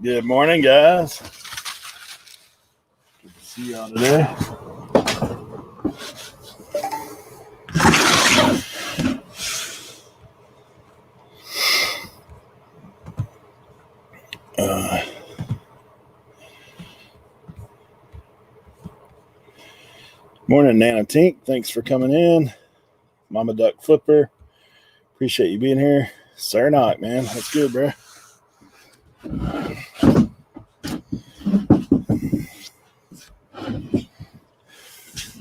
Good morning, guys. Good to see y'all today. Morning, Nana Tink. Thanks for coming in. Mama Duck Flipper. Appreciate you being here. Sir Knock, man. That's good, bro. I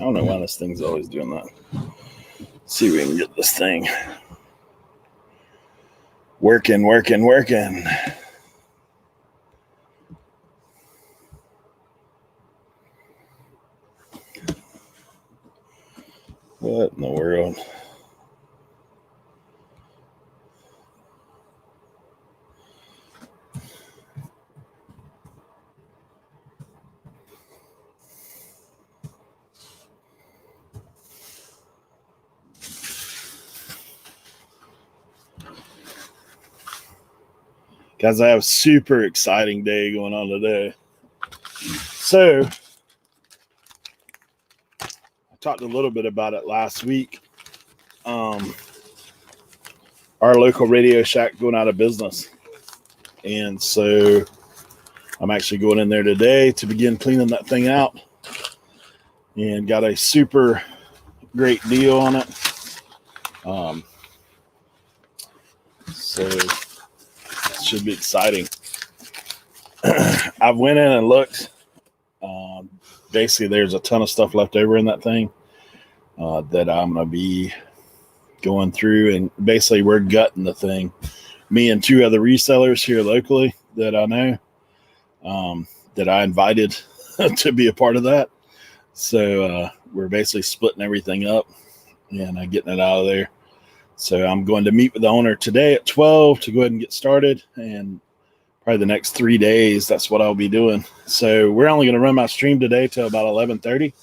don't know why this thing's always doing that. Let's see if we can get this thing working. What in the world? Guys, I have a super exciting day going on today. So, I talked a little bit about it last week. Our local Radio Shack going out of business. And so I'm actually going in there today to begin cleaning that thing out. And got a super great deal on it. So it should be exciting. I've went in and looked. Basically, there's a ton of stuff left over in that thing that I'm going to be going through. And basically, we're gutting the thing. Me and two other resellers here locally that I know that I invited to be a part of that. So we're basically splitting everything up and getting it out of there. So I'm going to meet with the owner today at 12 to go ahead and get started. And probably the next 3 days, that's what I'll be doing. So we're only going to run my stream today till about 11:30.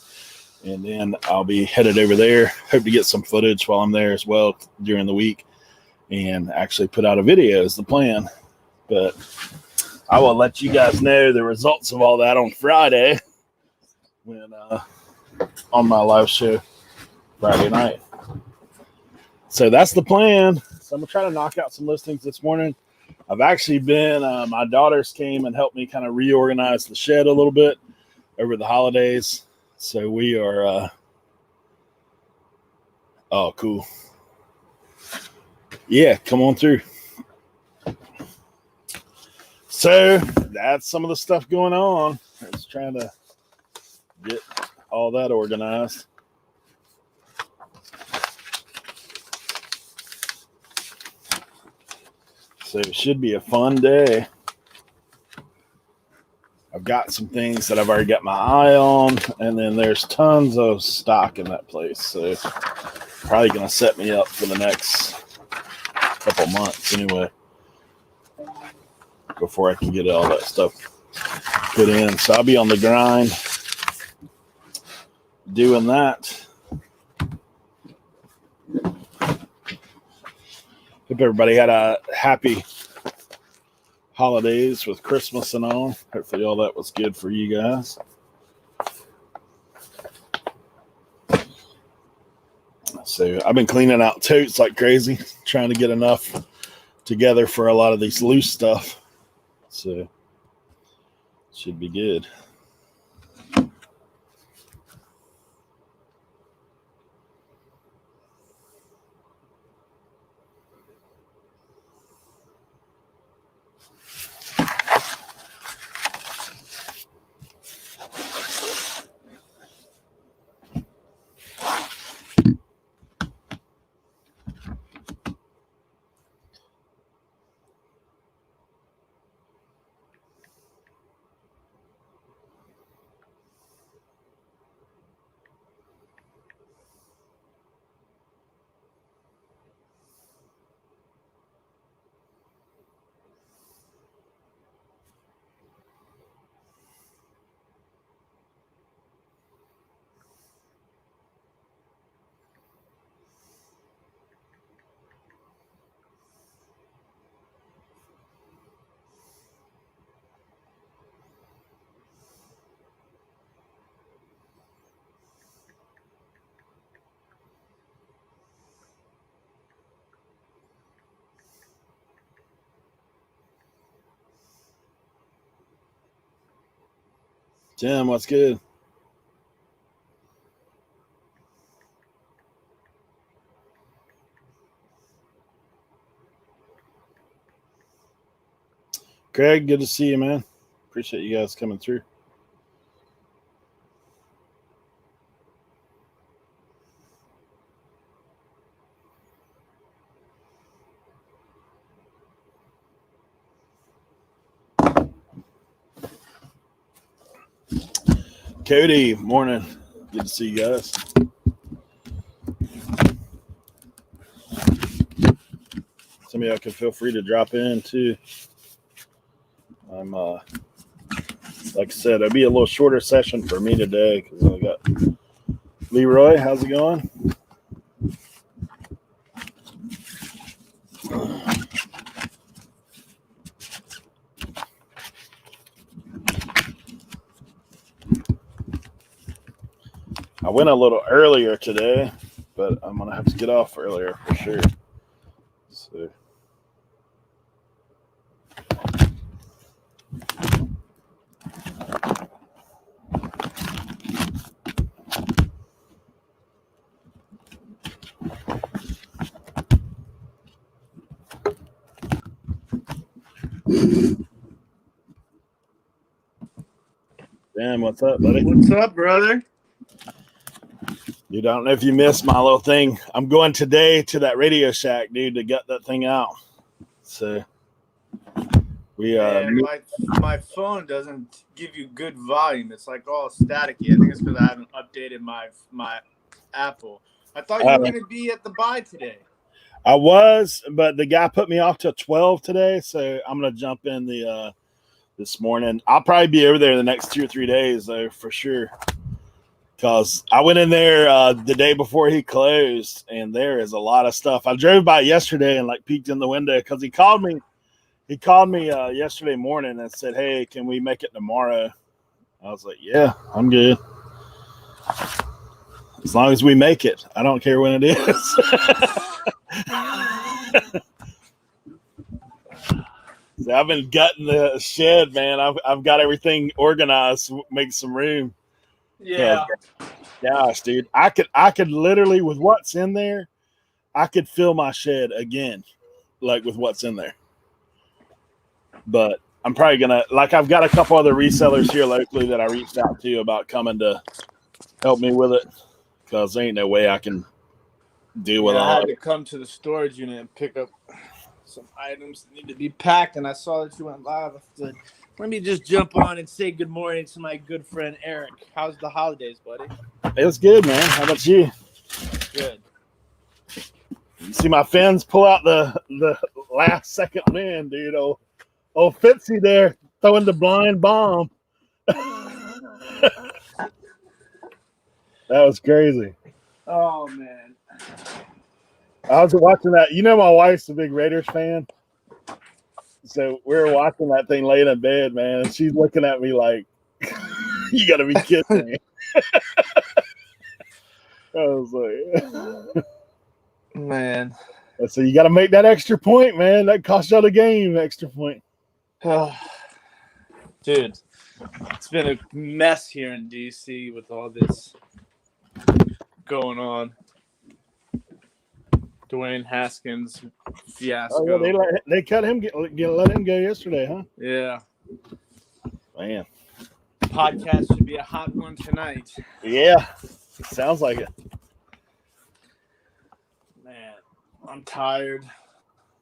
And then I'll be headed over there. Hope to get some footage while I'm there as well during the week and actually put out a video is the plan. But I will let you guys know the results of all that on Friday when on my live show Friday night. So that's the plan. So I'm going to try to knock out some listings this morning. I've actually been, my daughters came and helped me kind of reorganize the shed a little bit over the holidays. So we are, oh, cool. Yeah, come on through. So that's some of the stuff going on. I'm just trying to get all that organized. So it should be a fun day. I've got some things that I've already got my eye on, and then there's tons of stock in that place. So probably going to set me up for the next couple months anyway, before I can get all that stuff put in. So I'll be on the grind doing that. Hope everybody had a happy holidays with Christmas and all. Hopefully all that was good for you guys. So I've been cleaning out totes like crazy, trying to get enough together for a lot of these loose stuff. So should be good. Tim, what's good? Craig, good to see you, man. Appreciate you guys coming through. Cody, morning. Good to see you guys. Some of y'all can feel free to drop in too. I'm like I said, it'll be a little shorter session for me today because I got Leroy. How's it going? I went a little earlier today, but I'm gonna have to get off earlier for sure. So. Dan, what's up, buddy? What's up, brother? Dude, I don't know if you missed my little thing. I'm going today to that Radio Shack, dude, to get that thing out. So we my phone doesn't give you good volume. It's like all staticky. I think it's because I haven't updated my Apple. I thought you were going to be at the buy today. I was, but the guy put me off till 12 today, so I'm gonna jump in the this morning. I'll probably be over there the next 2 or 3 days though, for sure. Because I went in there the day before he closed, and there is a lot of stuff. I drove by yesterday and like peeked in the window because he called me. He called me yesterday morning and said, "Hey, can we make it tomorrow?" I was like, "Yeah, I'm good. As long as we make it. I don't care when it is." So I've been gutting the shed, man. I've got everything organized, make some room. Yeah. Gosh, dude, I could literally, with what's in there, I could fill my shed again, like with what's in there. But I'm probably gonna, like, I've got a couple other resellers here locally that I reached out to about coming to help me with it, because there ain't no way I can deal with all. I had to come to the storage unit and pick up some items that need to be packed, and I saw that you went live. I said, let me just jump on and say good morning to my good friend Eric. How's the holidays, buddy? It was good, man. How about you? Good. You see my fins pull out the last second win, dude. Oh, Fitzy there throwing the blind bomb. That was crazy. Oh, man. I was watching that. You know, my wife's a big Raiders fan. So we were watching that thing laying in bed, man. And she's looking at me like, you got to be kidding me. I was like, man. So you got to make that extra point, man. That cost y'all the game, extra point. Dude, it's been a mess here in D.C. with all this going on. Dwayne Haskins fiasco. Oh, yeah, they cut him, let him go yesterday, huh? Yeah. Man. Podcast should be a hot one tonight. Yeah. Sounds like it. Man, I'm tired.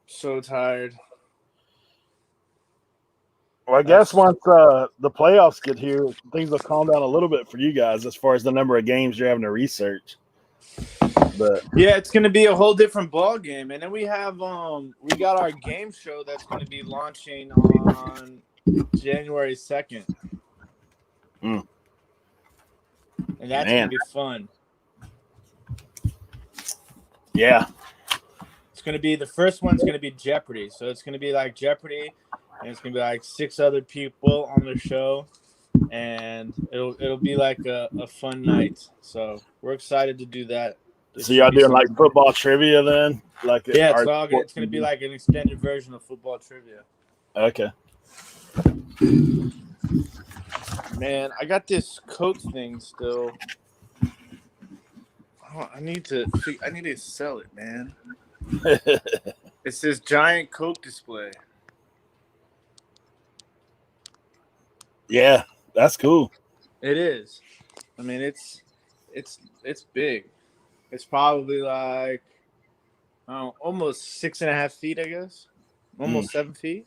So tired. Well, I guess once the playoffs get here, things will calm down a little bit for you guys as far as the number of games you're having to research. But yeah, it's going to be a whole different ball game, and then we have we got our game show that's going to be launching on January 2nd, and that's going to be fun. Yeah, it's going to be the first one's going to be Jeopardy, so it's going to be like Jeopardy, and it's going to be like 6 other people on the show, and it'll be like a fun night. So we're excited to do that. So y'all doing like football trivia then? Like yeah, it's going to be like an extended version of football trivia. Okay. Man, I got this Coke thing still. Oh, I need to sell it, man. It's this giant Coke display. Yeah, that's cool. It is. I mean, it's big. It's probably like almost 6.5 feet, I guess. Almost 7 feet.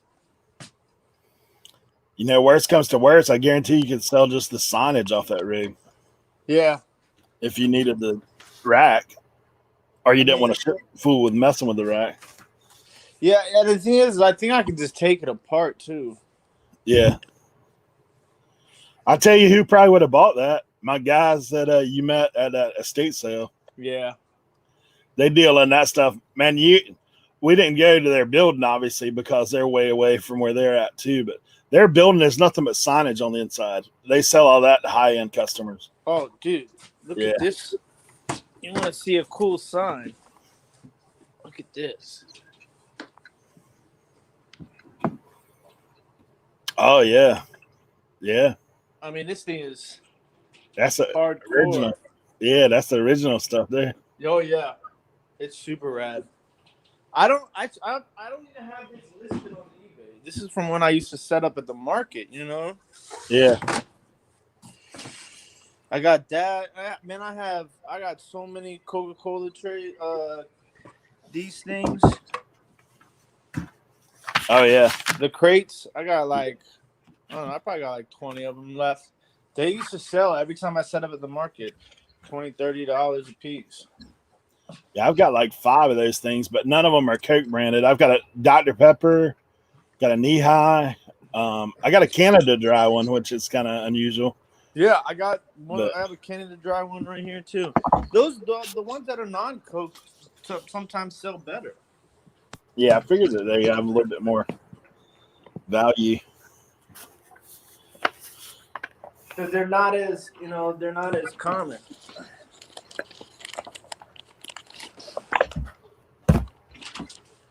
You know, worst comes to worst, I guarantee you could sell just the signage off that rig. Yeah. If you needed the rack, or you didn't want to fool with messing with the rack. Yeah. The thing is, I think I can just take it apart too. Yeah. I'll tell you who probably would have bought that. My guys that you met at that estate sale. Yeah. They deal in that stuff. Man, we didn't go to their building, obviously, because they're way away from where they're at, too. But their building is nothing but signage on the inside. They sell all that to high-end customers. Oh, dude. Look at this. You want to see a cool sign? Look at this. Oh, yeah. Yeah. I mean, this thing is that's the hardcore. Original. Yeah, that's the original stuff there. Oh, yeah. It's super rad. I don't even have this listed on eBay. This is from when I used to set up at the market, you know? Yeah. I got that. I got so many Coca-Cola these things. Oh, yeah. The crates, I got I probably got like 20 of them left. They used to sell every time I set up at the market, $20, $30 a piece. Yeah, I've got like 5 of those things, but none of them are Coke branded. I've got a Dr. Pepper, got a Knee High. I got a Canada Dry one, which is kind of unusual. Yeah, I got one. I have a Canada Dry one right here too. The ones that are non-Coke sometimes sell better. Yeah, I figured that they have a little bit more value. Because they're not as common.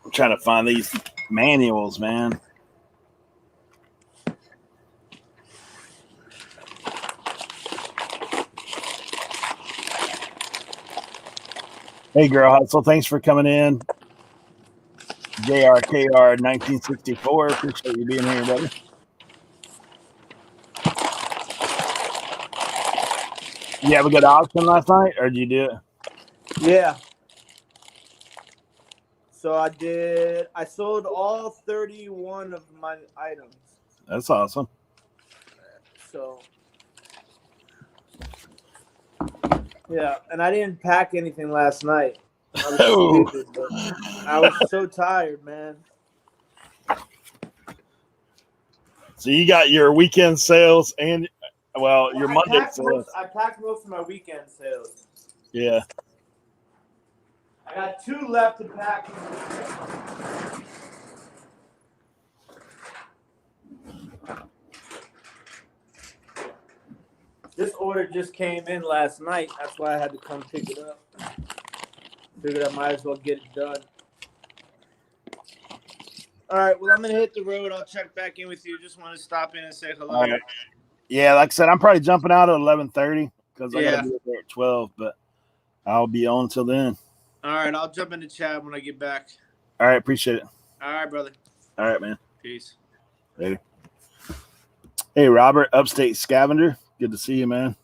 I'm trying to find these manuals, man. Hey, Girl Hustle, thanks for coming in. JRKR 1964, appreciate you being here, buddy. You have a good auction last night, or did you do it? Yeah. So I sold all 31 of my items. That's awesome. So, yeah, and I didn't pack anything last night. I was stupid, but I was so tired, man. So you got your weekend sales and, your Monday sales. I packed most of my weekend sales. Yeah. I got 2 left to pack. This order just came in last night. That's why I had to come pick it up. Figured I might as well get it done. All right, well, I'm going to hit the road. I'll check back in with you. Just want to stop in and say hello. All right. Yeah, like I said, I'm probably jumping out at 11:30 because I got to be there at 12, but I'll be on until then. All right, I'll jump into chat when I get back. All right, appreciate it. All right, brother. All right, man. Peace. Later. Hey, Robert, Upstate Scavenger. Good to see you, man.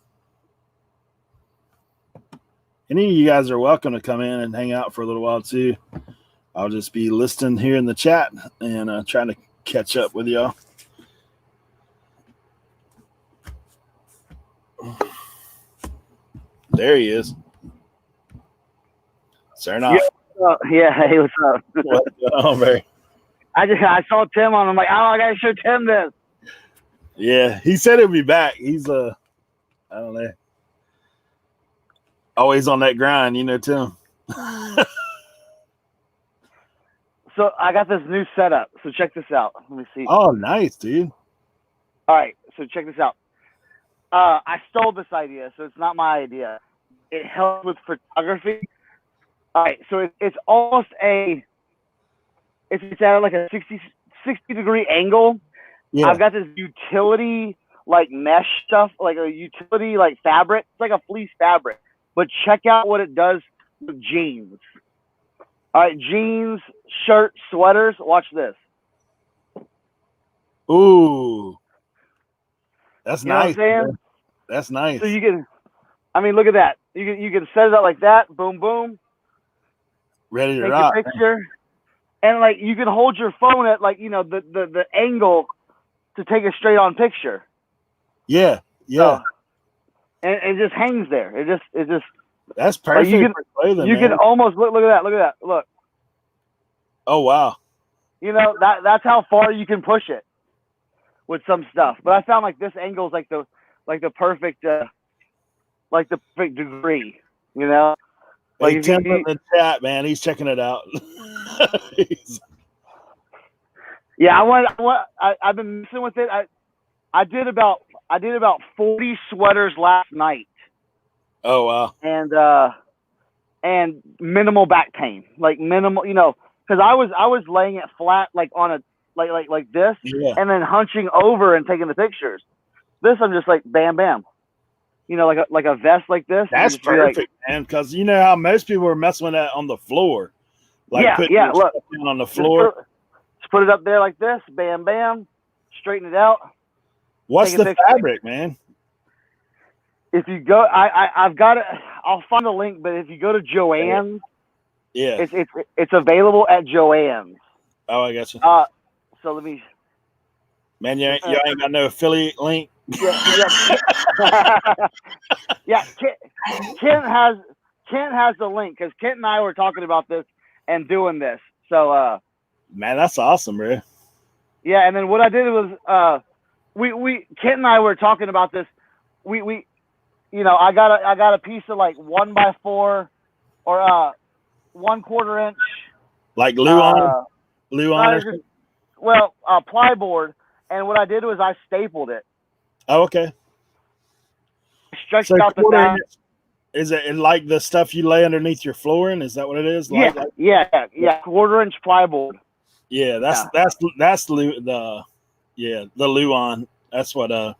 Any of you guys are welcome to come in and hang out for a little while, too. I'll just be listening here in the chat and trying to catch up with y'all. There he is. Sir, not. Yeah, hey, what's up? What's going on, Barry? I saw Tim on. I'm like, I gotta show Tim this. Yeah, he said he'll be back. He's I don't know, always on that grind, you know, Tim. So I got this new setup. So check this out. Let me see. Oh, nice, dude. All right, so check this out. I stole this idea, so it's not my idea. It helps with photography. All right, so it's almost it's at like a 60 degree angle. Yeah. I've got this utility like mesh stuff, like a utility like fabric. It's like a fleece fabric. But check out what it does with jeans. All right, jeans, shirts, sweaters. Watch this. Ooh, that's You know nice. what I'm saying? Man. That's nice. So you can, I mean, look at that. You can set it up like that. Boom, boom. Ready to Take rock. your picture, and like you can hold your phone at like the angle to take a straight on picture. Yeah, yeah. So, and it just hangs there. It just. That's perfect you can, for clothing, you man. can almost look at that. Look at that. Look. Oh wow. That's how far you can push it with some stuff. But I found like this angle is like the perfect degree. Like Hey, Tim in the chat, man, he's checking it out. Yeah, I've been messing with it. I did about 40 sweaters last night. Oh wow. And minimal back pain, like minimal, because I was laying it flat like on a like this, Yeah. and then hunching over and taking the pictures. This I'm just like bam bam, like a vest like this. That's perfect, man. Because you know how most people are messing with that on the floor, like putting your look, stuff down on the floor. Just put it up there like this, bam bam, straighten it out. What's the fabric, man? If you go, I've got it. I'll find a link, but if you go to Joann's, yeah, it's available at Joann's. Oh, I got you. So let me. Man, you ain't got no affiliate link. Yeah. Kent has the link because Kent and I were talking about this and doing this. So man, that's awesome, bro. Yeah, and then what I did was we Kent and I were talking about this. We I got a piece of like 1x4 or 1/4 inch, like Luan, plyboard, and what I did was I stapled it. Oh, okay. Stretched out the back. Is it like the stuff you lay underneath your flooring? Is that what it is? Yeah, yeah, 1/4 inch plyboard. Yeah, that's the Luan. That's what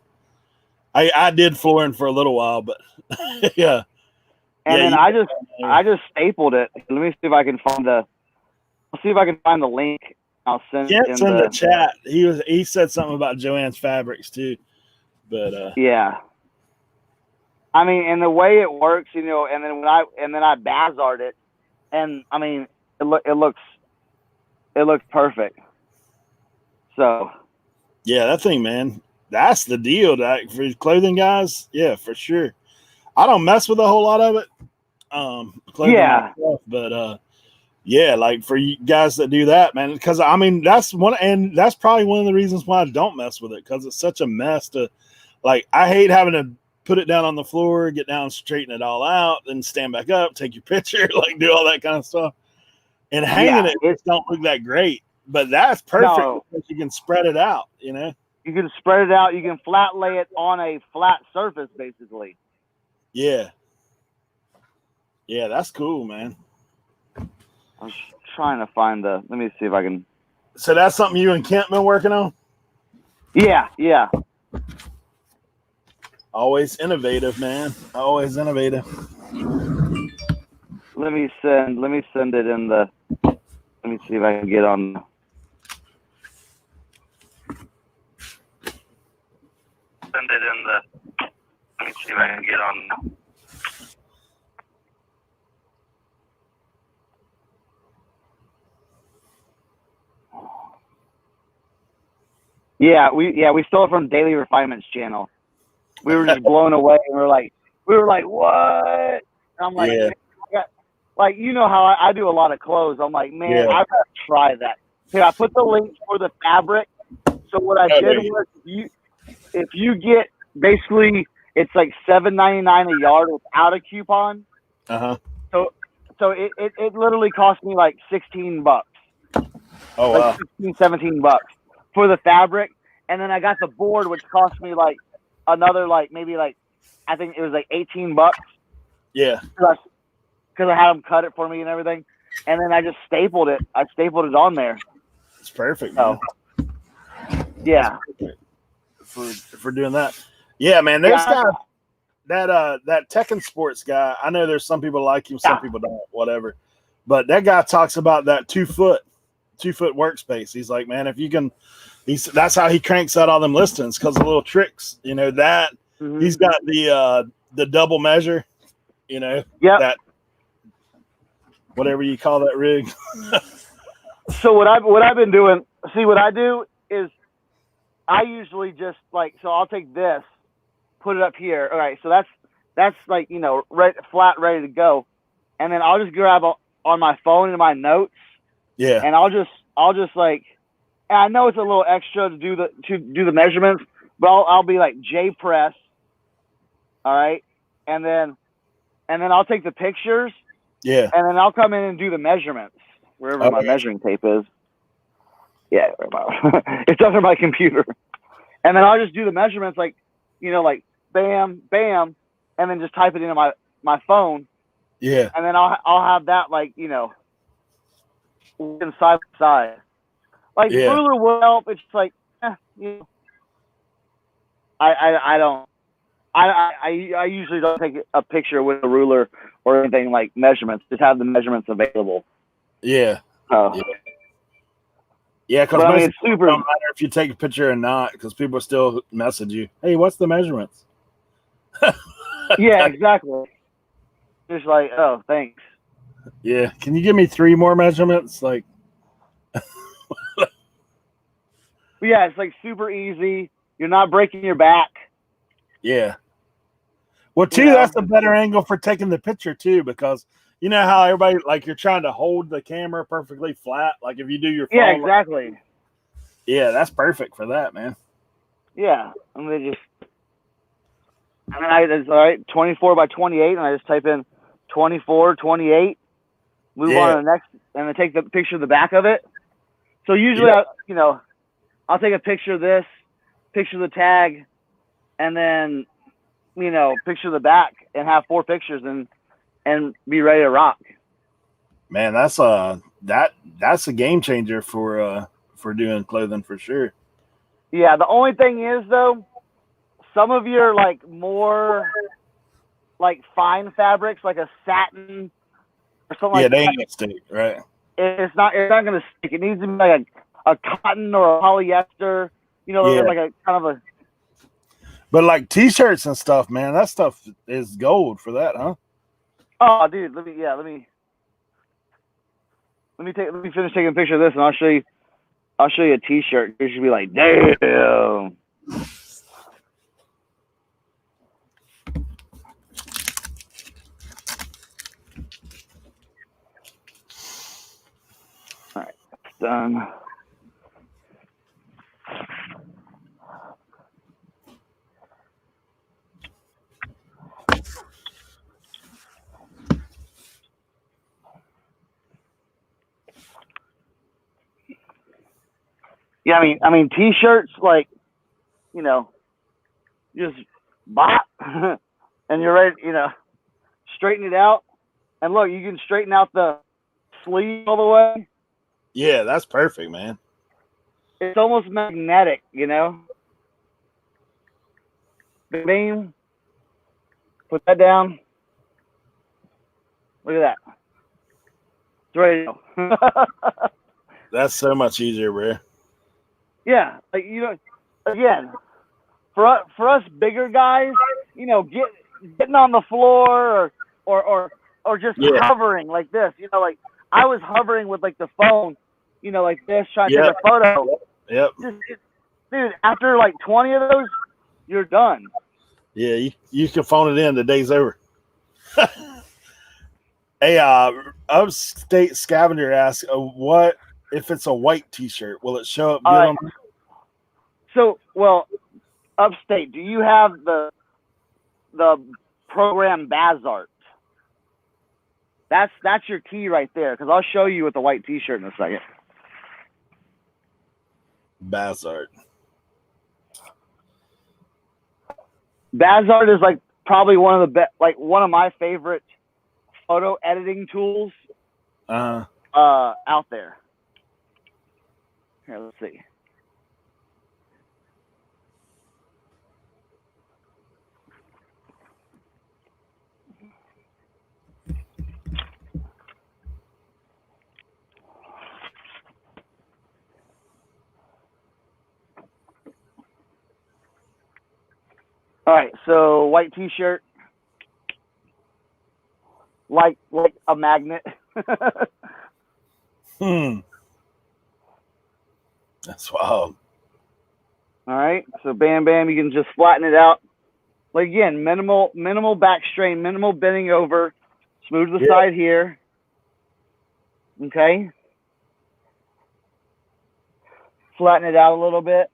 I did flooring for a little while, but yeah. And then I just stapled it. Let me see if I can find the link. I'll send it in the chat. He said something about Joann's fabrics too. But yeah. I mean, and the way it works, and then I Bazard it, and I mean, it looks perfect. So yeah, that thing, man, that's the deal. That for clothing guys, yeah, for sure. I don't mess with a whole lot of it. Clothing myself, but yeah, like for you guys that do that, man, because I mean that's probably one of the reasons why I don't mess with it, because it's such a mess to, like, I hate having to put it down on the floor, get down, straighten it all out, then stand back up, take your picture, like do all that kind of stuff. And hanging it don't look that great, but that's perfect because you can spread it out, You can spread it out. You can flat lay it on a flat surface, basically. Yeah. Yeah, that's cool, man. I'm trying to find let me see if I can. So that's something you and Kent been working on? Yeah. Always innovative, man. Always innovative. Let me send it in the. Let me see if I can get on. Send it in the. Let me see if I can get on. Yeah, we stole it from Daily Refinement's channel. We were just blown away, and we were like, what? And I'm like, yeah. Like, how I do a lot of clothes. I'm like, man, I gotta try that. Here, I put the link for the fabric. So what I did was, if you get, basically, it's like $7.99 a yard without a coupon. So it literally cost me like $16. Oh wow. 16, $17 for the fabric, and then I got the board, which cost me like another maybe I think it was like $18. Yeah. Because I had them cut it for me and everything, and then I just stapled it. I stapled it on there. It's perfect. So, yeah. For doing that. Yeah, man. There's Yeah. that Tekken Sports guy. I know there's some people like him, some people don't, whatever. But that guy talks about that 2 foot workspace. He's like, man, if you can, that's how he cranks out all them listings because of little tricks. You know that he's got the double measure. You know, that whatever you call that rig. So what I've been doing. See, what I do is I usually just like, so I'll take this, put it up here. All right, so that's like, you know, flat, ready to go, and then I'll just grab on my phone and my notes. Yeah. And I'll just like, and I know it's a little extra to do the measurements, but I'll be like J press. All right, and then I'll take the pictures. Yeah. And then I'll come in and do the measurements wherever my measuring tape is. Yeah, it's under my computer. And then I'll just do the measurements, like, you know, like bam, bam, and then just type it into my phone. Yeah. And then I'll have that, like, you know, side by side. Like ruler will help. It's like, you know, I usually don't take a picture with a ruler or anything like measurements. Just have the measurements available. Yeah. Yeah, because I mean, it's super. Don't matter if you take a picture or not, because people still message you, hey, what's the measurements? Yeah, exactly. Just like, oh, thanks. Yeah, can you give me 3 more measurements? Like, yeah, it's like super easy. You're not breaking your back. Yeah. Well, too, that's a better angle for taking the picture too, because you know how everybody, like, you're trying to hold the camera perfectly flat. Like if you do your phone. Yeah, exactly. Yeah, that's perfect for that, man. Yeah, and it's all right, 24 by 28, and I just type in 24, 28, move on to the next, and then take the picture of the back of it. So usually, I'll take a picture of this, picture of the tag, and then, you know, picture of the back, and have 4 pictures and be ready to rock. Man, that's a game changer for doing clothing for sure. Yeah, the only thing is though, some of your like more like fine fabrics, like a satin or something like that. Yeah, they ain't gonna stick, right? It's not gonna stick. It needs to be like a cotton or a polyester, you know, like a kind of a. But like t-shirts and stuff, man, that stuff is gold for that, huh? Oh, dude, let me finish taking a picture of this, and I'll show you a t-shirt. You should be like, damn. All right, that's done. Yeah, I mean, t-shirts, like, you know, just bop, and you're ready, you know, straighten it out. And look, you can straighten out the sleeve all the way. Yeah, that's perfect, man. It's almost magnetic, you know. The beam, put that down. Look at that. It's ready to go. That's so much easier, bro. Yeah, like, you know, again, for us bigger guys, you know, getting on the floor or just hovering like this, you know, like I was hovering with like the phone, you know, like this, trying to take a photo. Yep. Dude, after like 20 of those, you're done. Yeah, you can phone it in. The day's over. Hey, Upstate Scavenger asks, what if it's a white t-shirt? Will it show up good on? So, well, Upstate, do you have the program Bazart? That's your key right there, because I'll show you with the white t-shirt in a second. Bazart. Bazart is like probably one of the one of my favorite photo editing tools out there. Here, let's see. All right, so white T-shirt, like a magnet. That's wild. All right, so bam, bam, you can just flatten it out. Like again, minimal back strain, minimal bending over, smooth the side here. Okay, flatten it out a little bit.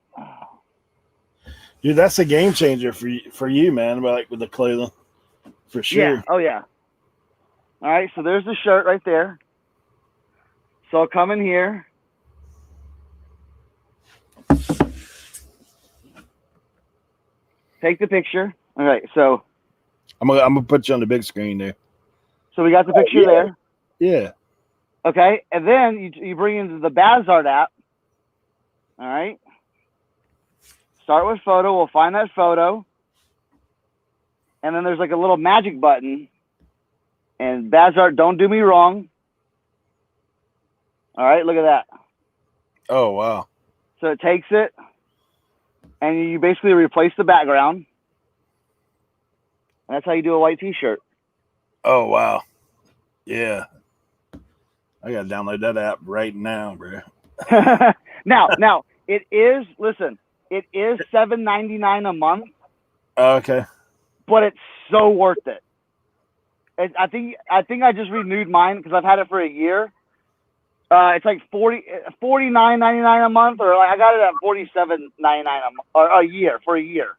Dude, that's a game changer for you, man. Like with the clothing, for sure. Yeah. Oh yeah. All right, so there's the shirt right there. So I'll come in here. Take the picture. All right, so I'm gonna put you on the big screen there. So we got the picture there. Yeah. Okay, and then you bring into the Bazart app. All right. Start with photo. We'll find that photo. And then there's like a little magic button. And Bazart, don't do me wrong. All right, look at that. Oh, wow. So it takes it, and you basically replace the background. And that's how you do a white T-shirt. Oh, wow. Yeah. I got to download that app right now, bro. Now, it is $7.99 a month. Okay. But it's so worth it. I think I just renewed mine because I've had it for a year. It's like $49.99 a month, or like I got it at $47.99 a year for a year.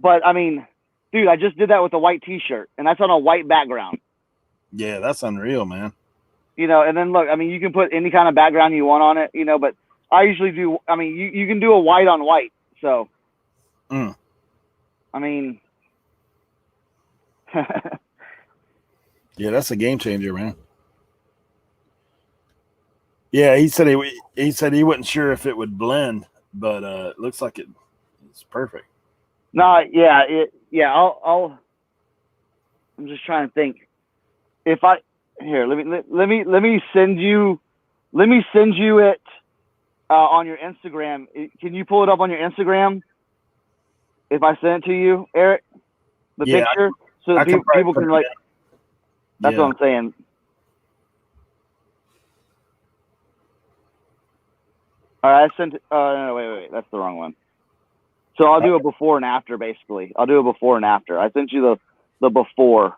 But I mean, dude, I just did that with a white T-shirt, and that's on a white background. Yeah, that's unreal, man. You know, and then look, I mean, you can put any kind of background you want on it, you know, but I usually do. I mean, you can do a white on white, so. I mean. Yeah, that's a game changer, man. Yeah, he said he wasn't sure if it would blend, but it looks like it's perfect. No, yeah, I'm just trying to think. If I here, let me send you it on your Instagram. Can you pull it up on your Instagram? If I send it to you, Eric, the picture, so that people can like. That's what I'm saying. All right, I sent. No, wait, that's the wrong one. So I'll do a before and after, basically. I'll do a before and after. I sent you the before.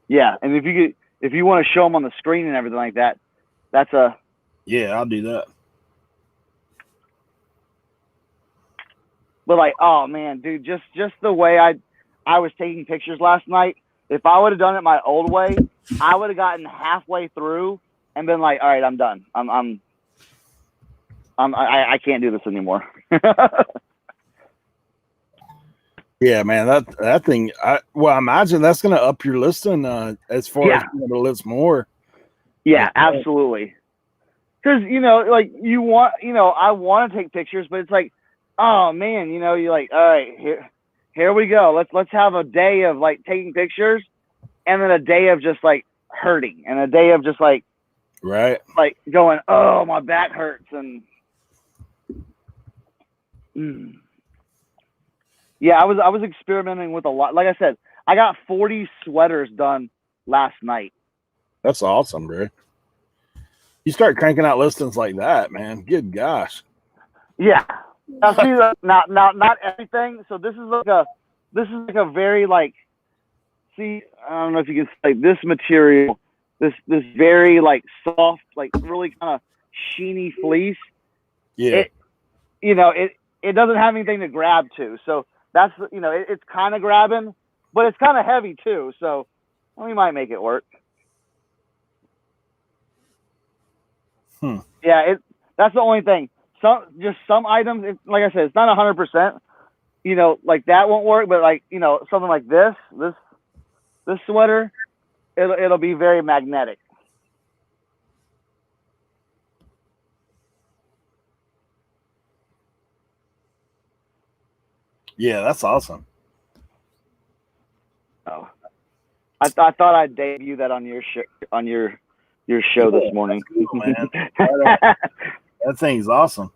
Yeah, and if you want to show them on the screen and everything like that, that's a. Yeah, I'll do that. But like, oh man, dude, just the way I was taking pictures last night. If I would have done it my old way, I would have gotten halfway through and been like, all right, I'm done. I can't do this anymore. Yeah, man, that thing. I imagine that's going to up your listing as far as being able to list more. Yeah, absolutely. Because like I want to take pictures, but it's like, oh man, you're like, all right, here we go. Let's have a day of like taking pictures, and then a day of just like hurting, and a day of just like, right, like going, oh, my back hurts, and yeah, I was experimenting with a lot. Like I said, I got 40 sweaters done last night. That's awesome, bro. You start cranking out listings like that, man. Good gosh. Yeah. Now see, not everything. So this is like a very like. See, I don't know if you can say this material. This very like soft, like really kind of sheeny fleece. Yeah. It doesn't have anything to grab to. So that's it's kind of grabbing, but it's kind of heavy too. So we might make it work. Yeah, that's the only thing. Some items, like I said, it's not 100%. Like that won't work, but like something like this sweater, it'll be very magnetic. Yeah, that's awesome. Oh, I thought I'd debut that on your your show this morning. Cool, man. That thing's awesome.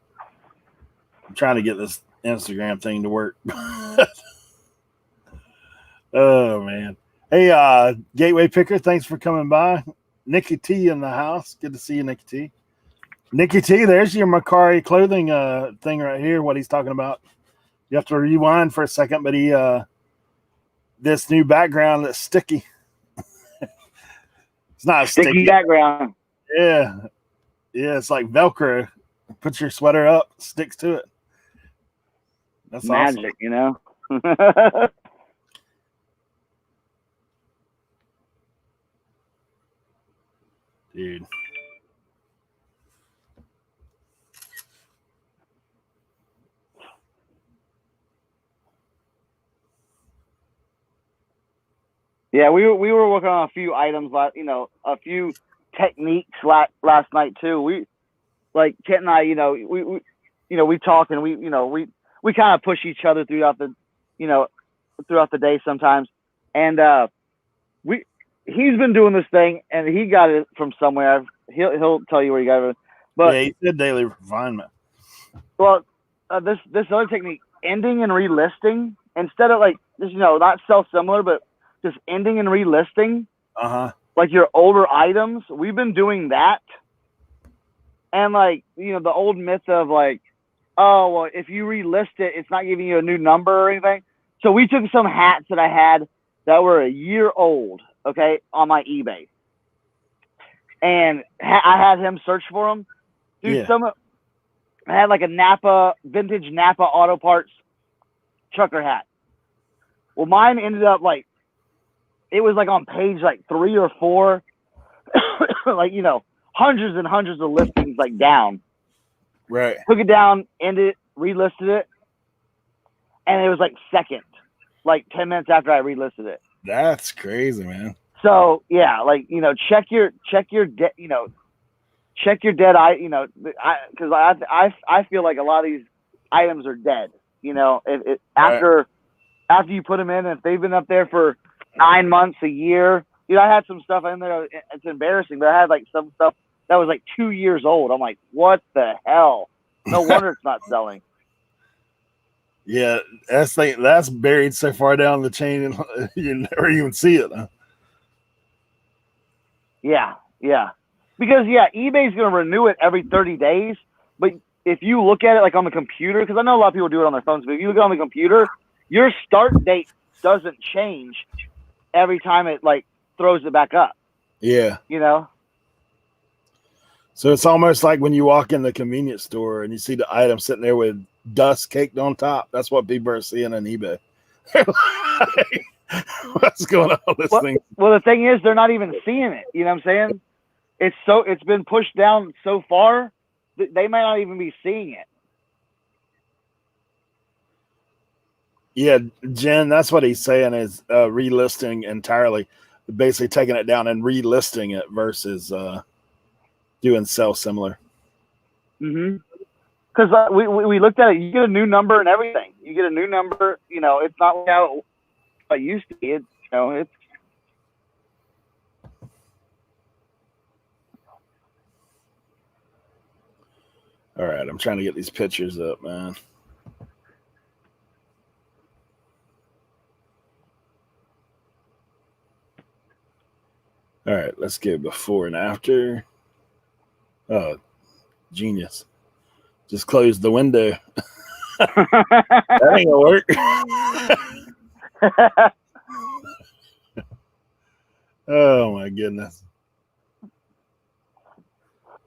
I'm trying to get this Instagram thing to work. Oh man. Hey, Gateway Picker, thanks for coming by. Nikki T in the house. Good to see you, Nikki T. Nikki T, there's your Macari clothing thing right here, what he's talking about. You have to rewind for a second, but he this new background that's sticky. It's not a sticky background. Yeah. Yeah, it's like Velcro. Put your sweater up, sticks to it. That's magic, awesome. you know. Dude. Yeah, we were working on a few items, a few techniques last night too. We like Kent and I, we talk and we kind of push each other throughout the day sometimes. And he's been doing this thing and he got it from somewhere. He'll tell you where he got it. But yeah, he said daily refinement. Well, this other technique, ending and relisting, instead of like just not similar, but just ending and relisting. Like your older items, we've been doing that. And like, the old myth of like, oh, well, if you relist it, it's not giving you a new number or anything. So we took some hats that I had that were a year old, okay, on my eBay. And I had him search for them. Dude, Yeah. I had like a vintage Napa Auto Parts trucker hat. Well, mine ended up like, it was like on page like 3 or 4, like, hundreds and hundreds of listings like down. Right. Took it down, ended it, relisted it, and it was like second, like 10 minutes after I relisted it. That's crazy, man. So yeah, like check your dead, check your dead eye, because I feel like a lot of these items are dead. After you put them in, if they've been up there for 9 months, a year. I had some stuff in there. It's embarrassing, but I had like some stuff that was like 2 years old. I'm like, what the hell? No wonder it's not selling. Yeah, that's buried so far down the chain, you never even see it. Huh? Yeah. Because eBay's gonna renew it every 30 days. But if you look at it like on the computer, because I know a lot of people do it on their phones, but if you look on the computer, your start date doesn't change every time it like throws it back up. Yeah. So it's almost like when you walk in the convenience store and you see the item sitting there with dust caked on top. That's what people are seeing on eBay. What's going on with this thing? Well, the thing is, they're not even seeing it. You know what I'm saying? It's been pushed down so far that they might not even be seeing it. Yeah, Jen, that's what he's saying is relisting entirely, basically taking it down and relisting it versus doing sell similar. Mm-hmm. Because we looked at it, you get a new number and everything. You get a new number. It's not how it used to be. It's all right. I'm trying to get these pictures up, man. All right, let's get before and after. Oh, genius. Just close the window. That ain't gonna work. Oh my goodness.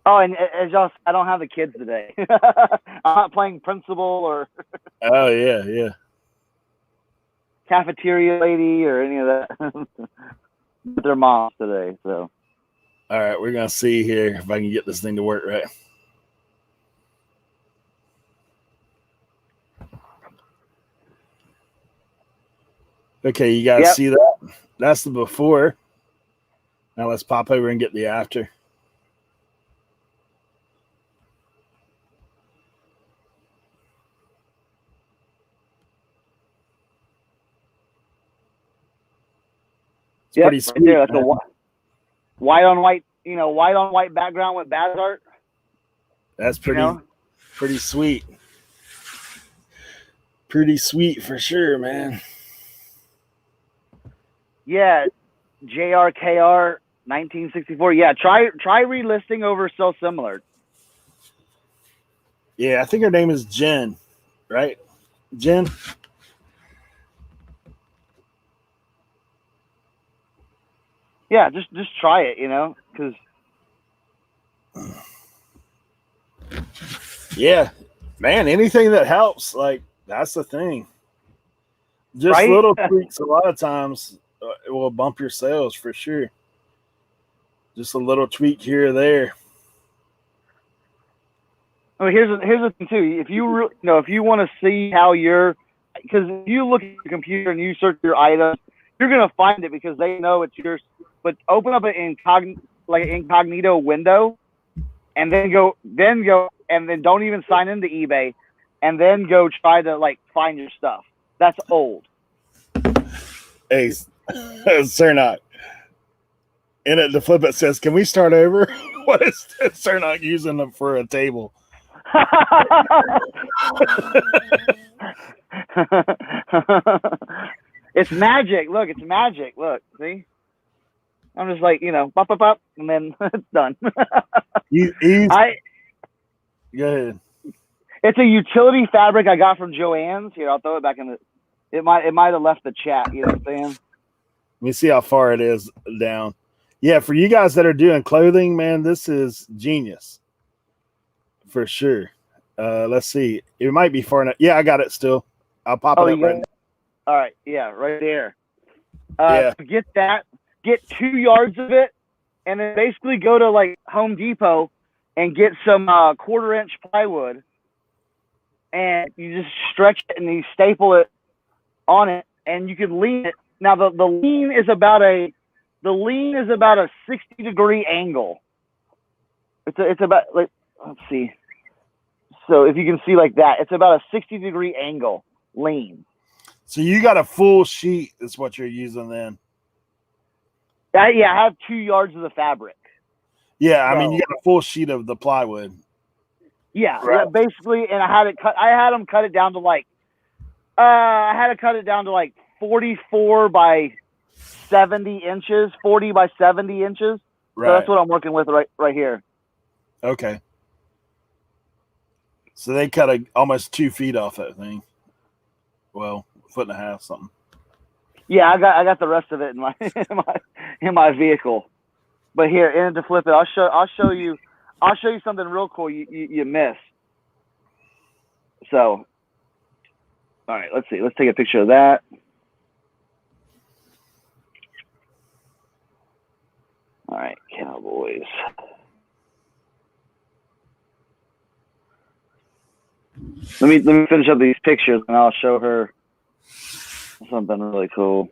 Oh, and as y'all, I don't have the kids today. I'm not playing principal or Oh yeah. cafeteria lady or any of that. With their moms today, so. All right, we're gonna see here if I can get this thing to work right. Okay, you guys see that? That's the before. Now let's pop over and get the after. It's pretty sweet. That's a white on white white on white background with Baz art. That's pretty sweet. Pretty sweet for sure, man. Yeah, JRKR 1964. Yeah, try relisting over So Similar. Yeah, I think her name is Jen, right? Jen? Yeah, just try it, because yeah, man, anything that helps, like that's the thing. Just right? little tweaks a lot of times it will bump your sales for sure. Just a little tweak here or there. I mean, here's the thing too. If you if you want to see how because if you look at your computer and you search your items, you're gonna find it because they know it's yours. But open up an incognito window, and then go and then don't even sign into eBay, and then go try to find your stuff. That's old. Hey, Cernak. In it, the flip it says, "Can we start over?" What is Cernak using them for a table? It's magic. Look, it's magic. Look, see? I'm just like, pop, pop, pop, and then it's done. Go ahead. It's a utility fabric I got from Joann's. Here, I'll throw it back in it might have left the chat, you know what I'm saying? Let me see how far it is down. Yeah, for you guys that are doing clothing, man, this is genius. For sure. Let's see. It might be far enough. Yeah, I got it still. I'll pop it up right now. All right. Yeah, right there. Yeah. Get that. Get 2 yards of it, and then basically go to Home Depot and get some 1/4-inch plywood, and you just stretch it and you staple it on it, and you can lean it. Now the lean is about a 60-degree angle. It's about let's see. So if you can see like that, it's about a 60-degree angle lean. So you got a full sheet is what you're using then. I have 2 yards of the fabric. Yeah, I mean you got a full sheet of the plywood. Yeah, right. Yeah, basically, and I had them cut it down to I had to cut it down to 44 by 70 inches, 40 by 70 inches. Right. So that's what I'm working with right here. Okay. So they cut almost 2 feet off that thing. Well, 1.5 feet, something. Yeah, I got the rest of it in my vehicle. But here, in to flip it, I'll show you something real cool you missed. So, all right, let's see. Let's take a picture of that. All right, Cowboys. Let me finish up these pictures and I'll show her something really cool.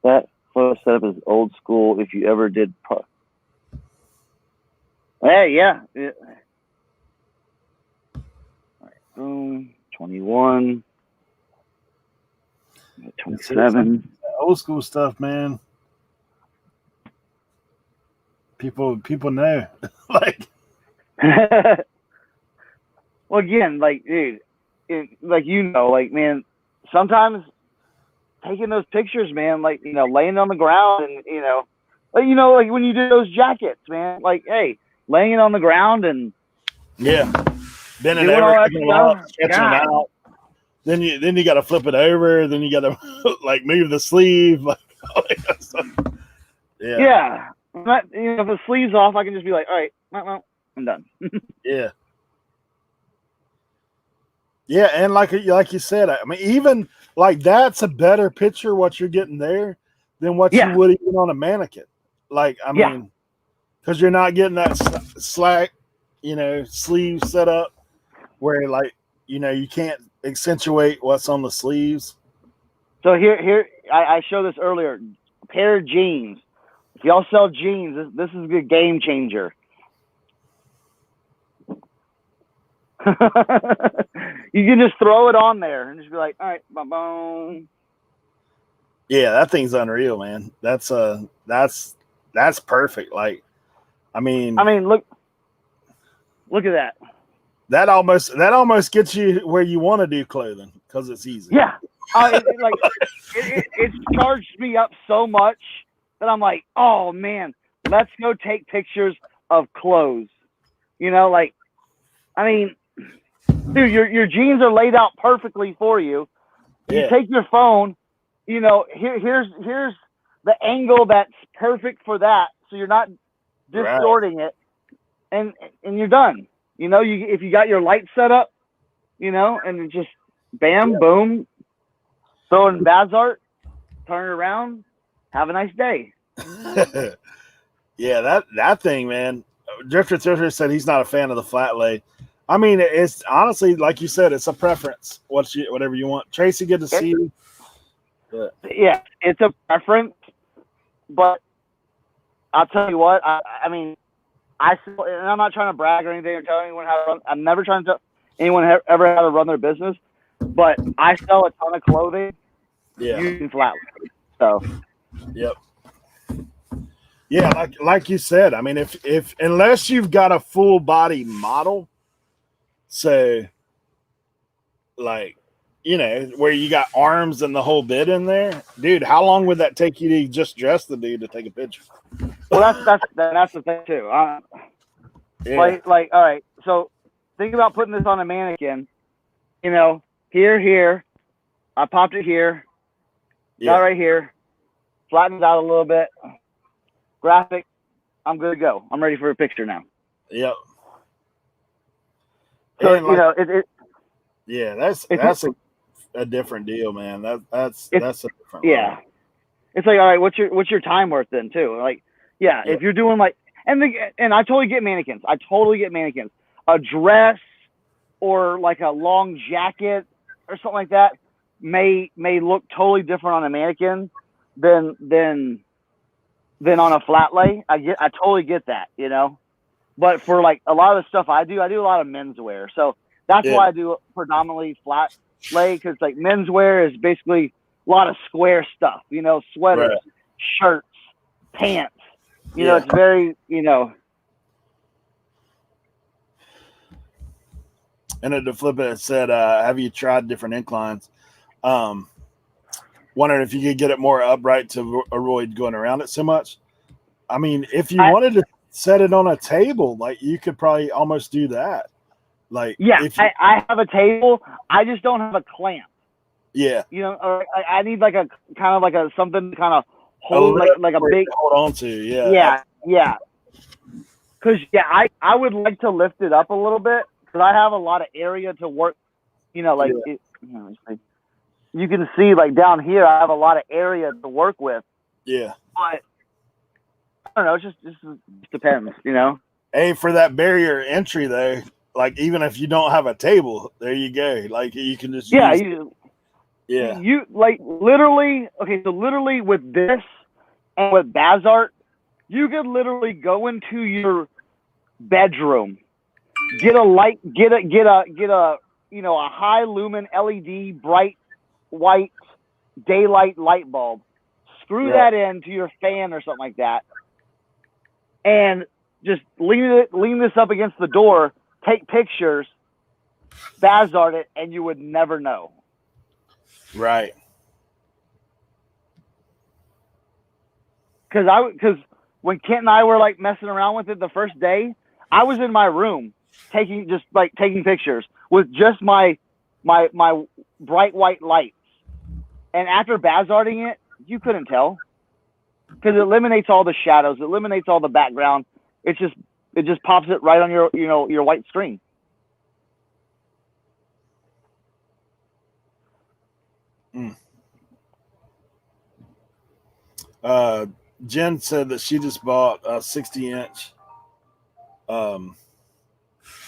That photo setup is old school. If you ever did, hey, yeah. All right, boom. 21, 27. Old school stuff, man. People know. Well, again, dude, man, sometimes taking those pictures, man, laying on the ground and, when you do those jackets, man, hey, laying it on the ground and bending over, stretching it out. Then you got to flip it over. Then you got to move the sleeve. Yeah. If the sleeve's off, I can just be like, all right, well, I'm done. Yeah. Yeah, and like you said, I mean, even that's a better picture what you're getting there than what you would even on a mannequin. Because you're not getting that slack, sleeve set up where you can't accentuate what's on the sleeves. So here, I showed this earlier. A pair of jeans. If y'all sell jeans, this is a game changer. You can just throw it on there and just be like, all right, boom. Yeah, that thing's unreal, man. That's perfect. Like, I mean, look at that. That almost gets you where you want to do clothing because it's easy. Yeah, it's charged me up so much that I'm like, oh man, let's go take pictures of clothes. Dude, your jeans are laid out perfectly for you. You take your phone, here's the angle that's perfect for that, so you're not distorting it, and you're done. If you got your lights set up, and it just bam, boom, throw it in Bazart, turn it around, have a nice day. Yeah, that thing, man. Drifter said he's not a fan of the flat lay. I mean, it's honestly, like you said, it's a preference. Whatever you want. Tracy, good to see you. Yeah, it's a preference, but I'll tell you what. I mean, and I'm not trying to brag or anything or tell anyone how to run. I'm never trying to tell anyone ever how to run their business, but I sell a ton of clothing using flat lay. So. Yep. Yeah, like you said. I mean, if unless you've got a full body model, so like, where you got arms and the whole bit in there, dude, how long would that take you to just dress the dude to take a picture? Well, that's the thing too. Like, all right. So think about putting this on a mannequin. Here. I popped it here. Got right here. Flattened it out a little bit. Graphic. I'm good to go. I'm ready for a picture now. Yep. So that's a different deal, man. That's a different. Yeah. Level. It's like, all right, what's your time worth then too? Like, if you're doing like, and I totally get mannequins. A dress or like a long jacket or something like that may look totally different on a mannequin than on a flat lay. I totally get that, But for like a lot of the stuff I do a lot of menswear. So that's why I do predominantly flat lay, because like menswear is basically a lot of square stuff, sweaters, shirts, pants. It's very, And to flip it said, have you tried different inclines? Wondering if you could get it more upright to avoid going around it so much. I mean, if you wanted to set it on a table, like you could probably almost do that. Like, I have a table. I just don't have a clamp. Yeah. Or I need like a kind of like a something to kind of hold like a big hold on to. Yeah. Because I would like to lift it up a little bit because I have a lot of area to work. You can see like down here, I have a lot of area to work with. Yeah. But I don't know. It just depends, Hey, for that barrier entry though, like even if you don't have a table, there you go. Like you can just you like literally. Okay, so literally with this and with Bazart, you could literally go into your bedroom, get a light, get a a high lumen LED bright white daylight light bulb, screw that into your fan or something like that, and just lean this up against the door, take pictures, Bazart it, and you would never know. Right. Because when Kent and I were like messing around with it the first day, I was in my room taking pictures with just my bright white lights. And after Bazarting it, you couldn't tell because it eliminates all the shadows, it eliminates all the background. It just pops it right on your white screen. Jen said that she just bought a 60-inch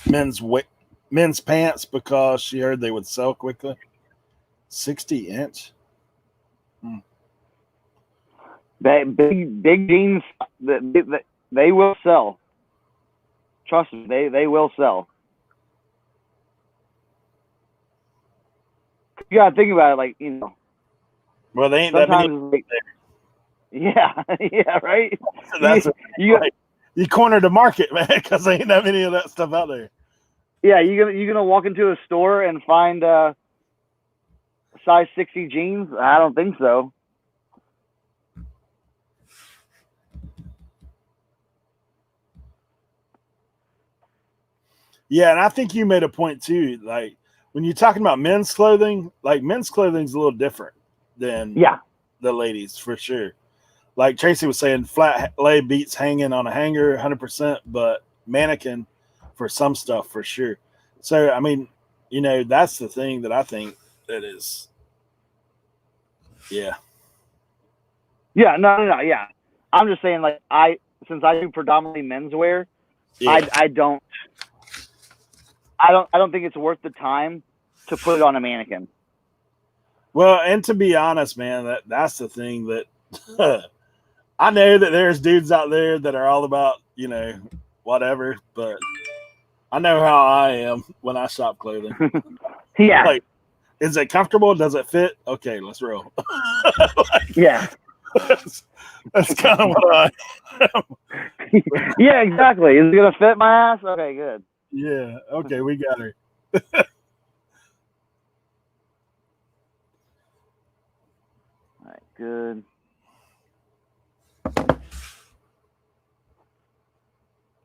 men's men's pants because she heard they would sell quickly. 60-inch. Big jeans, they will sell. Trust me, they will sell. You gotta think about it, like, you know. Well, they ain't that many. Like, yeah, yeah, right. That's you cornered the market, man, because there ain't that many of that stuff out there. Yeah, you're gonna walk into a store and find size 60 jeans? I don't think so. Yeah, and I think you made a point too. Like when you're talking about men's clothing, like men's clothing is a little different than the ladies for sure. Like Tracy was saying, flat lay beats hanging on a hanger 100%, but mannequin for some stuff for sure. So, I mean, you know, that's the thing that I think that is, yeah. Yeah, no, yeah. I'm just saying, like, since I do predominantly menswear, I don't think it's worth the time to put it on a mannequin. Well, and to be honest, man, that's the thing that I know that there's dudes out there that are all about, you know, whatever, but I know how I am when I shop clothing. Yeah. Like, is it comfortable? Does it fit? Okay, let's roll. Yeah. That's kind of what I am. Yeah, exactly. Is it going to fit my ass? Okay, good. Yeah. Okay, we got her. All right, good.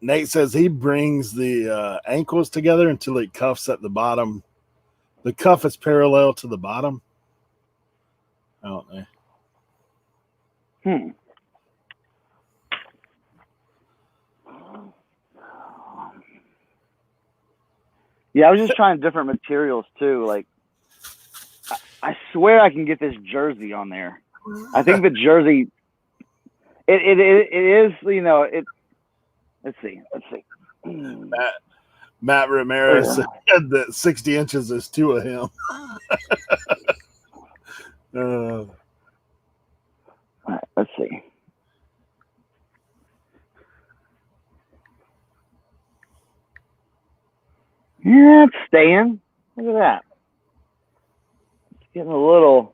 Nate says he brings the ankles together until he cuffs at the bottom. The cuff is parallel to the bottom. I don't know. Yeah, I was just trying different materials too. Like, I swear I can get this jersey on there. I think the jersey, it is, you know, it. Let's see. Matt Ramirez said that 60 inches is two of him. All right, let's see. Yeah, it's staying. Look at that. It's getting a little.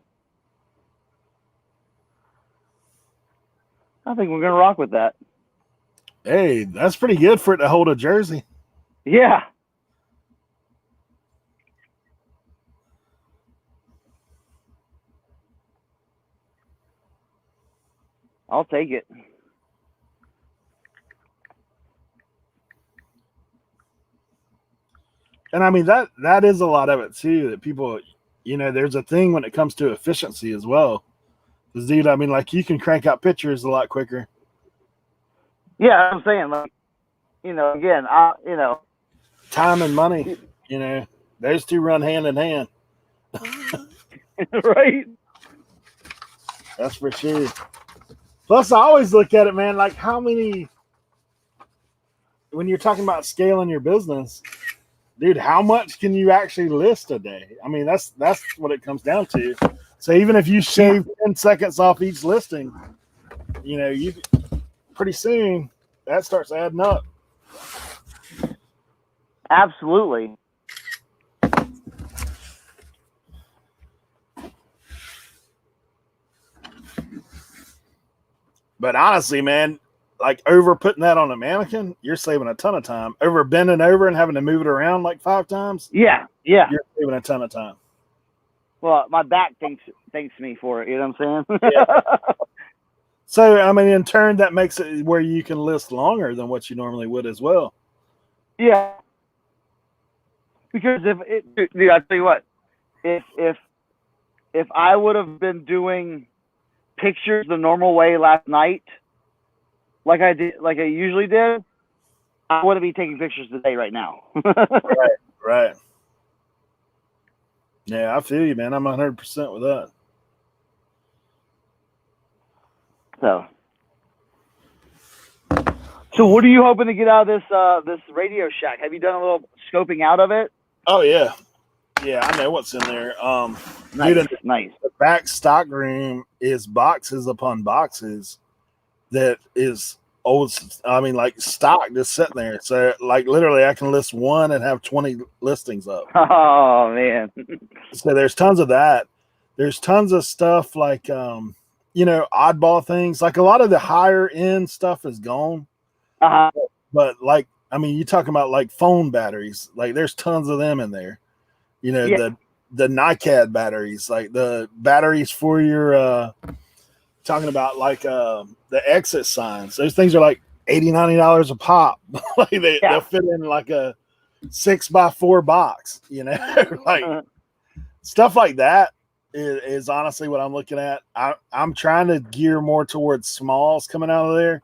I think we're going to rock with that. Hey, that's pretty good for it to hold a jersey. Yeah. I'll take it. And I mean, that is a lot of it too, that people, you know, there's a thing when it comes to efficiency as well. Because, dude, I mean, like, you can crank out pictures a lot quicker. Yeah, I'm saying, like, you know, again, you know. Time and money, you know, those two run hand in hand. Right? That's for sure. Plus, I always look at it, man, like how many, when you're talking about scaling your business, dude, how much can you actually list a day? I mean, that's what it comes down to. So even if you shave 10 seconds off each listing, you know, you pretty soon that starts adding up. Absolutely. But honestly, man, like over putting that on a mannequin, you're saving a ton of time. Over bending over and having to move it around like 5 times. Yeah. You're saving a ton of time. Well, my back thanks me for it. You know what I'm saying? Yeah. So, I mean, in turn, that makes it where you can list longer than what you normally would as well. Yeah. Because dude, I tell you what, if I would have been doing pictures the normal way last night, like I usually did, I wouldn't be taking pictures today right now. Right. Yeah, I feel you, man. I'm 100% with that. So what are you hoping to get out of this Radio Shack? Have you done a little scoping out of it? Oh yeah, yeah. I know what's in there. Nice, Dude, nice. the back stock room is boxes upon boxes that is old. I mean, like stock just sitting there. So, like, literally, I can list one and have 20 listings up. Oh man. So there's tons of that. There's tons of stuff like oddball things. Like a lot of the higher end stuff is gone. Uh-huh. But like, I mean, you're talking about like phone batteries. Like there's tons of them in there. Yeah. The NiCad batteries, like the batteries for your talking about like the exit signs. Those things are like $80-$90 a pop. Like they'll fit in like a 6x4 box, like stuff like that is honestly what I'm looking at. I'm trying to gear more towards smalls coming out of there,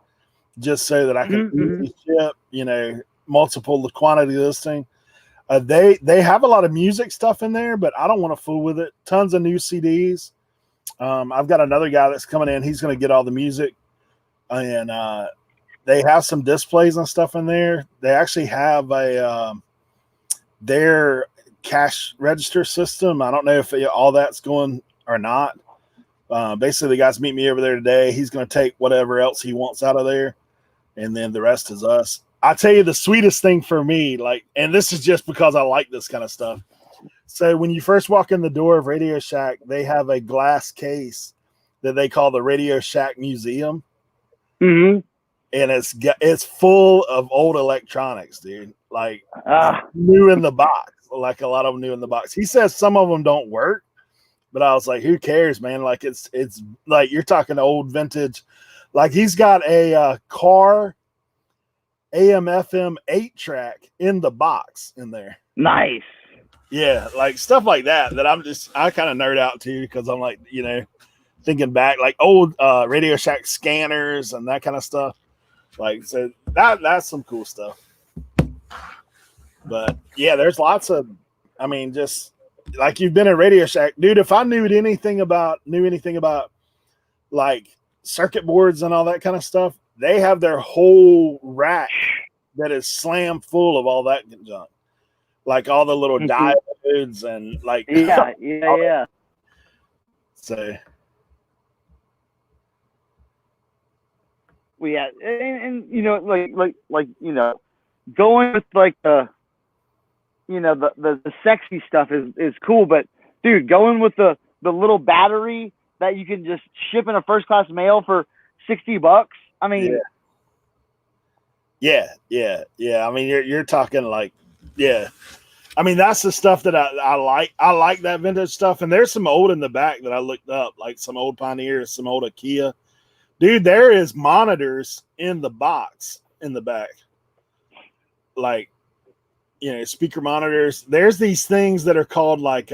just so that I can easily ship, multiple quantity listing. They have a lot of music stuff in there, but I don't want to fool with it. Tons of new CDs. I've got another guy that's coming in. He's going to get all the music, and they have some displays and stuff in there. They actually have their cash register system. I don't know if all that's going or not. Basically, the guys meet me over there today. He's going to take whatever else he wants out of there, and then the rest is us. I tell you, the sweetest thing for me, and this is just because I like this kind of stuff. So when you first walk in the door of Radio Shack, they have a glass case that they call the Radio Shack Museum. Mm-hmm. And it's full of old electronics, dude. Like new in the box, like a lot of them new in the box. He says some of them don't work, but I was like, who cares, man? Like it's like you're talking old vintage. Like he's got a car AM/FM 8-track in the box in there. Nice. Yeah, like stuff like that I kind of nerd out too, because I'm like, thinking back like old Radio Shack scanners and that kind of stuff. Like, so that's some cool stuff. But yeah, there's lots of, I mean, just like you've been at Radio Shack, dude. If I knew anything about like circuit boards and all that kind of stuff, they have their whole rack that is slammed full of all that junk, like all the little diodes and like yeah. So. Well, yeah, and going with like the sexy stuff is cool, but dude, going with the little battery that you can just ship in a first class mail for $60. I mean, yeah. I mean, you're talking like, yeah. I mean, that's the stuff that I like. I like that vintage stuff, and there's some old in the back that I looked up, like some old Pioneers, some old Ikea. Dude, there is monitors in the box in the back. Like, speaker monitors. There's these things that are called like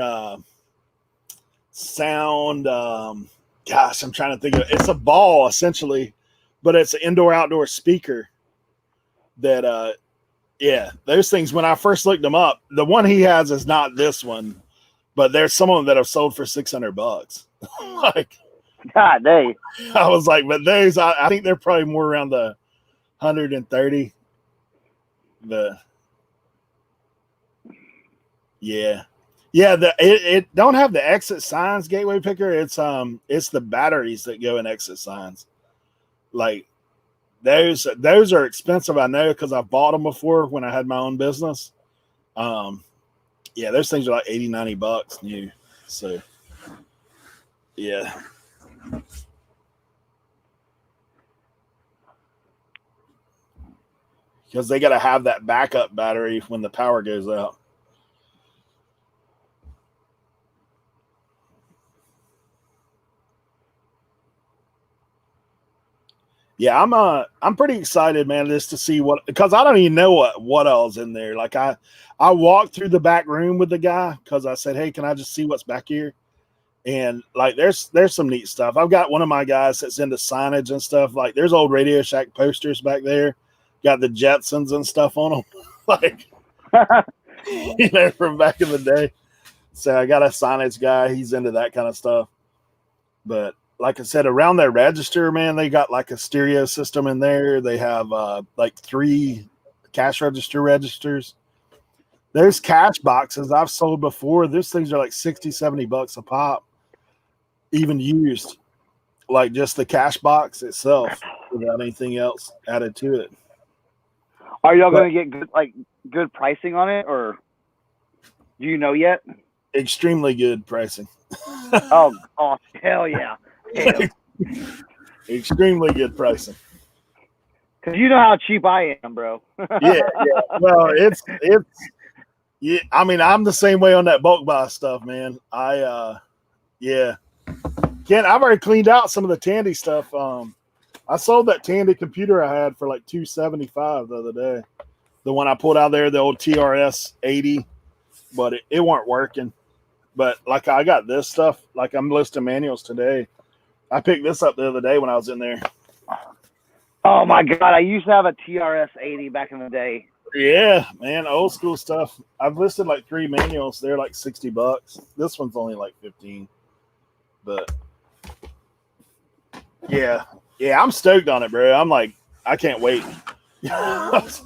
sound. Gosh, I'm trying to think of it. It's a ball essentially, but it's an indoor-outdoor speaker that, those things, when I first looked them up, the one he has is not this one, but there's some of them that have sold for $600. Like, God dang. I was like, but those, I think they're probably more around the 130. It don't have the exit signs gateway picker. It's the batteries that go in exit signs. Like those are expensive. I know because I've bought them before when I had my own business. Those things are like $80-$90 new. So yeah. Because they got to have that backup battery when the power goes out. Yeah, I'm pretty excited, man, just to see because I don't even know what else in there. Like I walked through the back room with the guy because I said, hey, can I just see what's back here? And like there's some neat stuff. I've got one of my guys that's into signage and stuff. Like there's old Radio Shack posters back there. Got the Jetsons and stuff on them. Like from back in the day. So I got a signage guy. He's into that kind of stuff. But like I said, around their register, man, they got like a stereo system in there. They have like 3 cash registers. There's cash boxes I've sold before. These things are like $60-$70 a pop, even used. Like just the cash box itself without anything else added to it. Are y'all going to get good pricing on it, or do you know yet? Extremely good pricing. Oh, hell yeah. Extremely good pricing. Because you know how cheap I am, bro. Yeah. Well, it's yeah. I mean, I'm the same way on that bulk buy stuff, man. Yeah. Ken, I've already cleaned out some of the Tandy stuff. I sold that Tandy computer I had for like $275 the other day. The one I pulled out there, the old TRS 80, but it weren't working. But like I got this stuff, like I'm listing manuals today. I picked this up the other day when I was in there. Oh my God, I used to have a TRS 80 back in the day. Yeah, man, old school stuff. I've listed like 3 manuals. They're like $60. This one's only like 15. But yeah, I'm stoked on it, bro. I'm like, I can't wait. It's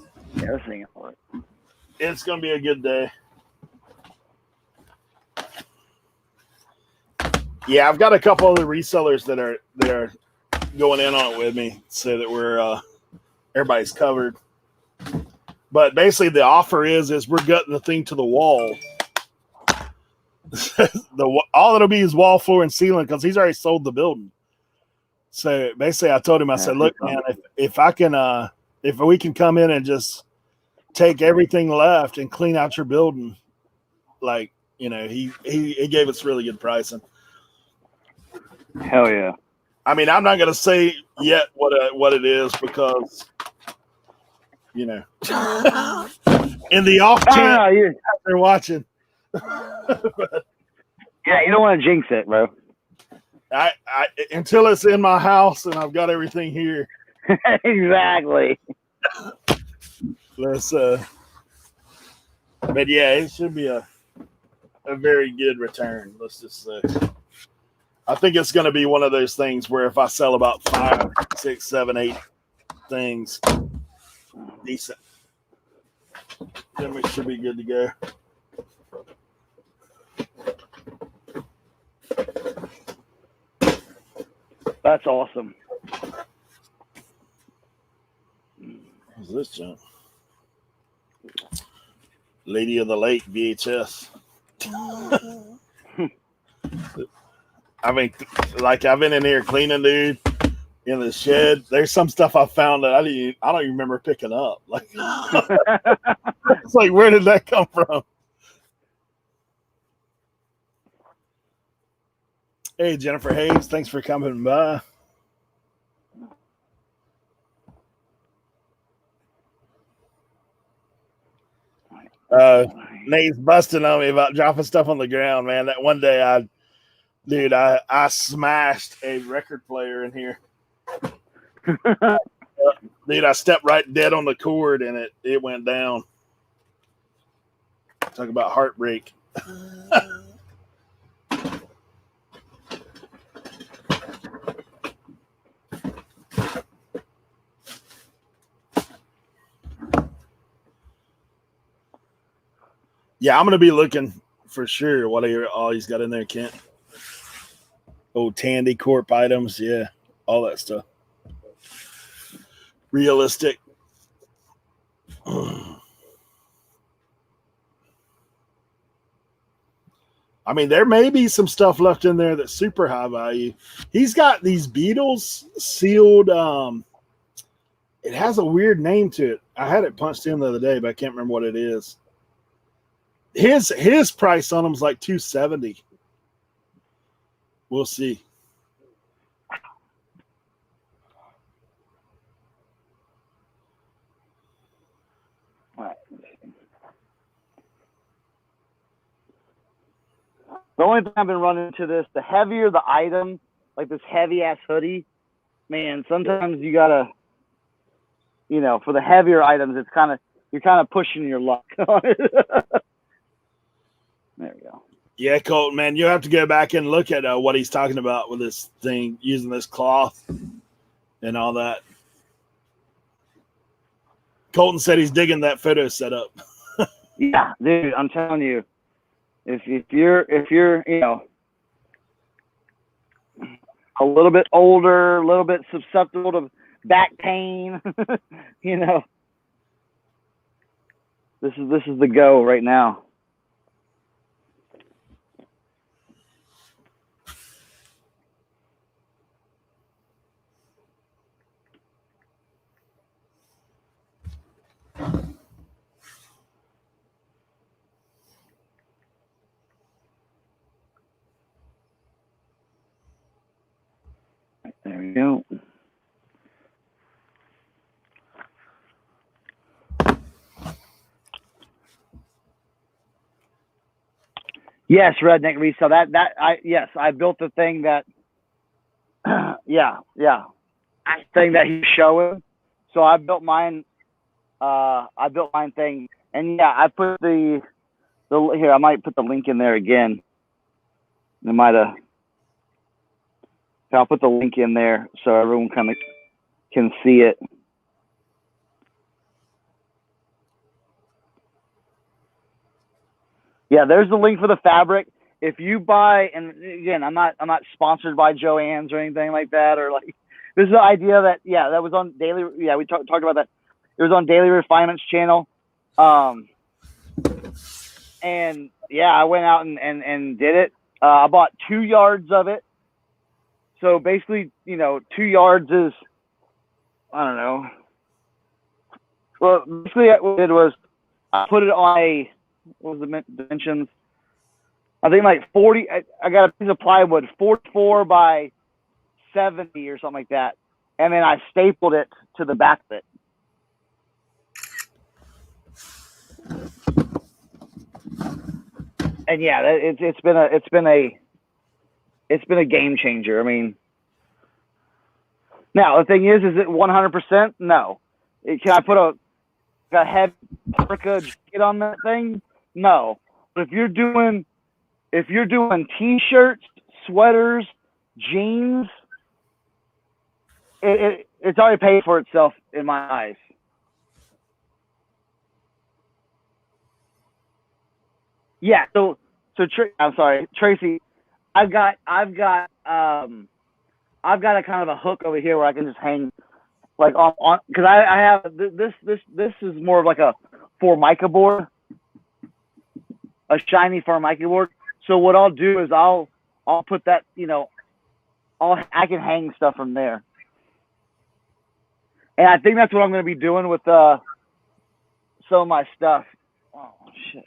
gonna be a good day. Yeah, I've got a couple other resellers that are going in on it with me, so that we're everybody's covered. But basically, the offer is we're gutting the thing to the wall. All it'll be is wall, floor, and ceiling because he's already sold the building. So basically, I told him, I said, "Look, man, if we can come in and just take everything left and clean out your building, like he gave us really good pricing." Hell yeah! I mean, I'm not gonna say yet what it is because in the off chance they're watching. Yeah, you don't want to jinx it, bro. I until it's in my house and I've got everything here. Exactly. Let's but yeah, it should be a very good return. Let's just say. I think it's going to be one of those things where if I sell about 5, 6, 7, 8 things decent, then we should be good to go. That's awesome. What's this junk? Lady of the Lake VHS. I mean, like I've been in here cleaning, dude, in the shed. There's some stuff I found that I don't even remember picking up. Like, it's like, where did that come from? Hey, Jennifer Hayes, thanks for coming by. Nate's busting on me about dropping stuff on the ground, man. That one day I smashed a record player in here. Dude, I stepped right dead on the cord and it went down. Talk about heartbreak. Yeah, I'm going to be looking for sure what all he's got in there, Kent. Old Tandy Corp items, yeah, all that stuff. Realistic. I mean, there may be some stuff left in there that's super high value. He's got these Beatles sealed. It has a weird name to it. I had it punched in the other day, but I can't remember what it is. His price on them is like $270. We'll see. The only thing I've been running into this, the heavier the item, like this heavy ass hoodie, man, sometimes you gotta, for the heavier items, you're kind of pushing your luck on it. There we go. Yeah, Colton, man, you have to go back and look at what he's talking about with this thing, using this cloth and all that. Colton said he's digging that photo setup. Yeah, dude, I'm telling you, if you're a little bit older, a little bit susceptible to back pain, this is the go right now. There we go. Yes, Redneck Resale. I built the thing that thing that he's showing. So I built mine thing, and yeah, I put the here. I might put the link in there again. I might have. I'll put the link in there so everyone kind of can see it. Yeah, there's the link for the fabric. If you buy, and again, I'm not sponsored by Joann's or anything like that, or like, this is the idea that that was on Daily. Yeah, we talked about that. It was on Daily Refinement's channel, and yeah, I went out and did it. I bought 2 yards of it. So basically, 2 yards is, I don't know. Well, basically what I did was I put it on a, what was the dimensions? I think like 40, I got a piece of plywood, 44 by 70 or something like that. And then I stapled it to the back of it. And yeah, it's been a game changer. I mean, now the thing is it 100%? No. Can I put a heavy parka jacket on that thing? No. But if you're doing t-shirts, sweaters, jeans, it's already paid for itself in my eyes. Yeah. So I'm sorry, Tracy. I've got a kind of a hook over here where I can just hang, like on because I have this is more of like a Formica board, a shiny Formica board. So what I'll do is I'll put that, I can hang stuff from there. And I think that's what I'm going to be doing with some of my stuff. Oh shit.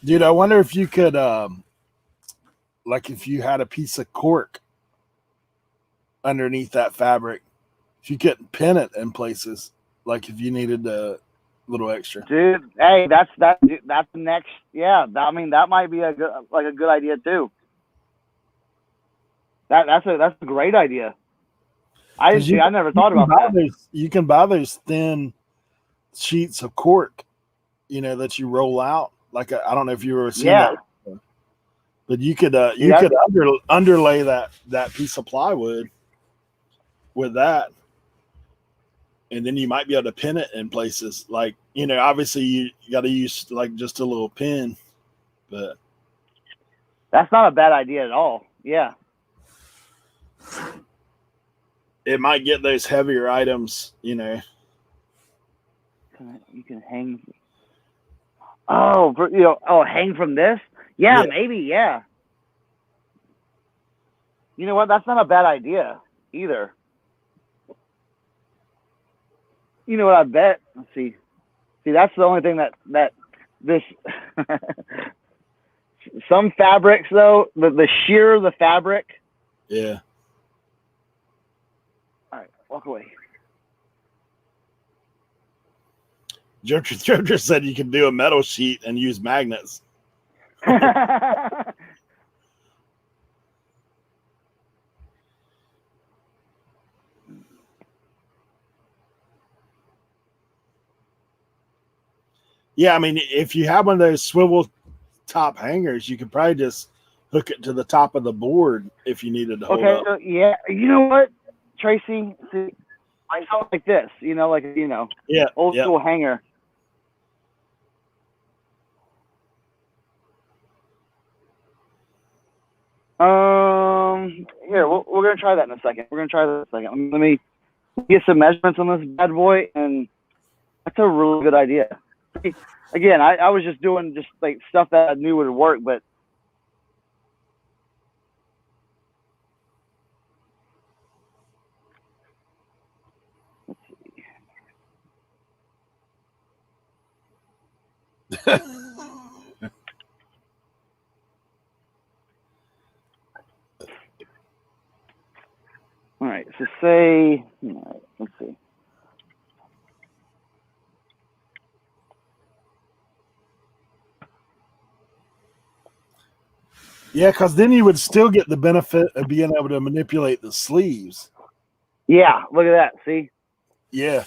Dude, I wonder if you could like if you had a piece of cork underneath that fabric, if you couldn't pin it in places, like if you needed a little extra. Dude, hey, that's the next. Yeah, I mean that might be a good idea too. That's a great idea. I never thought about that. You can buy those thin sheets of cork, that you roll out. Like I don't know if you ever seen that, but you could underlay that piece of plywood with that, and then you might be able to pin it in places. Like, obviously you got to use like just a little pin, but that's not a bad idea at all. Yeah. It might get those heavier items, You can hang. Oh, hang from this? Yeah, maybe, yeah. You know what? That's not a bad idea either. You know what I bet? Let's see. See, that's the only thing that this some fabrics though, the sheer of the fabric. Yeah. All right, walk away. Joker said you can do a metal sheet and use magnets. Yeah, I mean, if you have one of those swivel top hangers, you could probably just hook it to the top of the board if you needed to hold up. So, yeah, you know what, Tracy? See, I saw like this, old school hanger. Here, we're gonna try that in a second. Let me get some measurements on this bad boy, and that's a really good idea. Again, I was just doing like stuff that I knew would work, but all right. So say, let's see. Yeah, because then you would still get the benefit of being able to manipulate the sleeves. Yeah, look at that. See? Yeah.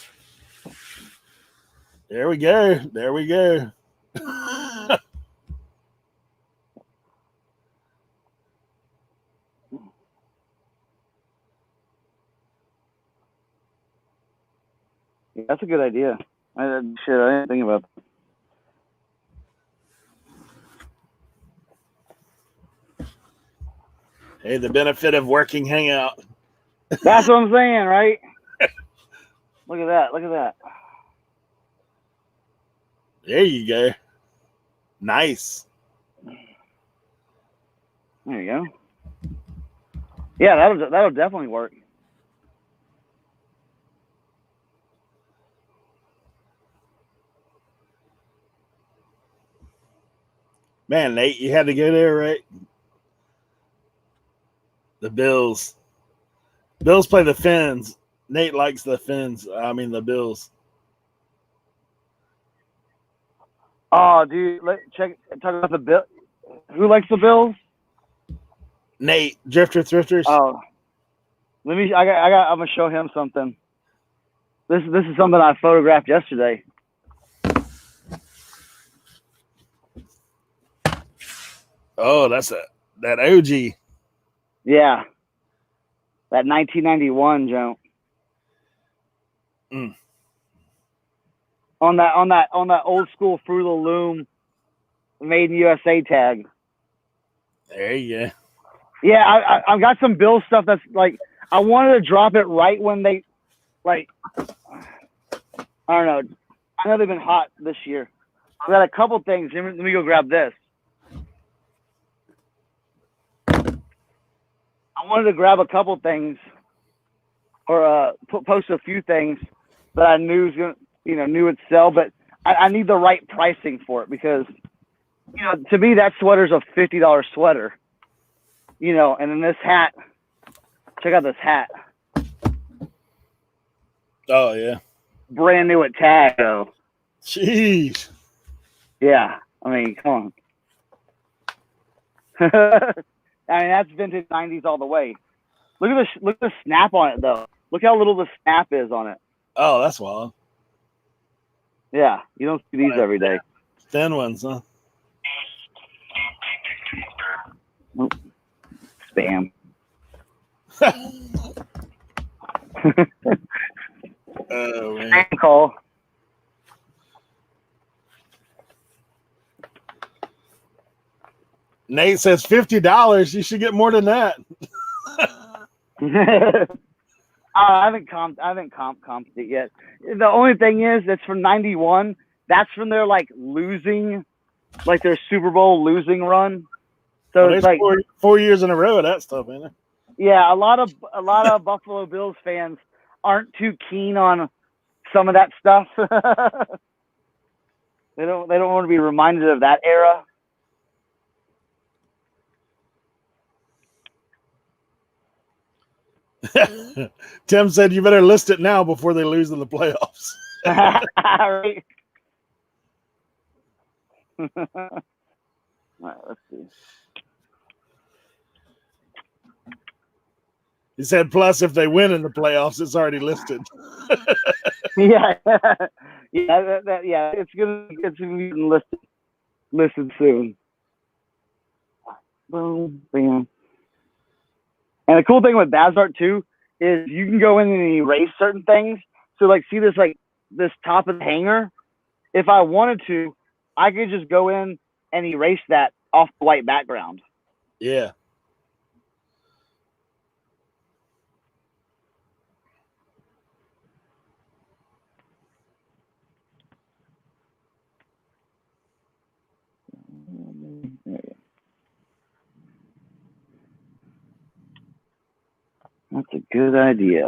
There we go. Yeah, that's a good idea. I didn't think about that. Hey, the benefit of working hangout. That's what I'm saying, right? Look at that. There you go. Nice. There you go. Yeah, that'll definitely work. Man, Nate, you had to go there, right? The Bills. Bills play the Fins. Nate likes the Fins. I mean, the Bills. Oh, dude, talk about the Bill. Who likes the Bills? Nate, Drifter Thrifters. Oh, I'm gonna show him something. This is something I photographed yesterday. Oh, that's that OG. Yeah, that 1991 jump. Mm. On that old school Fruit of the Loom, Made in USA tag. There you go. Yeah, I've got some Bill stuff that's like I wanted to drop it right when they like. I don't know. I know they've been hot this year. I got a couple things. Let me go grab this. I wanted to grab a couple things, or post a few things that I knew would sell, but I need the right pricing for it because, to me that sweater's a $50 sweater, and then this hat. Check out this hat. Oh yeah. Brand new at tag though. Jeez. Yeah, I mean, come on. I mean, that's vintage 90s all the way. Look at the snap on it though. Look how little the snap is on it. Oh, that's wild. Yeah, you don't see these every day. Thin ones, huh? Spam. Oh man. Call. Nate says $50. You should get more than that. I haven't comped it yet. The only thing is, that's from '91. That's from their losing, their Super Bowl losing run. So it's like 4 years in a row of that stuff, ain't there? Yeah, a lot of Buffalo Bills fans aren't too keen on some of that stuff. They don't want to be reminded of that era. Tim said you better list it now before they lose in the playoffs. Right. All right, let's see. He said, plus if they win in the playoffs, it's already listed. Yeah, yeah, it's gonna be listed soon. Boom, bam. And the cool thing with Bazart too is you can go in and erase certain things. So see this top of the hanger. If I wanted to, I could just go in and erase that off the white background. Yeah. That's a good idea.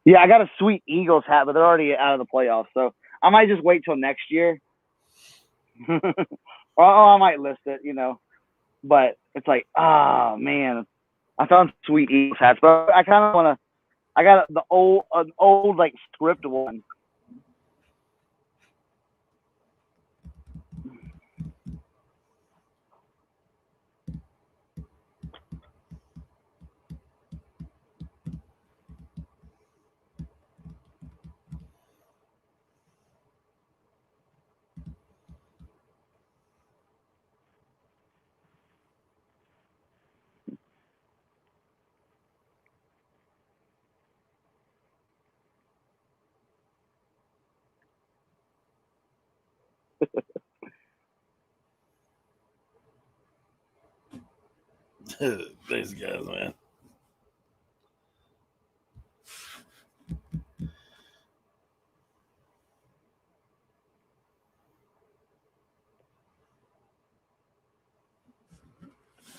Yeah, I got a sweet Eagles hat, but they're already out of the playoffs, so I might just wait till next year. Or I might list it, But it's like, man, I found sweet Eagles hats, but I kind of want to. I got an old like script one. These guys, man.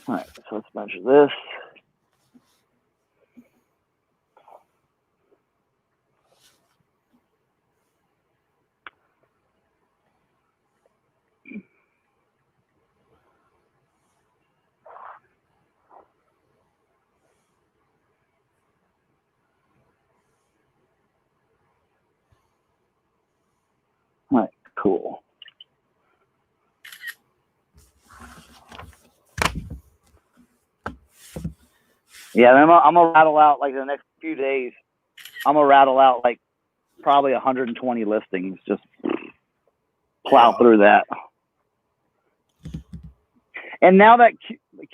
All right, so let's measure this. All right, cool. Yeah, I'm gonna rattle out like the next few days. I'm gonna rattle out like probably 120 listings. Just plow through that. And now that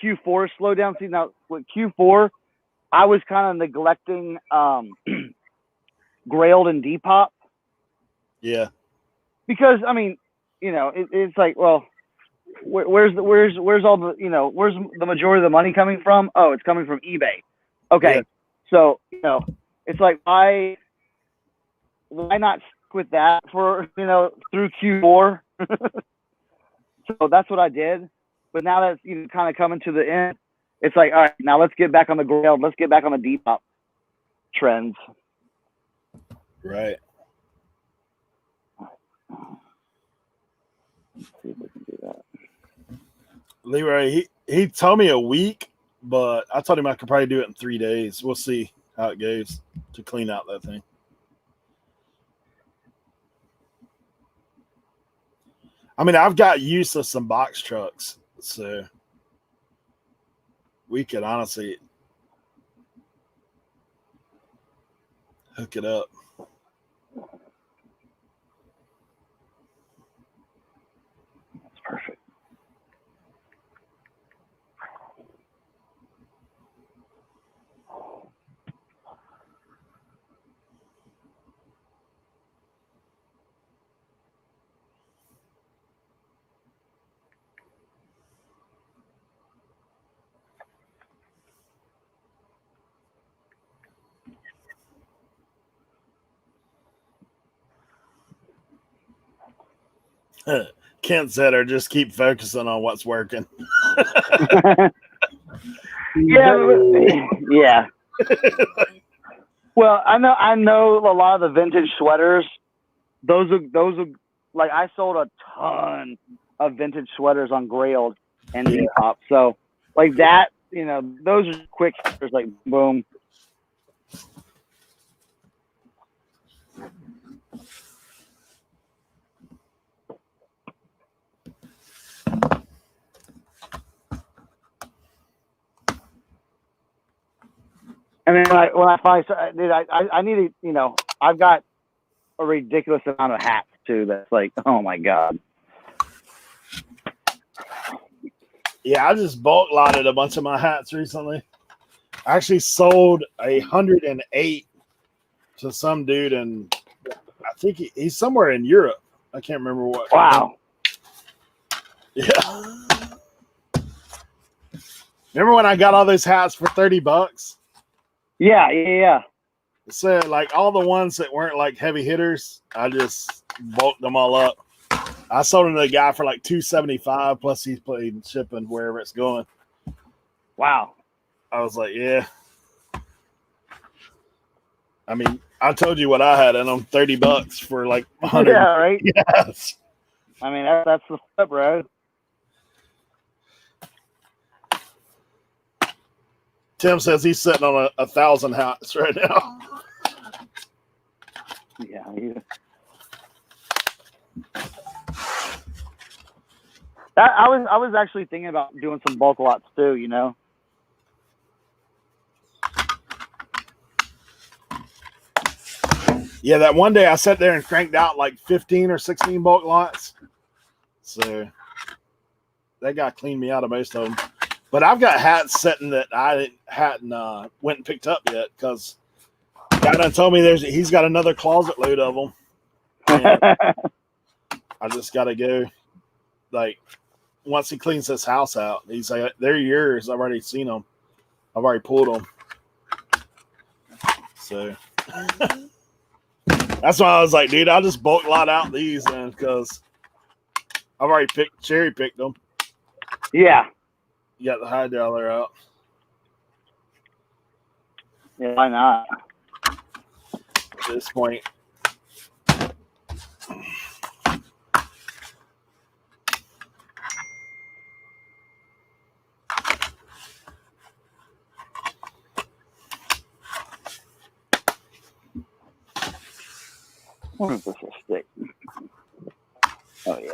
Q4 slowed down, see now with Q4, I was kind of neglecting Grailed and Depop. Yeah. Because I mean, it's like, well, where's all the where's the majority of the money coming from? Oh, it's coming from eBay. Okay, so it's like why not stick with that for through Q4? So that's what I did. But now that's kind of coming to the end, it's like, all right, now let's get back on the Grailed. Let's get back on the Depop trends. Right. Let's see if we can do that. Leroy, he told me a week, but I told him I could probably do it in 3 days. We'll see how it goes to clean out that thing. I mean, I've got use of some box trucks, so we could honestly hook it up. That's perfect. Kent said, or just keep focusing on what's working. Yeah. Well, I know a lot of the vintage sweaters. Those are like I sold a ton of vintage sweaters on Grailed and Depop. So like that, those are quick hitters, like boom. I mean, when I finally started, dude, I need to, I've got a ridiculous amount of hats too. That's like, oh my god. Yeah, I just bulk lotted a bunch of my hats recently. I actually sold 108 to some dude, and I think he's somewhere in Europe. I can't remember what. Wow. Yeah. Remember when I got all those hats for $30? Yeah. So like all the ones that weren't like heavy hitters, I just bulked them all up. I sold them to the guy for like $275 plus he's paid shipping wherever it's going. Wow. I was like, yeah. I mean, I told you what I had in them, $30 for like 100. Yeah, right. Yes. I mean, that's the stuff, bro. Tim says he's sitting on 1,000 hats right now. Yeah. I was actually thinking about doing some bulk lots too, you know. Yeah, that one day I sat there and cranked out like 15 or 16 bulk lots. So that guy cleaned me out of most of them. But I've got hats sitting that I hadn't went and picked up yet because guy done told me he's got another closet load of them. I just got to go. Like once he cleans this house out, he's like, "They're yours. I've already seen them. I've already pulled them." So that's why I was like, "Dude, I'll just bulk lot out these then because I've already cherry picked them." Yeah. You got the high dollar out. Yeah, why not? At this point. What is this a stick? Oh yeah.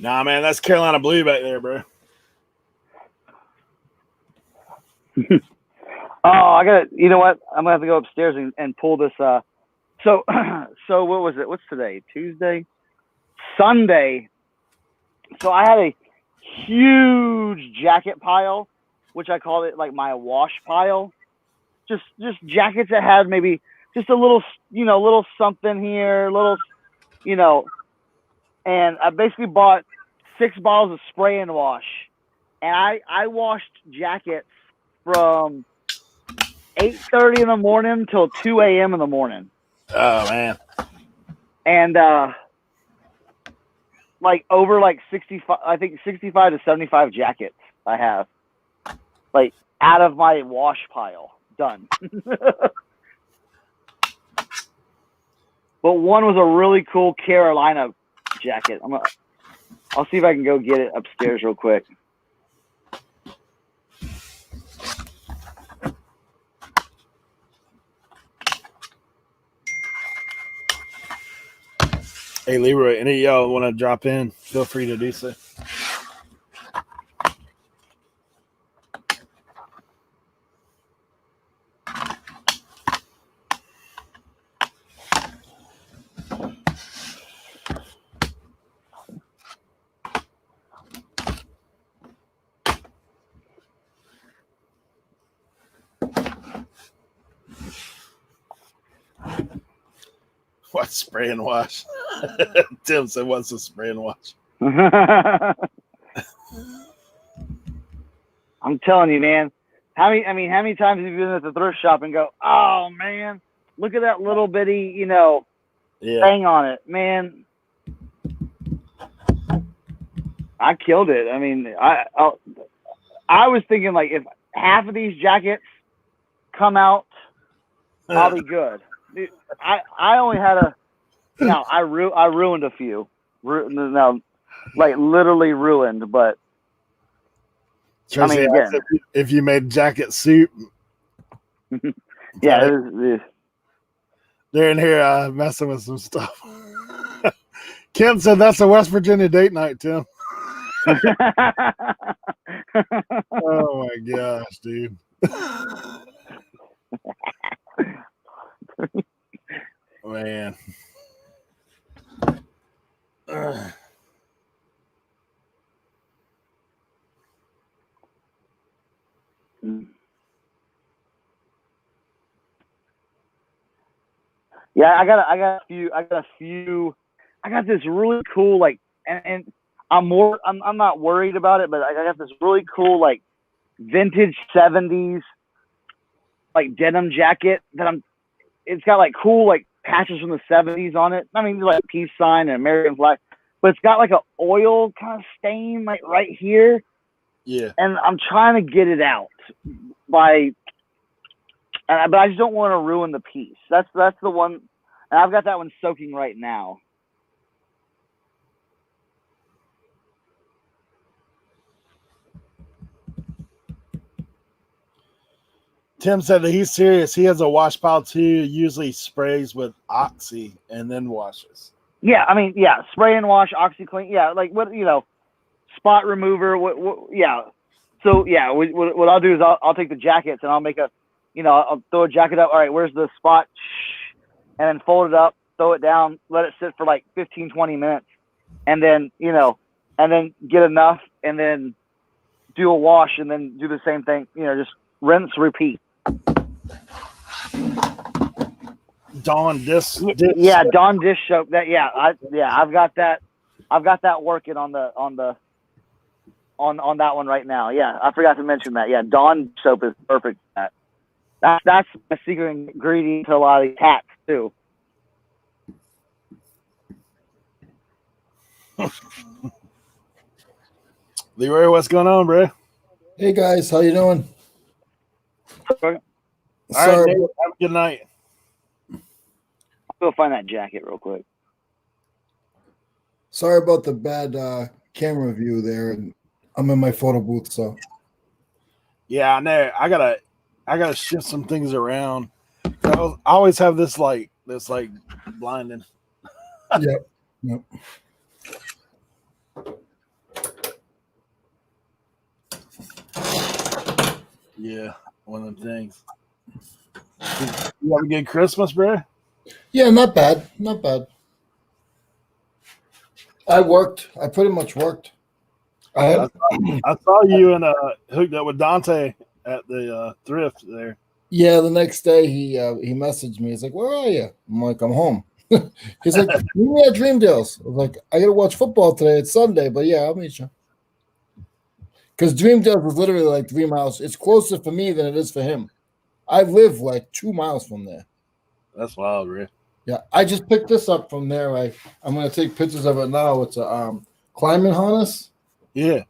Nah, man, that's Carolina Blue back there, bro. Oh, I got. You know what? I'm gonna have to go upstairs and pull this. So what was it? What's today? Tuesday, Sunday. So I had a huge jacket pile, which I call it like my wash pile. Just jackets that had maybe just a little, little something here, little, and I basically bought 6 bottles of spray and wash, and I washed jackets from 8:30 in the morning till 2 a.m. in the morning. Oh man. And like over like 65, I think 65 to 75 jackets I have, like out of my wash pile, done. But one was a really cool Carolina jacket. I'll see if I can go get it upstairs real quick. Hey, Leroy, any of y'all want to drop in? Feel free to do so. What's spray and wash? Tim said, "What's a spray and wash?" I'm telling you, man. How many times have you been at the thrift shop and go, "Oh man, look at that little bitty, thing on it, man." I killed it. I mean, I was thinking like if half of these jackets come out, I'll be good. Dude, I only had I ruined a few. No, like literally ruined, but Tracy, I mean, again, if you made jacket soup, yeah, they're in here messing with some stuff. Kim said that's a West Virginia date night, Tim. Oh my gosh, dude. Man. Yeah, I got a few. I got this really cool and I'm not worried about it, but I got this really cool like vintage 70s like denim jacket that it's got like cool like patches from the 70s on it. I mean, like peace sign and American flag, but it's got like an oil kind of stain like right here. Yeah. And I'm trying to get it out but I just don't want to ruin the piece. That's the one, and I've got that one soaking right now. Tim said that he's serious. He has a wash pile too. Usually sprays with Oxy and then washes. Yeah, I mean, yeah, spray and wash, OxyClean. Yeah, like what spot remover. Yeah. So yeah, what I'll do is I'll take the jackets and I'll make I'll throw a jacket up. All right, where's the spot? And then fold it up, throw it down, let it sit for like 15, 20 minutes, and then and then get enough, and then do a wash, and then do the same thing. Just rinse, repeat. Dawn dish. Yeah, Dawn dish soap. I've got that. I've got that working on that one right now. Yeah, I forgot to mention that. Yeah, Dawn soap is perfect for that. That's a secret ingredient to a lot of these hats too. Leroy, what's going on, bro? Hey guys, how you doing? All right, Dave, have a good night. I'll go find that jacket real quick. Sorry about the bad camera view there, and I'm in my photo booth, so. Yeah, I know. I gotta shift some things around. I always have this blinding. Yep. Yeah, one of them things. You have a good Christmas, bro? Yeah, not bad. Not bad. I pretty much worked. I saw you and hooked up with Dante at the thrift there. Yeah, the next day he messaged me. He's like, "Where are you?" I'm like, "I'm home." He's like, "Meet me at Dream Deals." I was like, "I gotta watch football today. It's Sunday, but yeah, I'll meet you." Because Dream Deals is literally like 3 miles. It's closer for me than it is for him. I live like 2 miles from there. That's wild, bro. Yeah, I just picked this up from there. I'm gonna take pictures of it now. It's a climbing harness. Yeah,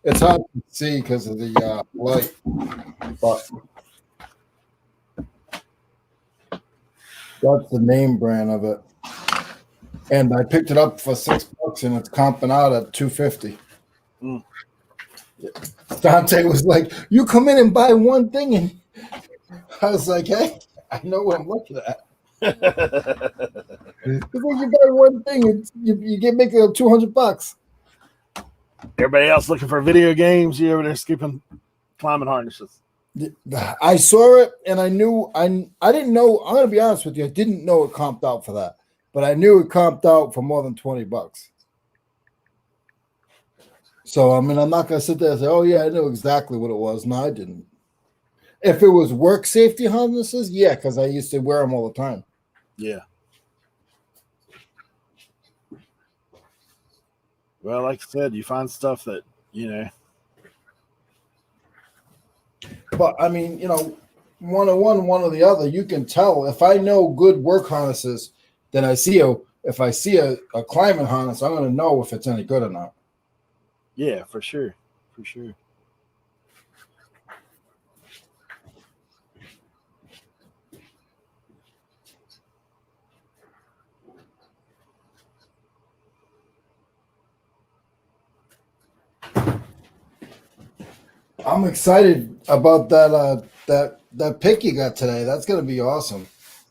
it's hard to see because of the light, but that's the name brand of it. And I picked it up for $6, and it's comping out at $250. Mm. Dante was like, "You come in and buy one thing," and I was like, "Hey, I know what I'm looking at." It's like you buy one thing, and you get making up $200. Everybody else looking for video games. You over there skipping climbing harnesses. I saw it, and I knew I didn't know. I'm gonna be honest with you. I didn't know it comped out for that, but I knew it comped out for more than $20. So I mean, I'm not gonna sit there and say, "Oh yeah, I knew exactly what it was." No, I didn't. If it was work safety harnesses, yeah, because I used to wear them all the time. Yeah. Well, like I said, you find stuff that But I mean, one or the other, you can tell. If I know good work harnesses, then if I see a climbing harness, I'm gonna know if it's any good or not. Yeah, for sure. For sure. I'm excited about that pick you got today. That's gonna be awesome.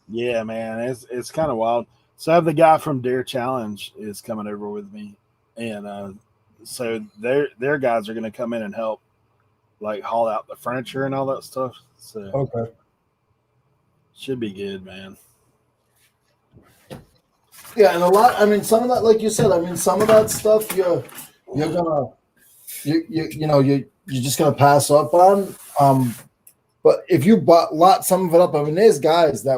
Yeah, man, it's kind of wild. So I have the guy from Dare Challenge is coming over with me, and so their guys are going to come in and help, like haul out the furniture and all that stuff. So Okay. should be good, man. Yeah, and a lot. I mean, some of that, like you said, I mean, some of that stuff you're gonna you're just gonna pass up on. But if you lot some of it up, I mean, there's guys that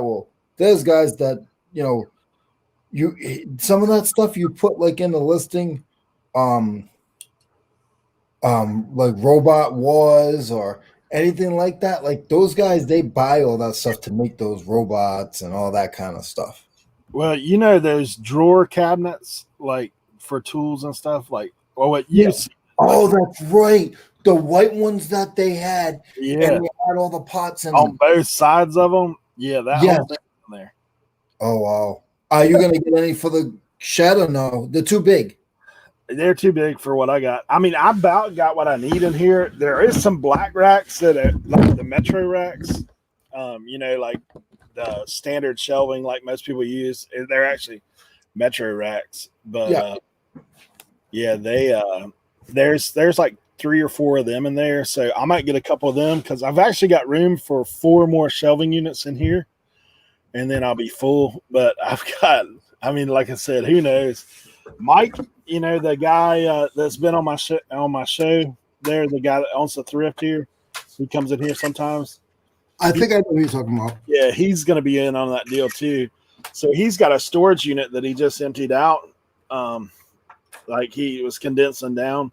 some of that stuff you put like in the listing, like Robot Wars or anything like that. Like those guys, they buy all that stuff to make those robots and all that kind of stuff. Well, those drawer cabinets, like for tools and stuff, like what you see. Oh, that's right. The white ones that they had, Yeah, and they had all the pots in on them. both sides of them. Yeah, that whole thing in there. Oh wow! Are you gonna get any for the shed or no? They're too big. They're too big for what I got. I mean, I about got what I need in here. There is some black racks that are like the Metro racks. Like the standard shelving, like most people use. They're actually Metro racks, but there's like 3 or 4 of them in there. So I might get a couple of them because I've actually got room for 4 more shelving units in here, and then I'll be full. But I've got, I mean, like I said, who knows? Mike, the guy that's been on my show there, the guy that owns the thrift here, he comes in here sometimes. I think I know who you're talking about. Yeah, he's going to be in on that deal too. So he's got a storage unit that he just emptied out. Like he was condensing down.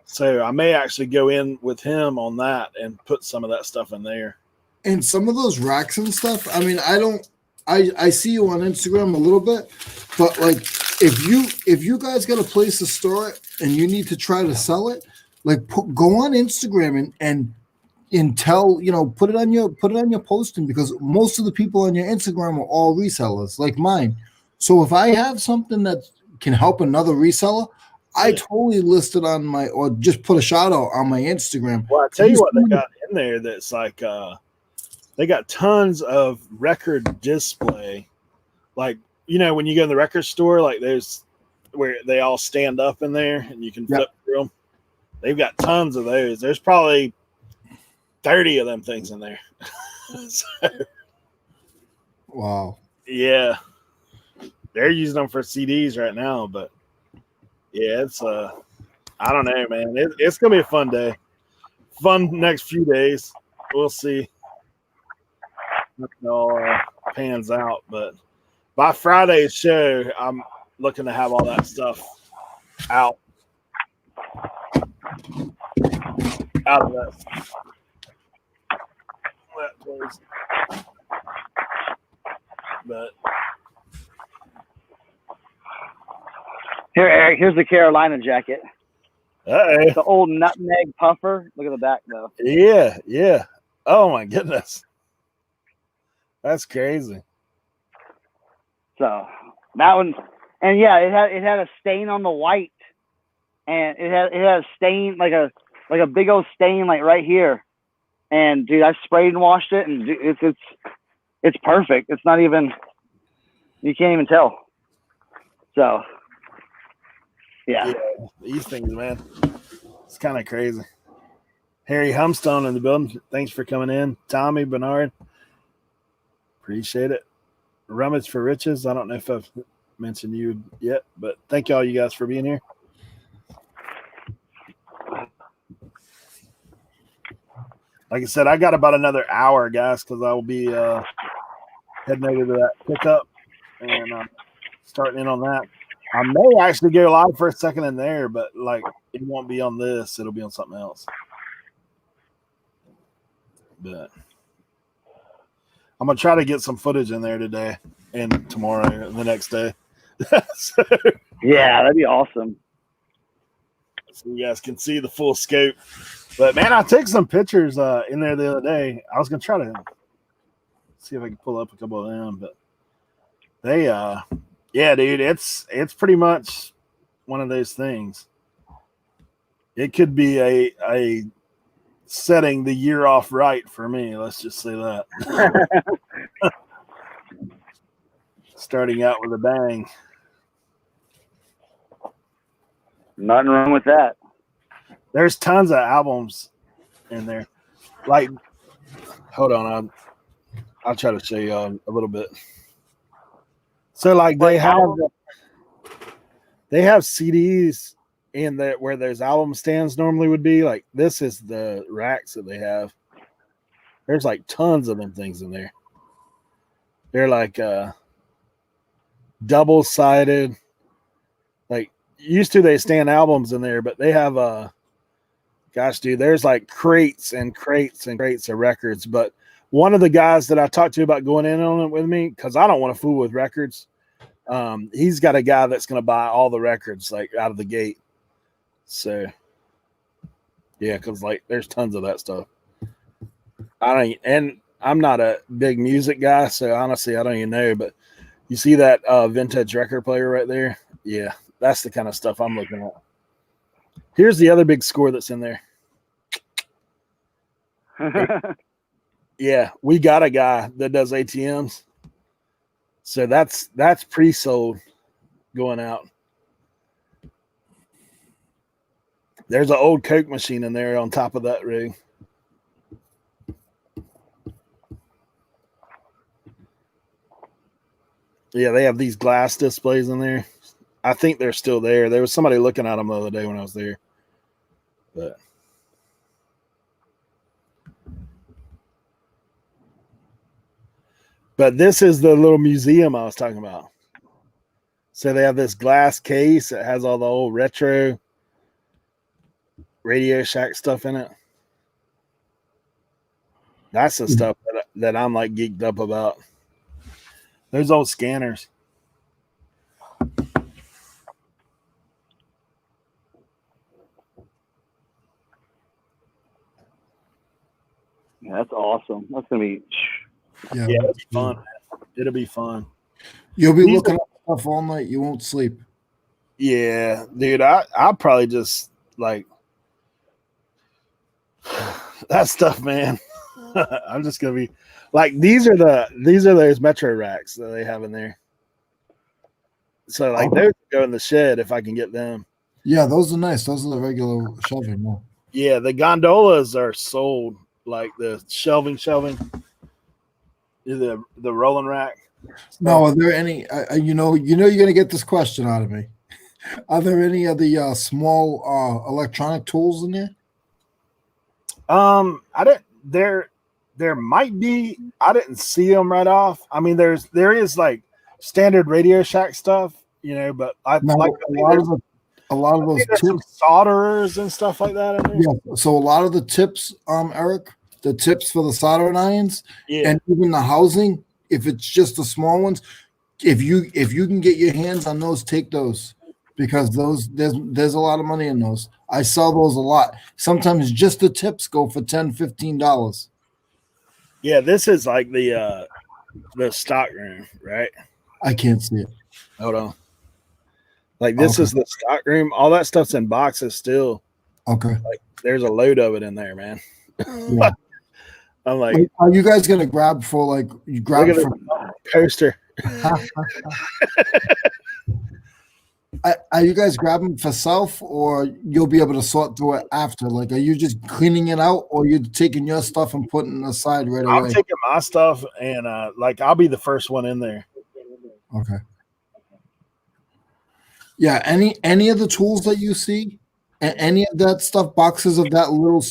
So I may actually go in with him on that and put some of that stuff in there. And some of those racks and stuff, I mean, I see you on Instagram a little bit, but like if you guys got a place to store it and you need to try to sell it, like go on Instagram and tell, put it on your posting, because most of the people on your Instagram are all resellers like mine. So if I have something that can help another reseller, I totally list it on or just put a shout out on my Instagram. Well, I tell you what they got in there that's like they got tons of record display. Like, when you go in the record store, like there's where they all stand up in there and you can flip through them. They've got tons of those. There's probably 30 of them things in there. So, wow. Yeah. They're using them for CDs right now, but yeah, it's I don't know, man. It's gonna be a fun day. Fun next few days. We'll see. It all pans out, but by Friday's show, I'm looking to have all that stuff out of that place. But here, Eric. Here's the Carolina jacket. It's the old nutmeg puffer. Look at the back though. Yeah. Oh my goodness, that's crazy. So that one, and yeah, it had a stain on the white, and it had a stain like a big old stain like right here. And dude, I sprayed and washed it, and it's perfect. It's not even, you can't even tell. So yeah, these things, man, it's kind of crazy. Harry Humstone in the building. Thanks for coming in. Tommy Bernard, appreciate it. Rummage for Riches. I don't know if I've mentioned you yet, but thank all you guys for being here. Like I said, I got about another hour, guys, because I will be heading over to that pickup and starting in on that. I may actually go live for a second in there, but like it won't be on this. It'll be on something else. But I'm going to try to get some footage in there today and tomorrow and the next day. So, yeah, that'd be awesome. So you guys can see the full scope. But, man, I took some pictures in there the other day. I was going to try to see if I can pull up a couple of them. But they, yeah, dude, it's pretty much one of those things. It could be a setting the year off right for me. Let's just say that. Starting out with a bang. Nothing wrong with that. There's tons of albums in there. Like, hold on, I'll try to show you a little bit. So, like, they have CDs in that where there's album stands normally would be. Like, this is the racks that they have. There's like tons of them things in there. They're like double-sided. Like, used to they stand albums in there, but they have gosh, dude, there's like crates and crates and crates of records. But one of the guys that I talked to about going in on it with me, because I don't want to fool with records, he's got a guy that's going to buy all the records like out of the gate. So yeah, because like there's tons of that stuff. And I'm not a big music guy, so honestly I don't even know. But you see that vintage record player right there? Yeah, that's the kind of stuff I'm looking at. Here's the other big score that's in there. Yeah, we got a guy that does ATMs. So that's pre-sold going out. There's an old Coke machine in there on top of that rig. Yeah, they have these glass displays in there. I think they're still there. There was somebody looking at them the other day when I was there. But this is the little museum I was talking about. So they have this glass case that has all the old retro Radio Shack stuff in it. That's the stuff that I'm like geeked up about. Those old scanners. Yeah, that's awesome. That's gonna be. Yeah, it'll be fun. It'll be fun. You'll be looking up stuff all night. You won't sleep. Yeah, dude. I'll probably just like that stuff, man. I'm just gonna be like these are those Metro racks that they have in there. So like those go in the shed if I can get them. Yeah, those are nice. Those are the regular shelving. Yeah, the gondolas are sold, like the shelving, the rolling rack. Now, are there any? You know, you're gonna get this question out of me. Are there any of the small electronic tools in there? I didn't. There might be. I didn't see them right off. I mean, there is like standard Radio Shack stuff, you know, but a lot of those tips, solderers and stuff like that in there. Yeah. So a lot of the tips, Eric, the tips for the soldering irons, and even the housing, if it's just the small ones, if you can get your hands on those, take those, because there's a lot of money in those. I sell those a lot. Sometimes just the tips go for $10-15. Yeah, this is like the stock room, right? I can't see it. Hold on. Like this is the stock room. All that stuff's in boxes still. Okay. Like there's a load of it in there, man. Yeah. I'm like, wait, are you guys gonna grab for like you grab for poster? Are you guys grabbing for self, or you'll be able to sort through it after? Like, are you just cleaning it out, or you're taking your stuff and putting it aside right away? I'm taking my stuff, and like I'll be the first one in there. Okay. Yeah. Any of the tools that you see, and any of that stuff, boxes of that little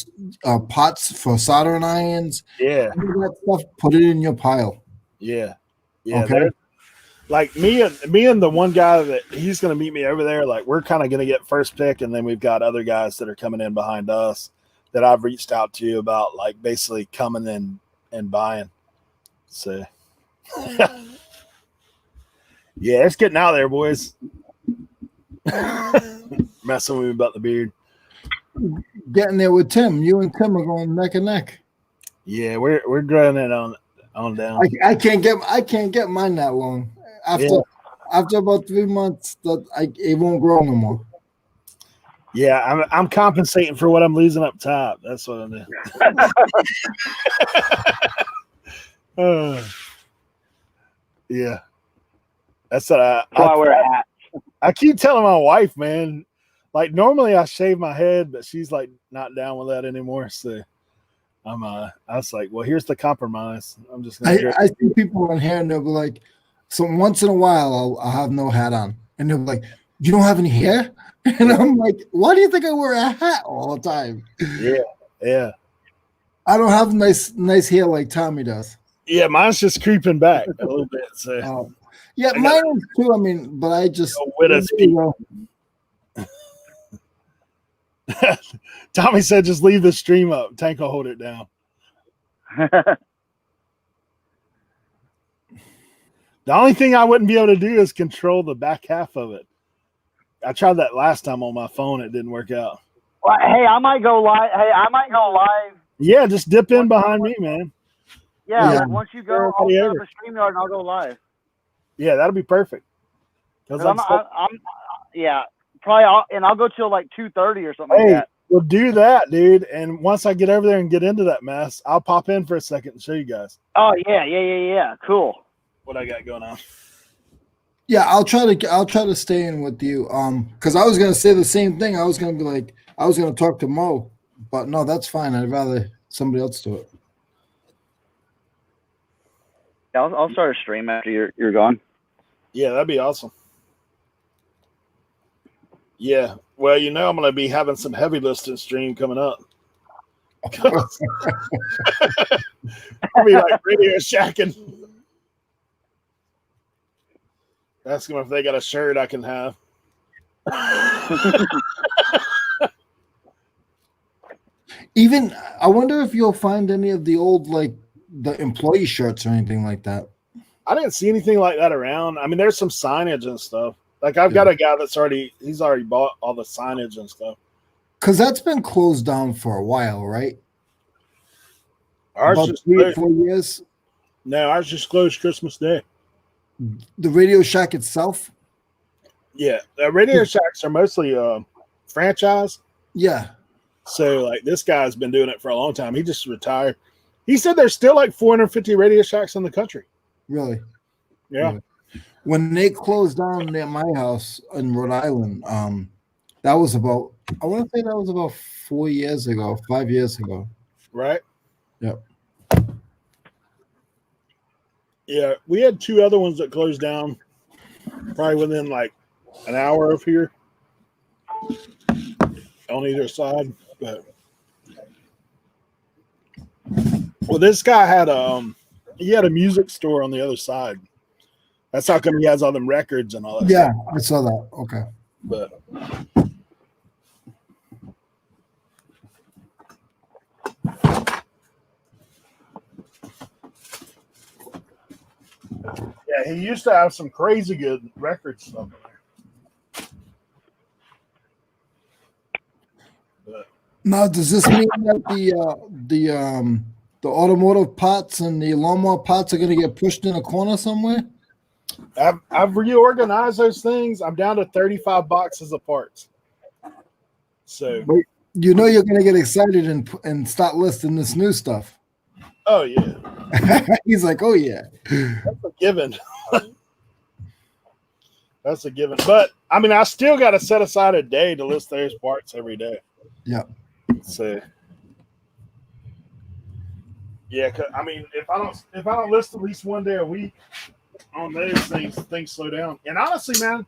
pots for soldering irons. Yeah. Any of that stuff, put it in your pile. Yeah. Yeah. Okay. Like me and the one guy that he's going to meet me over there, like we're kind of going to get first pick, and then we've got other guys that are coming in behind us that I've reached out to about like basically coming in and buying. So yeah, it's getting out there, boys. Messing with me about the beard. Getting there with Tim. You and Tim are going neck and neck. Yeah, we're growing it on down. I can't get mine that long. After about 3 months, it won't grow no more. Yeah, I'm compensating for what I'm losing up top. That's what I'm doing. Yeah, that's what I wear a hat. I keep telling my wife, man. like normally I shave my head, but she's like not down with that anymore. So I was like, well, here's the compromise. I'm just gonna. I see people on here and they'll be like, so once in a while I'll have no hat on, and they'll be like, you don't have any hair, and I'm like, why do you think I wear a hat all the time? Yeah. I don't have nice hair like Tommy does. Yeah, mine's just creeping back a little bit. So yeah, mine is too. I mean, but I just Tommy said, just leave the stream up. Tank will hold it down. The only thing I wouldn't be able to do is control the back half of it. I tried that last time on my phone. It didn't work out. Well, hey, I might go live. Yeah, just dip in behind me, man. Yeah, like once you go, I'll set up a StreamYard and I'll go live. Yeah, that'll be perfect. I'm probably, I'll go till like 2:30 or something like that. We'll do that, dude. And once I get over there and get into that mess, I'll pop in for a second and show you guys. Oh yeah, cool. What I got going on. Yeah, I'll try to stay in with you. Because I was gonna say the same thing. I was gonna be like, I was gonna talk to Mo, but no, that's fine. I'd rather somebody else do it. Yeah, I'll start a stream after you're gone. Yeah, that'd be awesome. Yeah, well, I'm gonna be having some heavy lifting stream coming up. I'll be like Radio Shacking. Ask them if they got a shirt I can have. Even I wonder if you'll find any of the old like the employee shirts or anything like that. I didn't see anything like that around. I mean, there's some signage and stuff. Like I've got a guy he's already bought all the signage and stuff. Because that's been closed down for a while, right? Ours about just 3 or 4 years. No, ours just closed Christmas Day. The Radio Shack itself? Yeah. The Radio Shacks are mostly franchise. Yeah. So like this guy's been doing it for a long time. He just retired. He said there's still like 450 Radio Shacks in the country. Really? Yeah. When they closed down near my house in Rhode Island, that was about, I want to say that was about 5 years ago. Right? Yep. Yeah, we had 2 other ones that closed down probably within like an hour of here on either side. But well, this guy had a music store on the other side. That's how come he has all them records and all that. Yeah, stuff. I saw that. Okay. But yeah, he used to have some crazy good record stuff in there. But now, does this mean that the automotive parts and the lawnmower parts are going to get pushed in a corner somewhere? I've reorganized those things. I'm down to 35 boxes of parts. So you're going to get excited and start listing this new stuff. Oh yeah. He's like, oh yeah. That's a given. That's a given. But I mean, I still got to set aside a day to list those parts every day. Yeah. So yeah, I mean, if I don't list at least one day a week on those things slow down. And honestly, man,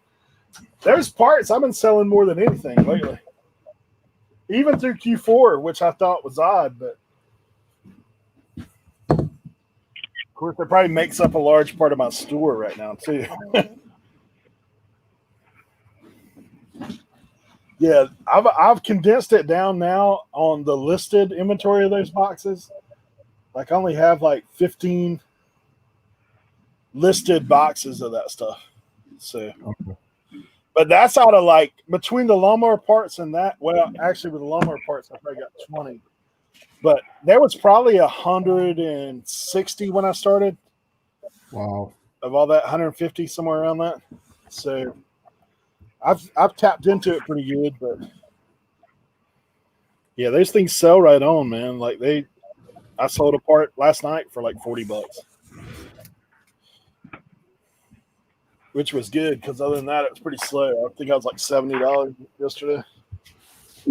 there's parts I've been selling more than anything lately. Even through Q4, which I thought was odd, but of course it probably makes up a large part of my store right now too. Yeah, I've condensed it down now on the listed inventory of those boxes. Like I only have like 15 listed boxes of that stuff. So, but that's out of like between the lawnmower parts and that. Well, actually, with the lawnmower parts, I probably got 20. But there was probably 160 when I started. Wow. Of all that, 150 somewhere around that. So I've tapped into it pretty good, but yeah, those things sell right on, man. Like I sold a part last night for like $40, which was good because other than that, it was pretty slow. I think I was like $70 yesterday.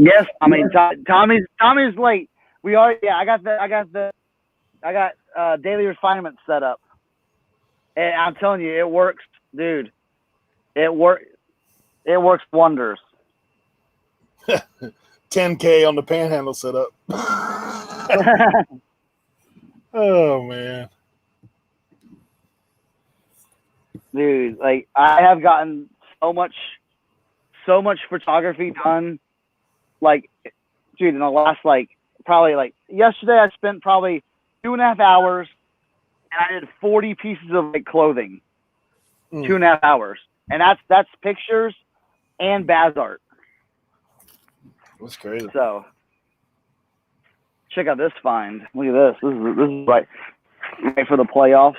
Yes, I mean Tommy's late. We are. Yeah, I got daily refinement set up, and I'm telling you, it works, dude. It works wonders. 10K on the panhandle setup. Oh man, dude, like I have gotten so much photography done, like, dude, in the last probably yesterday I spent probably 2.5 hours and I did 40 pieces of clothing. 2.5 hours, and that's pictures and Baz art. that's crazy. So check out this find. Look at this. This is right for the playoffs.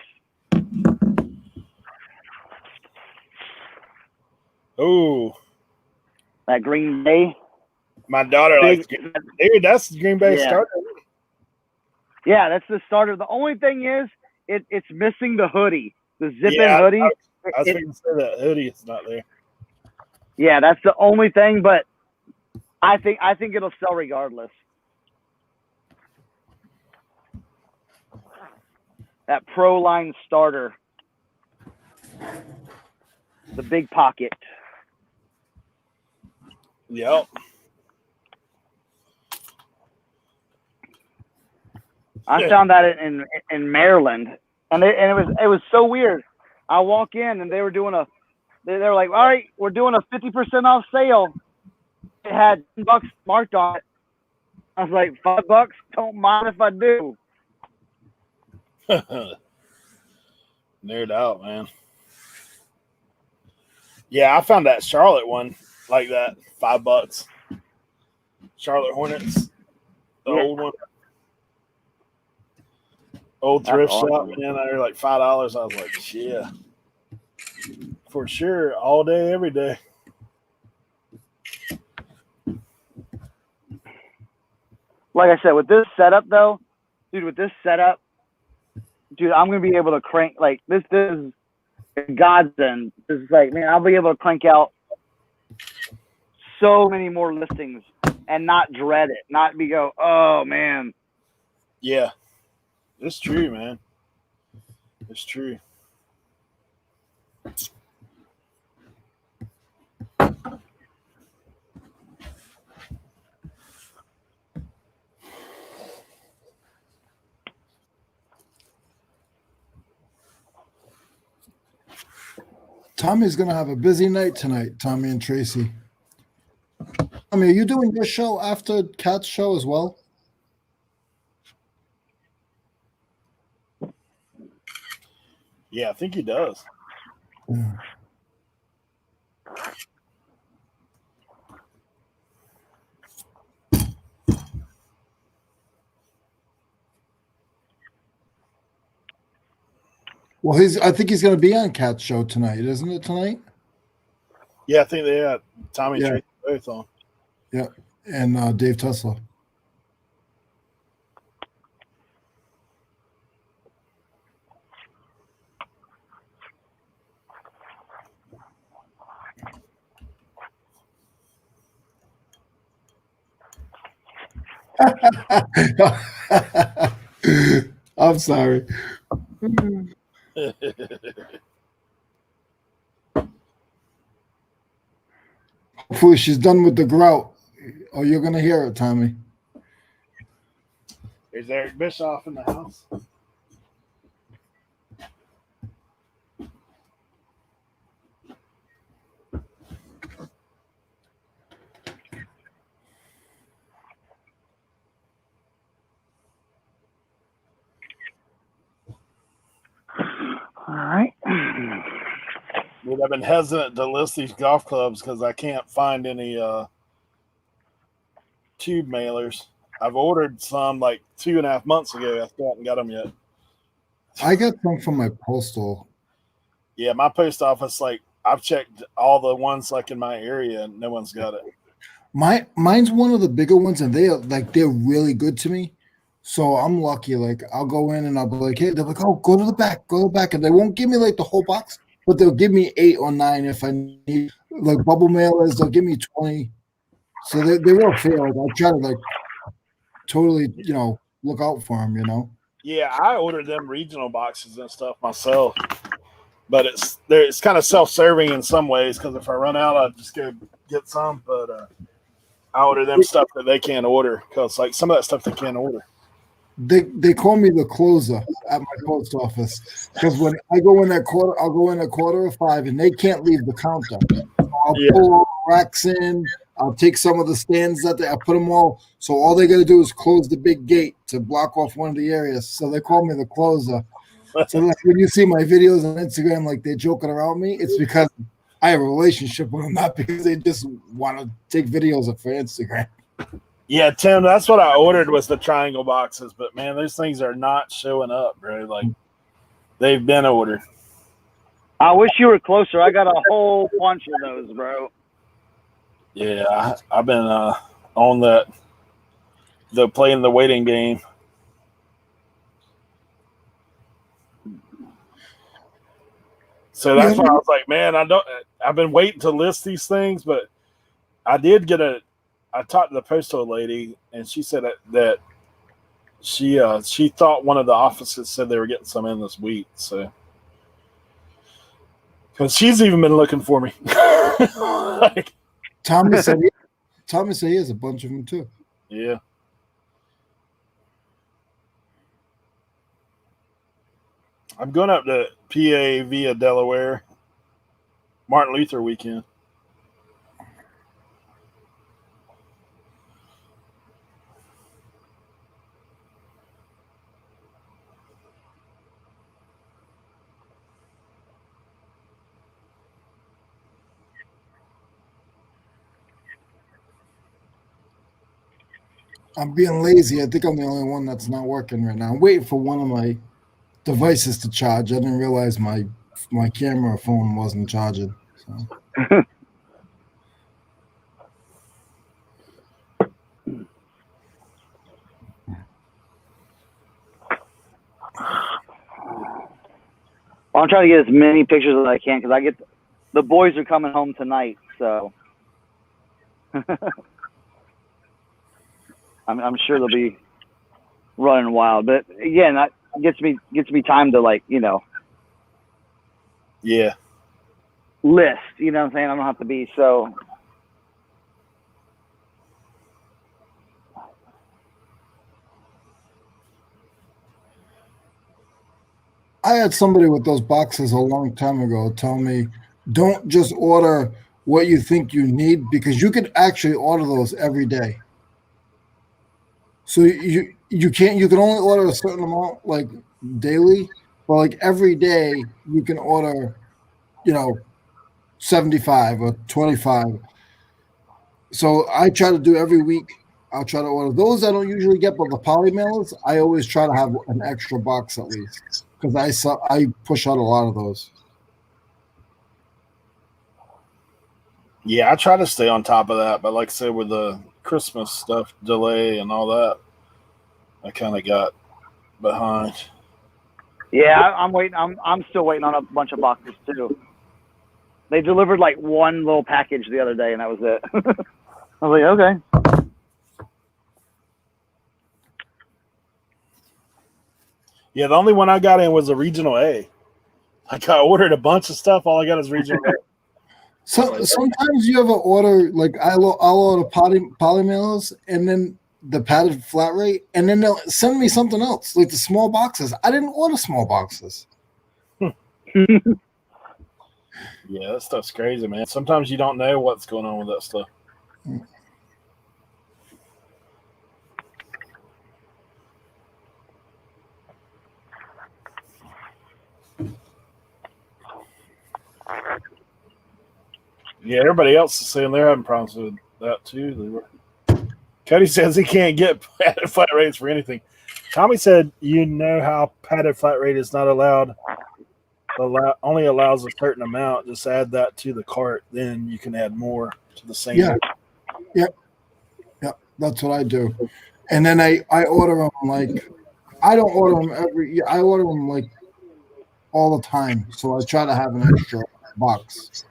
Oh, that Green Bay. My daughter likes Green Bay. Dude, that's Green Bay starter. Yeah, that's the starter. The only thing is, it's missing the hoodie, the zip-in hoodie. I was going to say that hoodie is not there. Yeah, that's the only thing, but I think it'll sell regardless. That Pro Line starter, the big pocket. Yep. I found that in Maryland, and it was so weird. I walk in and they were like, all right, we're doing a 50% off sale. It had $10 marked on it. I was like, $5? Don't mind if I do. No doubt, man. Yeah, I found that Charlotte one like that, $5. Charlotte Hornets, the old one. Old thrift shop, man. I heard like $5. I was like, yeah, for sure, all day, every day. Like I said, with this setup though, dude, I'm gonna be able to crank this is a godsend. This is like, man, I'll be able to crank out so many more listings and not dread it, not go, oh man. Yeah. It's true, man. It's true. Tommy's going to have a busy night tonight, Tommy and Tracy. Tommy, are you doing your show after Kat's show as well? Yeah, I think he does. Yeah. Well, I think he's going to be on Kat's show tonight, isn't it tonight? Yeah, I think they had Tommy Tracy both on. Yeah, and Dave Tesla. I'm sorry. Hopefully she's done with the grout. Oh, you're going to hear it, Tommy. Is Eric Bischoff in the house? All right. Dude, I've been hesitant to list these golf clubs because I can't find any tube mailers. I've ordered some like 2.5 months ago. I still haven't got them yet. I got some from my postal. Yeah, my post office, like I've checked all the ones like in my area and no one's got it. Mine's one of the bigger ones, and they're really good to me. So I'm lucky. Like I'll go in and I'll be like, hey, they're like, oh, go to the back, and they won't give me like the whole box, but they'll give me 8 or 9 if I need like bubble mailers. They'll give me 20. So they will feel like I try to like totally, look out for them, Yeah, I ordered them regional boxes and stuff myself, but it's kind of self-serving in some ways because if I run out, I just go get some. But I order them stuff that they can't order because like some of that stuff they can't order. They call me the closer at my post office because when I go in at quarter, I'll go in at 4:45 and they can't leave the counter. I'll pull all the racks in. I'll take some of the stands I put them all. So all they got to do is close the big gate to block off one of the areas. So they call me the closer. So like when you see my videos on Instagram, like they're joking around me, it's because I have a relationship with them, not because they just want to take videos for Instagram. Yeah, Tim, that's what I ordered was the triangle boxes, but man, those things are not showing up, bro. Like they've been ordered. I wish you were closer. I got a whole bunch of those, bro. Yeah, I've been on the playing the waiting game. So that's why I was like, man, I've been waiting to list these things, but I did get I talked to the postal lady and she said that she thought one of the offices said they were getting some in this week. So, because she's even been looking for me. Like, Tommy said he has a bunch of them too. Yeah. I'm going up to PA via Delaware, Martin Luther weekend. I'm being lazy. I think I'm the only one that's not working right now. I'm waiting for one of my devices to charge. I didn't realize my camera phone wasn't charging. So. I'm trying to get as many pictures as I can because the boys are coming home tonight, so I'm sure they'll be running wild. But again, that gets me time to Yeah. list. You know what I'm saying? I don't have to be so. I had somebody with those boxes a long time ago tell me, don't just order what you think you need because you can actually order those every day. So you can only order a certain amount like daily, but like every day you can order, 75 or 25. So I try to do every week. I'll try to order those I don't usually get, but the poly mailers, I always try to have an extra box at least because I push out a lot of those. Yeah, I try to stay on top of that, but like I said, with the Christmas stuff delay and all that, I kind of got behind. Yeah, I'm waiting. I'm still waiting on a bunch of boxes too. They delivered like one little package the other day, and that was it. I was like, okay. Yeah, the only one I got in was a regional A. Like I ordered a bunch of stuff. All I got is regional A. So sometimes you have an order like I'll order poly mailers and then the padded flat rate, and then they'll send me something else like the small boxes. I didn't order small boxes. Yeah, that stuff's crazy, man. Sometimes you don't know what's going on with that stuff. Yeah, everybody else is saying they're having problems with that too. Cody says he can't get padded flat rates for anything. Tommy said, "You know how padded flat rate is not allowed. Only allows a certain amount. Just add that to the cart, then you can add more to the same." Yeah, yep. That's what I do, and then I order them like I don't order them every year. I order them like all the time, so I try to have an extra box.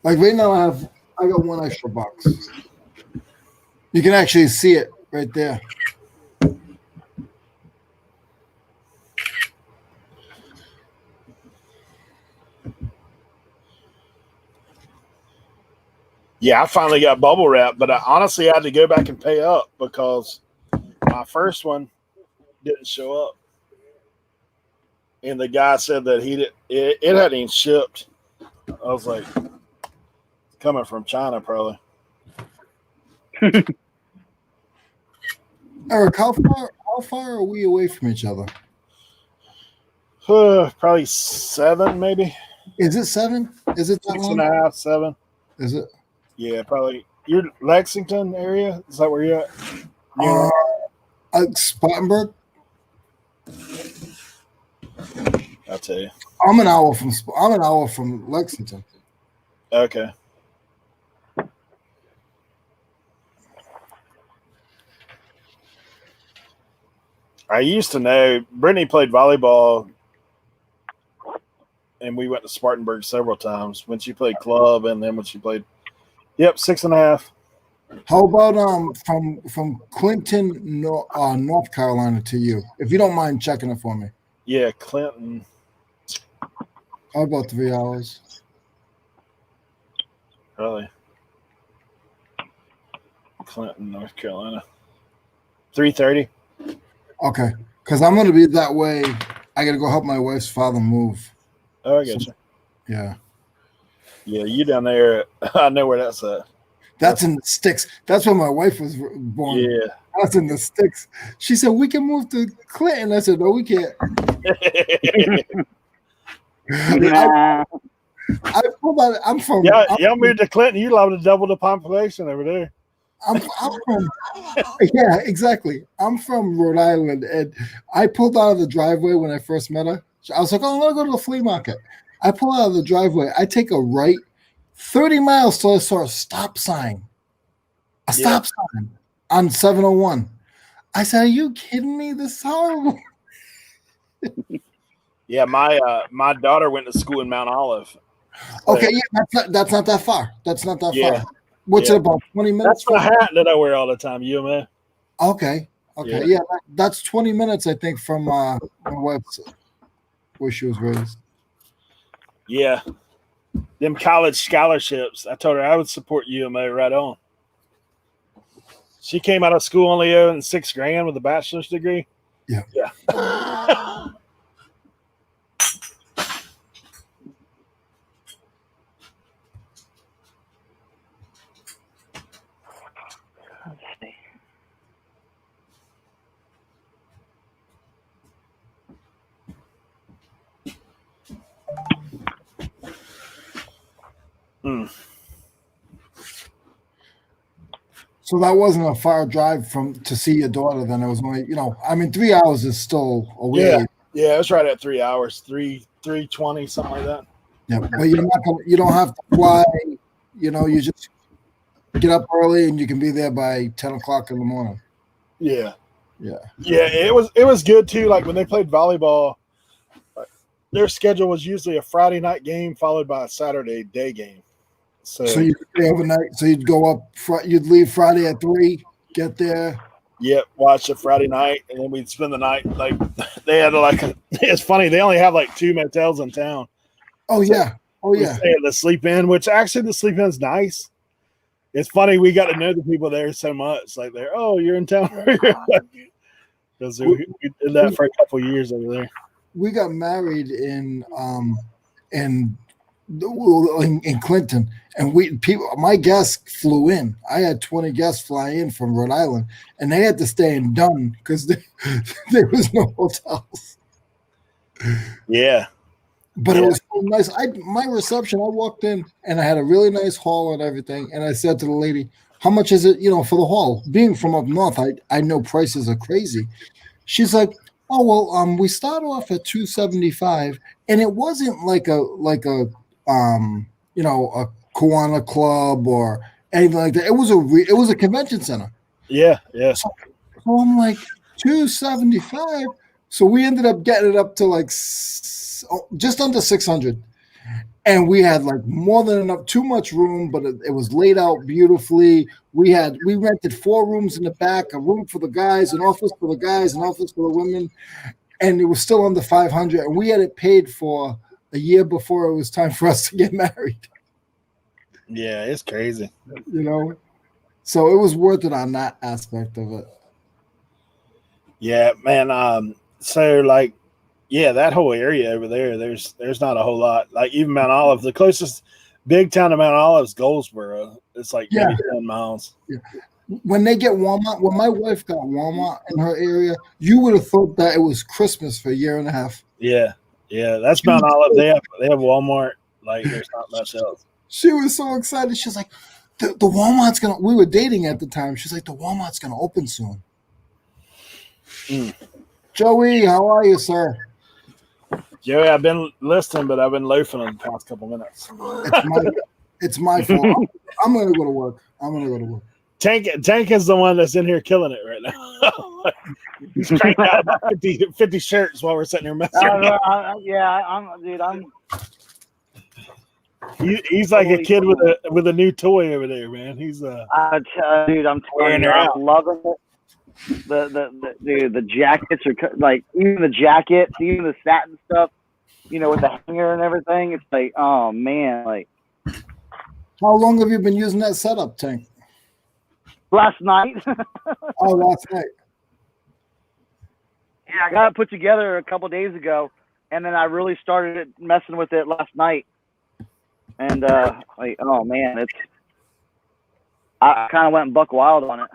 Like right now, I got one extra box. You can actually see it right there. Yeah, I finally got bubble wrap, but I honestly had to go back and pay up because my first one didn't show up. And the guy said that it hadn't even shipped. I was like, coming from China, probably. Eric, how far are we away from each other? Probably 7, maybe. Is it 7? Is it that 6.5, 7? Is it? Yeah, probably. You're Lexington area? Is that where you're at? Spartanburg. I'll tell you. I'm an hour from Lexington. Okay. I used to know Brittany played volleyball, and we went to Spartanburg several times when she played club, and then when she played. Yep, 6.5. How about from Clinton, North Carolina to you? If you don't mind checking it for me. Yeah, Clinton. How about 3 hours? Really? Clinton, North Carolina. 3:30. Okay, because I'm gonna be that way. I gotta go help my wife's father move. Oh, I get you. Yeah. Yeah, you down there. I know where that's at. That's in the sticks. That's where my wife was born. Yeah. That's in the sticks. She said, we can move to Clinton. I said, no, we can't. Nah. I pulled out. I'm from. Y'all moved to Clinton. You're allowed to double the population over there. I'm from. Yeah, exactly. I'm from Rhode Island, and I pulled out of the driveway when I first met her. I was like, "Oh, I'm gonna go to the flea market." I pull out of the driveway. I take a right, 30 miles till I saw a stop sign. A stop sign on 701. I said, "Are you kidding me? This is horrible." Yeah, my daughter went to school in Mount Olive. Okay, yeah, that's not that far. That's not that Yeah. far. What's it about 20 minutes? That's the hat that I wear all the time. You, man. Okay. Yeah, that's 20 minutes, I think, from my wife's where she was raised. Yeah, them college scholarships. I told her I would support UMA right on. She came out of school only owing $6,000 with a bachelor's degree. Yeah. Let's see. So that wasn't a far drive to see your daughter. Then it was only, 3 hours is still a way. Yeah, it was right at 3 hours, 3:20, something like that. Yeah, but you don't have to fly. You just get up early and you can be there by 10 o'clock in the morning. Yeah. Yeah. Yeah, it was good too. Like when they played volleyball, their schedule was usually a Friday night game followed by a Saturday day game. So you'd stay overnight. So you'd go up. You'd leave Friday at 3. Get there. Yep, watch it Friday night, and then we'd spend the night. Like they had it's funny. They only have like 2 motels in town. Oh yeah. We stay at the Sleep Inn, which actually the Sleep Inn's nice. It's funny we got to know the people there so much. Like they're, oh, you're in town, because we did that for a couple of years over there. We got married in Clinton, and my guests flew in. I had 20 guests fly in from Rhode Island, and they had to stay in Dunn because there was no hotels. Yeah. But it was so nice. My reception, I walked in and I had a really nice hall and everything. And I said to the lady, how much is it, for the hall? Being from up north, I know prices are crazy. She's like, oh, well, we start off at $275, and it wasn't like a Kiwanis Club or anything like that. It was a convention center. Yeah. So I'm like, $275. So we ended up getting it up to like just under 600. And we had like more than enough, too much room, but it was laid out beautifully. We rented 4 rooms in the back, a room for the guys, an office for the guys, an office for the women, and it was still under 500. And we had it paid for a year before it was time for us to get married. Yeah, it's crazy. You know, so it was worth it on that aspect of it. Yeah, man. So like, yeah, that whole area over there, there's not a whole lot. Like even Mount Olive, the closest big town to Mount Olive is Goldsboro. It's like maybe 10 miles. Yeah. When they get Walmart, when my wife got Walmart in her area, you would have thought that it was Christmas for a year and a half. Yeah, that's Mount Olive. They have Walmart. Like there's not much else. She was so excited. She's like, the Walmart's gonna. We were dating at the time. She's like, the Walmart's gonna open soon. Joey, how are you, sir? Joey, I've been listening, but I've been loafing in the past couple minutes. It's my fault. I'm gonna go to work. Tank is the one that's in here killing it right now. He's cranking out about 50 shirts while we're sitting here messing. He's like a kid with a new toy over there, man. He's dude, I'm telling you, I'm loving it. The jackets are like, even the jackets, even the satin stuff, with the hanger and everything. It's like, oh man, like. How long have you been using that setup, Tank? Last night. Oh, last night. Yeah, I got it put together a couple days ago, and then I really started messing with it last night. And like, oh man, I kind of went buck wild on it.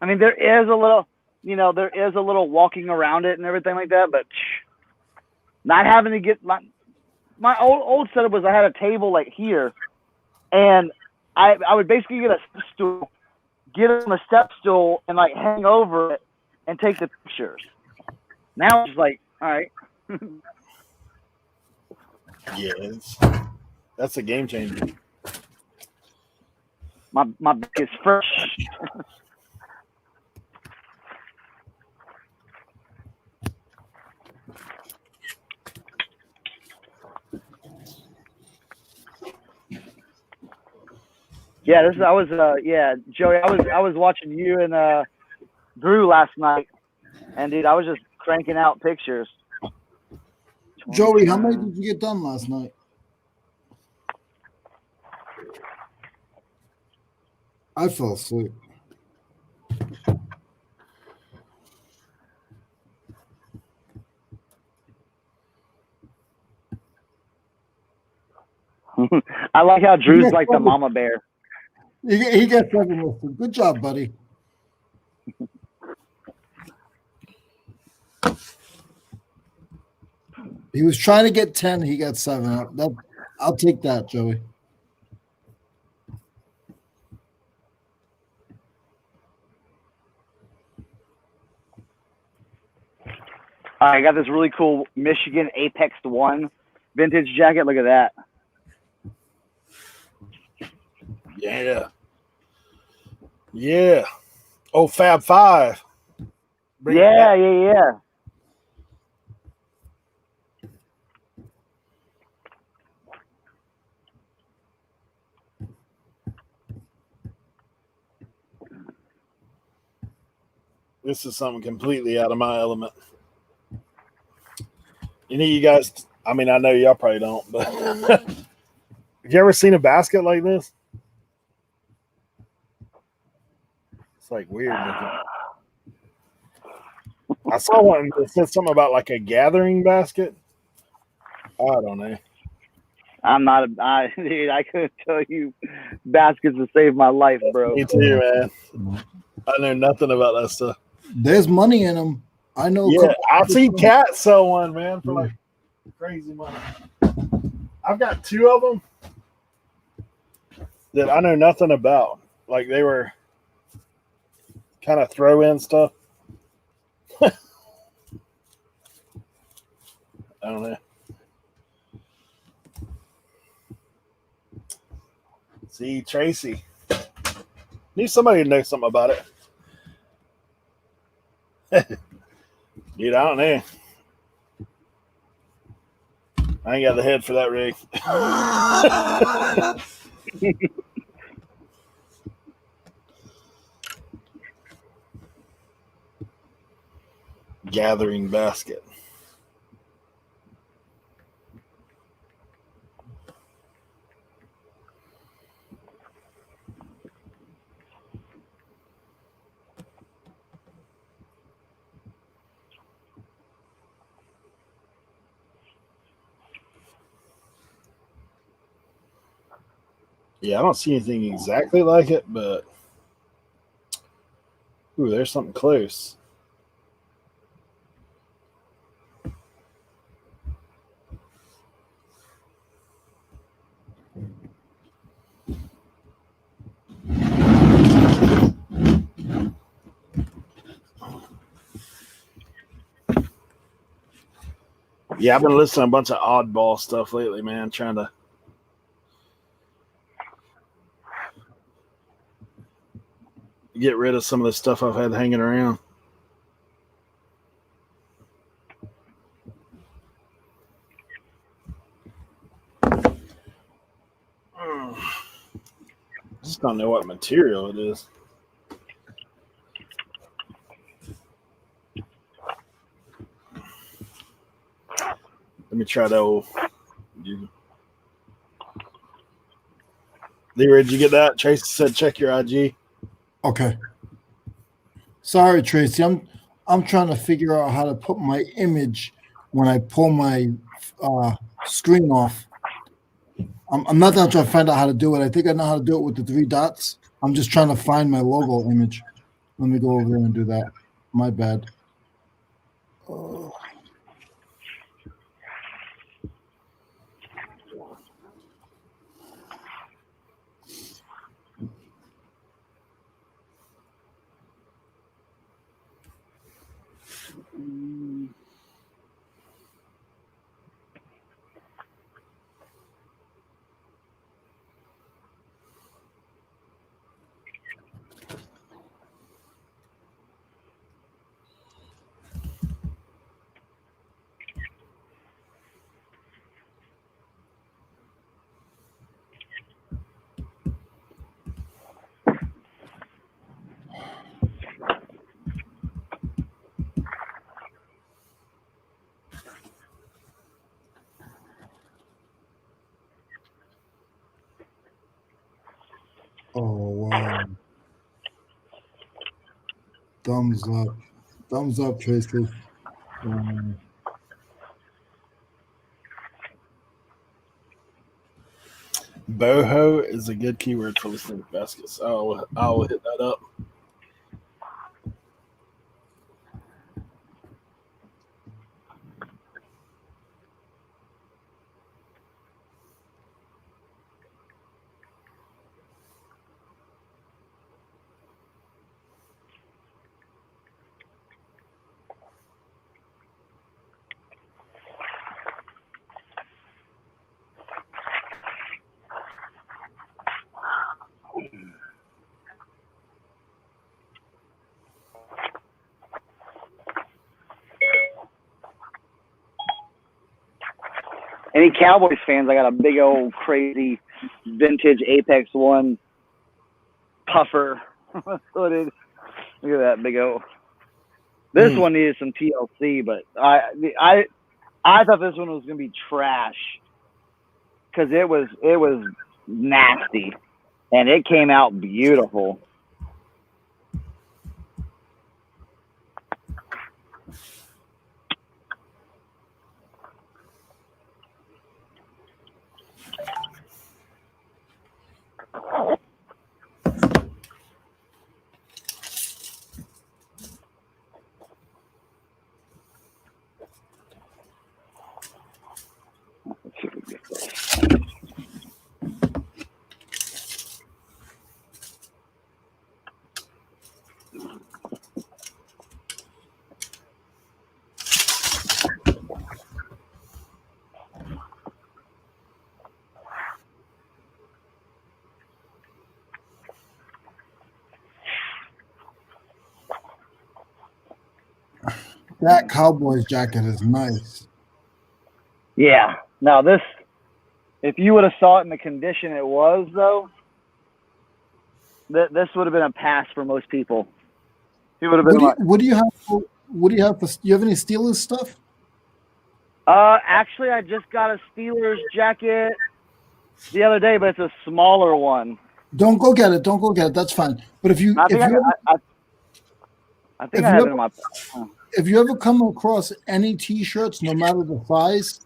I mean, there is a little walking around it and everything like that, but not having to get my old setup was I had a table like here, and I would basically get a stool, get on a step stool, and like hang over it and take the pictures. Now it's like, all right. yeah, that's a game changer. My back is fresh. Yeah, Joey, I was watching you and Drew last night, and dude, I was just cranking out pictures. Joey, how many did you get done last night? I fell asleep. I like how Drew's like the mama bear. He got 7 listed. Good job, buddy. He was trying to get 10. He got 7. I'll take that, Joey. I got this really cool Michigan Apex 1 vintage jacket. Look at that. Yeah. Oh, Fab 5. Yeah. This is something completely out of my element. You guys, I mean, I know y'all probably don't, but have you ever seen a basket like this? It's like weird looking. I saw one that said something about like a gathering basket. I don't know. Dude, I couldn't tell you baskets to save my life, bro. Me too, man. I know nothing about that stuff. There's money in them. I know. Yeah, I've seen Cat sell one, man, for like crazy money. I've got 2 of them that I know nothing about. Like they were kind of throw in stuff. I don't know. See, Tracy. Need somebody to know something about it. Dude, I don't know. I ain't got the head for that rig. Gathering basket. Yeah, I don't see anything exactly like it, but ooh, there's something close. Yeah, I've been listening to a bunch of oddball stuff lately, man, trying to get rid of some of the stuff I've had hanging around. Just don't know what material it is. Let me try that old. Leroy, did you get that? Tracy said check your IG. Okay. Sorry, Tracy. I'm trying to figure out how to put my image when I pull my screen off. I'm not trying to find out how to do it. I think I know how to do it with the 3 dots. I'm just trying to find my logo image. Let me go over there and do that. My bad. Oh. Oh, wow. Thumbs up. Thumbs up, Tracy. Boho is a good keyword for listening to baskets. I'll hit that up. Any Cowboys fans? I got a big old crazy vintage Apex One puffer hooded. Look at that big old. This one needed some TLC, but I thought this one was gonna be trash because it was nasty, and it came out beautiful. That Cowboys jacket is nice. Yeah. Now this, if you would have saw it in the condition it was, though, this would have been a pass for most people. He would have been What do you have? What do you have? You have any Steelers stuff? Actually, I just got a Steelers jacket the other day, but it's a smaller one. Don't go get it. Don't go get it. That's fine. But if you, I think I have it in my. If you ever come across any T-shirts, no matter the size,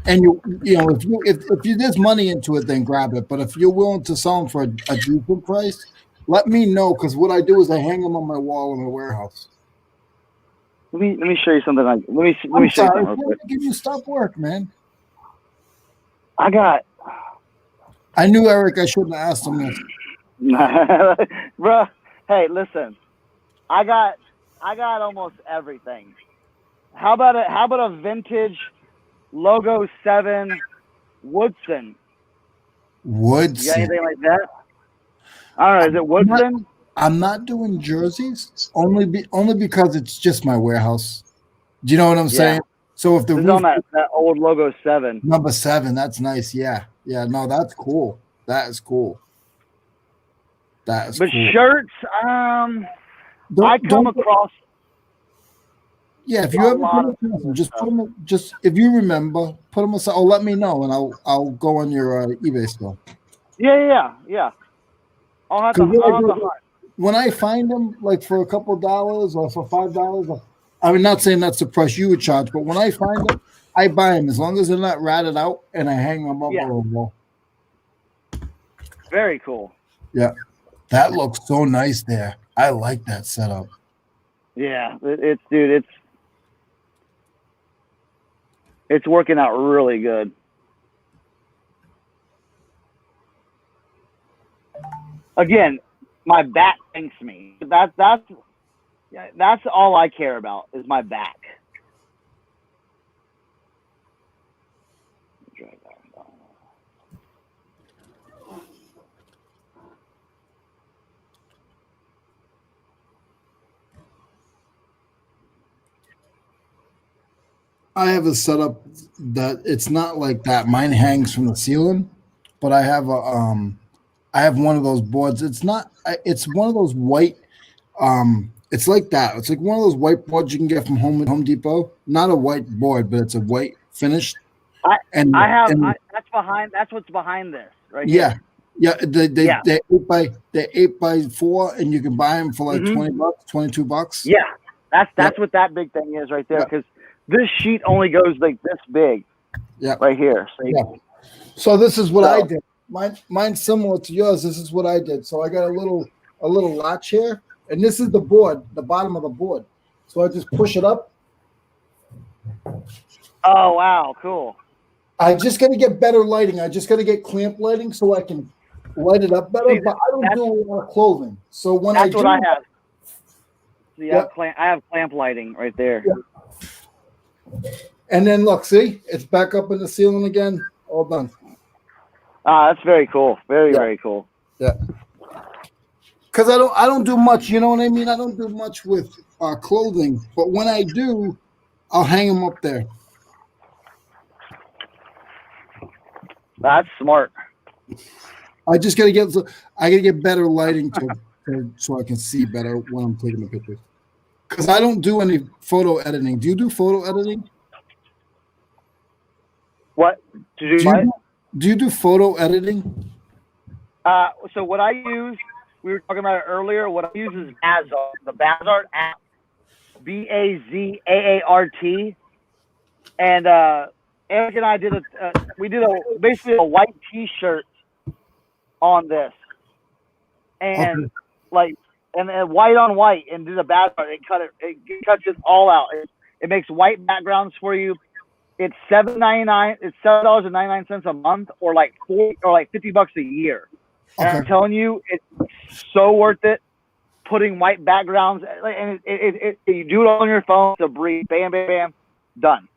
and if you there's money into it, then grab it. But if you're willing to sell them for a decent price, let me know, because what I do is I hang them on my wall in my warehouse. Let me show you something. Let me show you something real quick. Give you stop work, man. I knew Eric. I shouldn't have asked him this. Bro, hey, listen. I got almost everything. How about a vintage Logo 7 Woodson? Woodson. You got anything like that? I don't know. Is it Woodson? I'm not doing jerseys only because it's just my warehouse. Do you know what I'm saying? So if the roof, on that old Logo 7. Number 7, that's nice. Yeah. No, that's cool. That is cool. But cool. Shirts, I come across. Yeah, if you ever put them, just put them. Just if you remember, put them aside. Let me know, and I'll go on your eBay store. Yeah. I'll have to. When I find them, like for a couple $, or for $5, I mean, not saying that's the price you would charge, but when I find them, I buy them as long as they're not ratted out, and I hang them up on the wall. Very cool. Yeah, that looks so nice there. I like that setup. Yeah, it's working out really good. Again, my back thanks me. That's all I care about is my back. I have a setup that it's not like that. Mine hangs from the ceiling, but I have I have one of those boards. It's not. It's one of those white. It's like that. It's like one of those white boards you can get from Home Depot. Not a white board, but it's a white finished. That's what's behind this, right? Yeah, here. yeah. They're 8x4, and you can buy them for like $20, $22. Yeah, that's what that big thing is right there. Because this sheet only goes like this big. Yeah, right here. So this is what I did. Mine's similar to yours. This is what I did. So I got a little latch here, and this is the board, the bottom of the board. So I just push it up. Oh wow, cool. I just got to get better lighting. I just got to get clamp lighting so I can light it up better. But I don't do a lot of clothing. So when I have. See, I have clamp lighting right there. Yeah. And then look, see, it's back up in the ceiling again. All done. That's very cool. Very cool. Yeah. Because I don't do much. You know what I mean? I don't do much with clothing, but when I do, I'll hang them up there. That's smart. I just gotta get better lighting so I can see better when I'm taking the pictures. Because I don't do any photo editing. Do you do photo editing? What? Do you do photo editing? So what I use, we were talking about it earlier. What I use is Bazaart, the Bazaart app, BAZAART, and Eric and I did basically a white T-shirt on this, and and then white on white, and do the Bazaart. It cuts it all out. It makes white backgrounds for you. It's $7.99. It's $7.99 a month, or like $50 a year. And I'm telling you, it's so worth it. Putting white backgrounds, and you do it on your phone. To breathe, bam, bam, bam, done.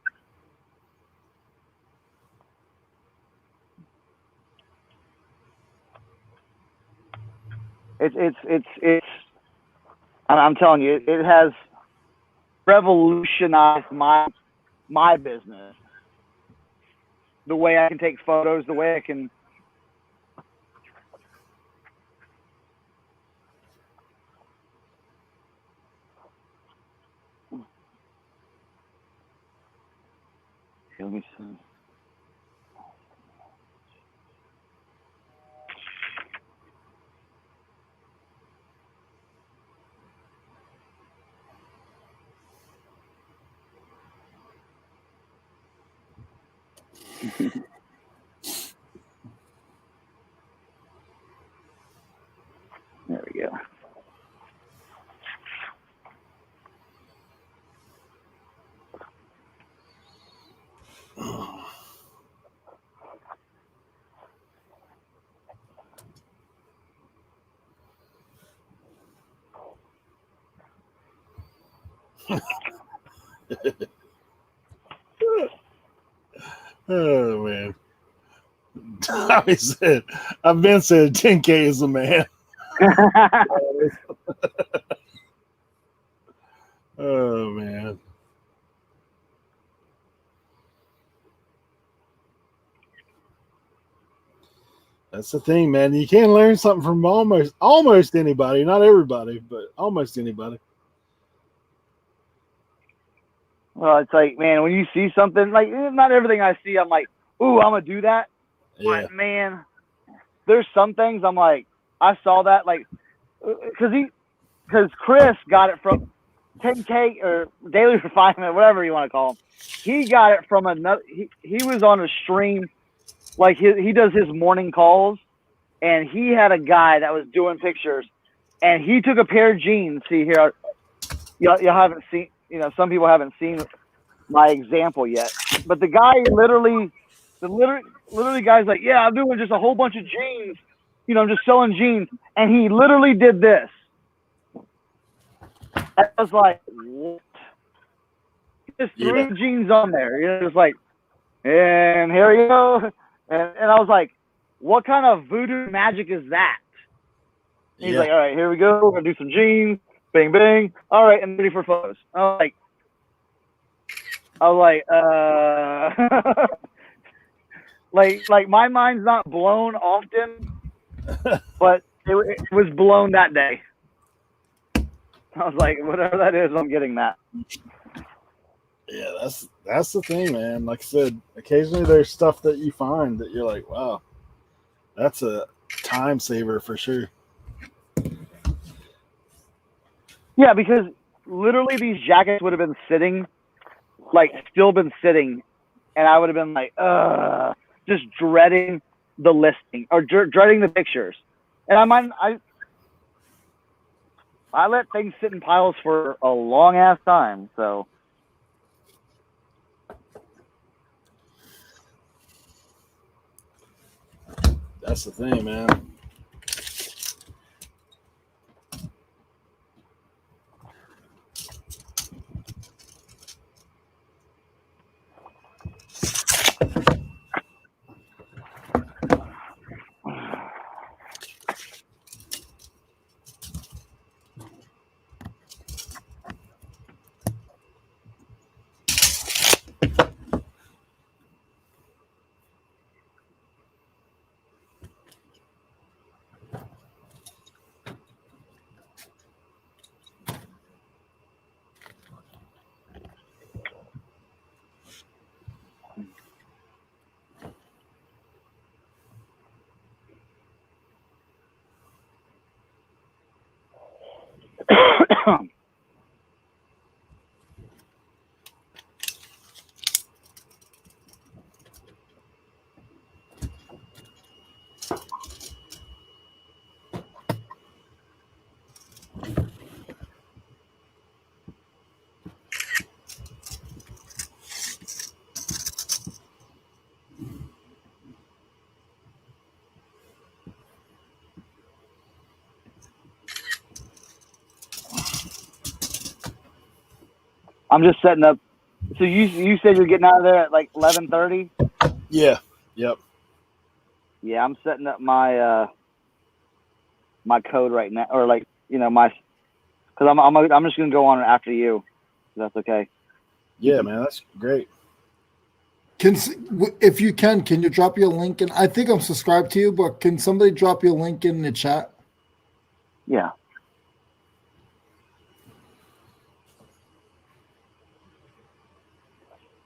It's. I'm telling you, it has revolutionized my business. The way I can take photos, the way I can. Let me see. There we go. Oh man. Tommy said, I've been said 10K is a man. Oh man. That's the thing, man. You can learn something from almost anybody. Not everybody, but almost anybody. Well, it's like, man, when you see something, like, not everything I see, I'm like, ooh, I'm going to do that. Yeah. But, man, there's some things I'm like, I saw that, like, because Chris got it from 10K or Daily Refinement, whatever you want to call him. He got it from another, he was on a stream, like, he does his morning calls, and he had a guy that was doing pictures, and he took a pair of jeans. See here, y'all haven't seen, some people haven't seen my example yet, but the guy literally guy's like, yeah, I'm doing just a whole bunch of jeans, I'm just selling jeans, and he literally did this. I was like, what? He just threw jeans on there, just like, and here we go, and I was like, what kind of voodoo magic is that? He's like, all right, here we go, we're gonna do some jeans, bang bang, all right, and ready for photos. I was like, like my mind's not blown often, but it was blown that day. I was like, whatever that is, I'm getting that. Yeah, that's the thing, man. Like I said, occasionally there's stuff that you find that you're like, wow, that's a time saver for sure. Yeah, because literally these jackets would have been sitting, like still been sitting, and I would have been like, just dreading the listing or dreading the pictures. And I let things sit in piles for a long ass time, so. That's the thing, man. I'm just setting up. So you said you're getting out of there at like 11:30? Yeah. Yep. Yeah, I'm setting up my my code right now, or like my, because I'm just gonna go on after you. That's okay. Yeah, man, that's great. If you can you drop your link in? I think I'm subscribed to you, but can somebody drop your link in the chat? Yeah.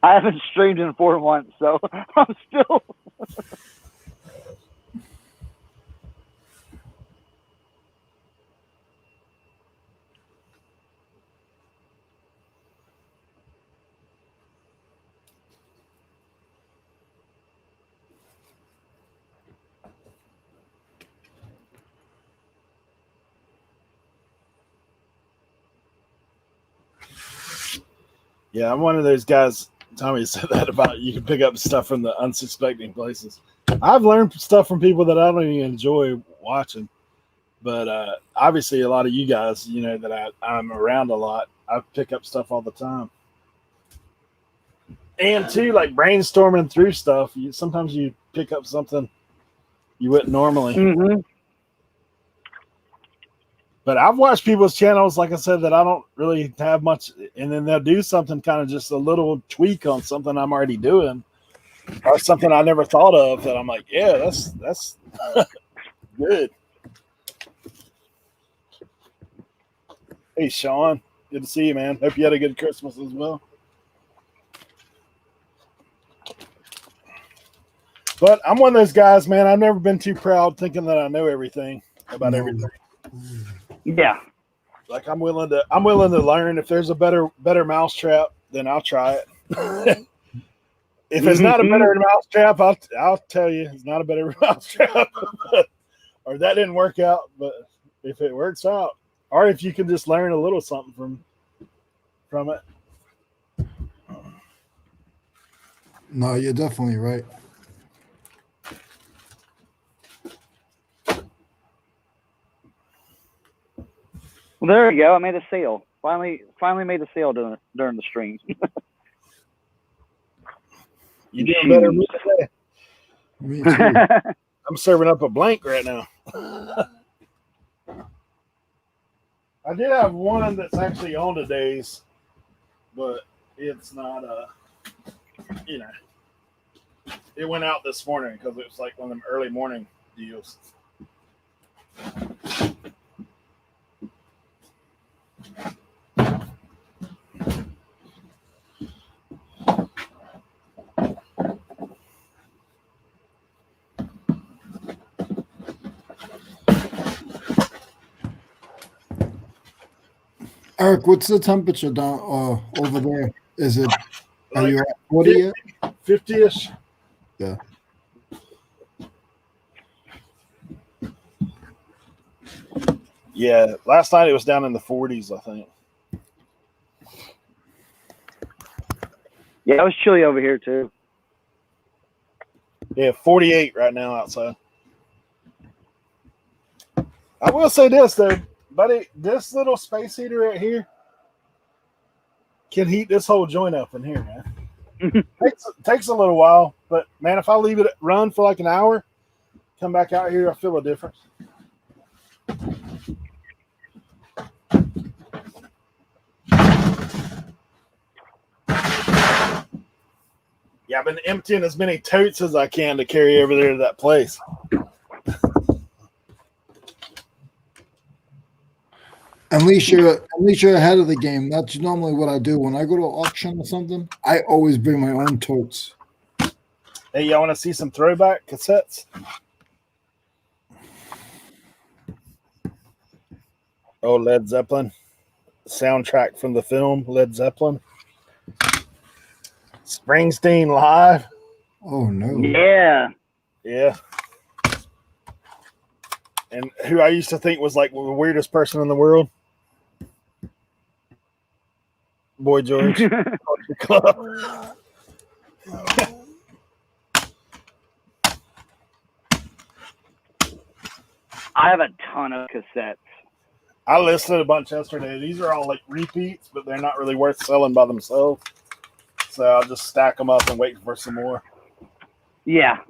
I haven't streamed in 4 months, so I'm still. Yeah, I'm one of those guys. Tommy said that about you can pick up stuff from the unsuspecting places. I've learned stuff from people that I don't even enjoy watching, but obviously a lot of you guys, that I'm around a lot, I pick up stuff all the time. And too, like brainstorming through stuff, sometimes you pick up something you wouldn't normally. Mm-hmm. But I've watched people's channels, like I said, that I don't really have much, and then they'll do something kind of just a little tweak on something I'm already doing, or something I never thought of that I'm like, yeah, that's good. Hey, Sean, good to see you, man. Hope you had a good Christmas as well. But I'm one of those guys, man. I've never been too proud thinking that I know everything about everything. Yeah. Like I'm willing to learn. If there's a better mousetrap, then I'll try it. If it's not a better mousetrap, I'll tell you it's not a better mousetrap. Or that didn't work out. But if it works out, or if you can just learn a little something from it. No, you're definitely right. Well, there you go. I made a sale. Finally made a sale during the stream. You doing better than me today. Me too. I'm serving up a blank right now. I did have one that's actually on today's, but it's not it went out this morning because it was like one of them early morning deals. Eric, what's the temperature down over there? Is it? Are Like you at 40 yet? 50-ish? Yeah. Yeah, last night it was down in the 40s, I think. Yeah, it was chilly over here too. Yeah, 48 right now outside. I will say this though, buddy, this little space heater right here can heat this whole joint up in here, man. Takes a little while, but man, if I leave it run for like an hour, come back out here, I feel a difference. Yeah, I've been emptying as many totes as I can to carry over there to that place. At least you're ahead of the game. That's normally what I do when I go to an auction or something. I always bring my own totes. Hey, y'all want to see some throwback cassettes? Oh, Led Zeppelin. Soundtrack from the film Led Zeppelin. Springsteen live. Oh no. Yeah. Yeah. And who I used to think was like the weirdest person in the world. Boy George. I have a ton of cassettes. I listened to a bunch yesterday. These are all like repeats, but they're not really worth selling by themselves. So I'll just stack them up and wait for some more. Yeah.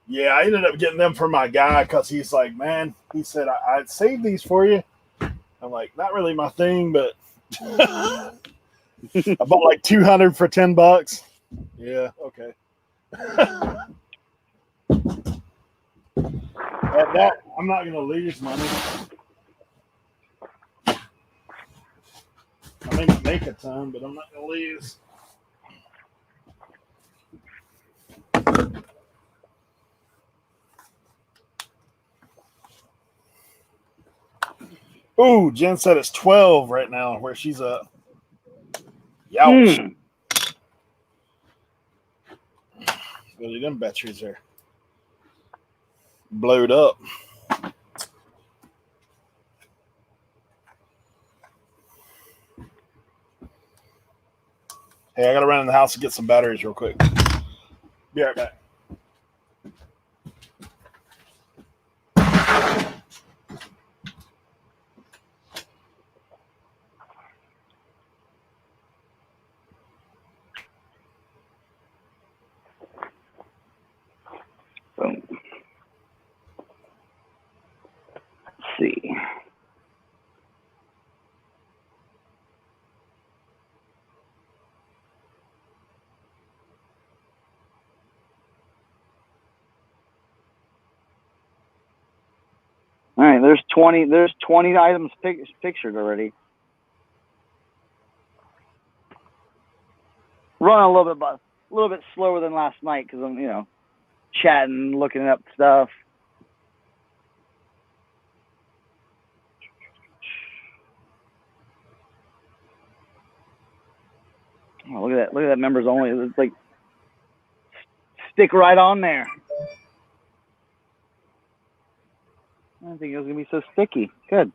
Yeah, I ended up getting them for my guy because he's like, man, he said, I'd save these for you. I'm like, not really my thing, but I bought like 200 for $10. Yeah, okay. At that, I'm not gonna lose money. I may not make a ton, but I'm not gonna lose. Ooh, Jen said it's 12 right now where she's at. Youch. Really, them batteries are blowed up. Hey, I gotta run in the house and get some batteries real quick. Be right back. Boom. Let's see. All right, there's 20 items pictured already. Running a little bit slower than last night because I'm chatting, looking up stuff. Oh, look at that members only. It's like stick right on there. I didn't think it was gonna be so sticky. Good.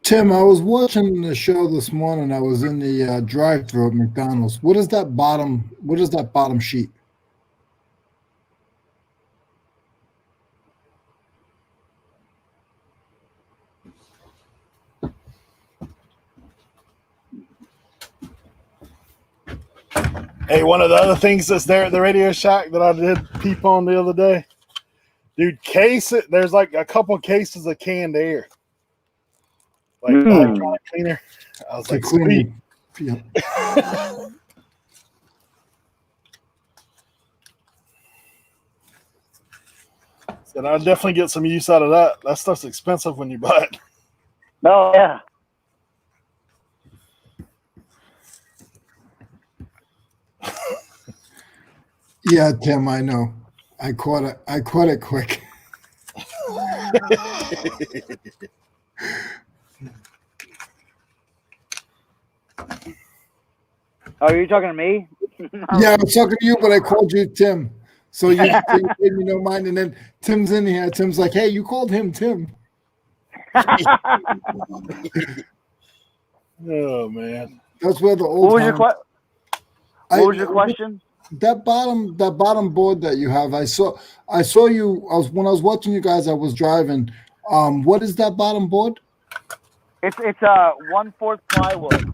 Tim, I was watching the show this morning. I was in the drive-thru at McDonald's. What is that bottom sheet? Hey, one of the other things that's there at the Radio Shack that I did peep on the other day, dude, there's like a couple cases of canned air, like electronic cleaner. I was like, sweet. Yeah. Said I'll definitely get some use out of that. That stuff's expensive when you buy it. Oh yeah. Yeah, Tim, I know. I caught it quick. Oh, are you talking to me? Yeah, I was talking to you, but I called you Tim. So you paid me no mind, and then Tim's in here. Tim's like, "Hey, you called him Tim." Oh man, that's where the old. What was your question? That bottom board that you have, I saw you. When I was watching you guys, I was driving. What is that bottom board? It's 1/4 plywood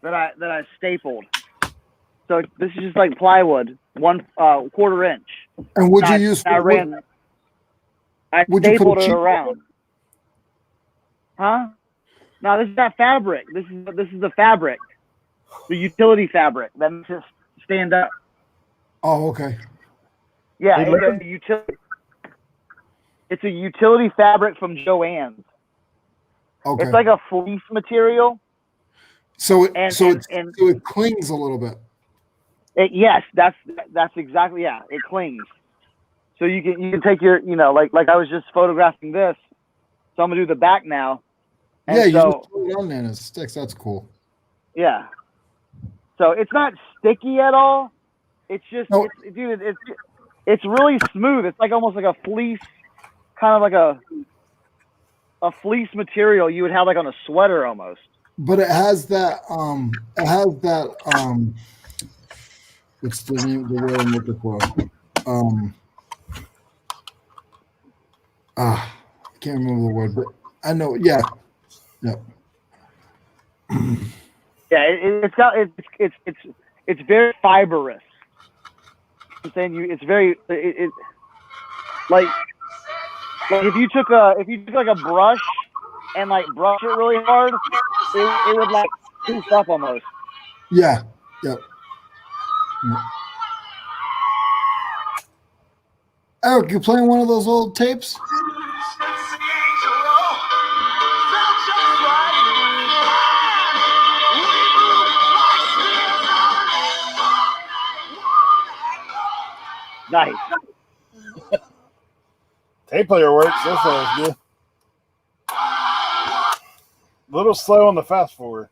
that I stapled. So this is just like plywood, 1/4 inch. And would you use? I stapled it around. Huh? No, this is not fabric. This is the fabric, the utility fabric that makes it stand up. Oh, okay. Yeah, it's a utility fabric from Joann's. Okay. It's like a fleece material. So it clings a little bit. Yes, that's exactly, yeah. It clings. So you can take your, like I was just photographing this. So I'm gonna do the back now. And you just put it on there and it sticks. That's cool. Yeah. So it's not sticky at all. It's just, it's really smooth. It's like almost like a fleece, kind of like a fleece material you would have like on a sweater almost. But it has that. What's the name? The word I'm looking for? I can't remember the word, but I know. Yeah. Yeah, it's very fibrous. I'm saying it's very like if you took like a brush and like brush it really hard, it would like poof up almost. Yeah. Yep. Eric, you playing one of those old tapes? Nice. Tape player works. This one's good. A little slow on the fast forward.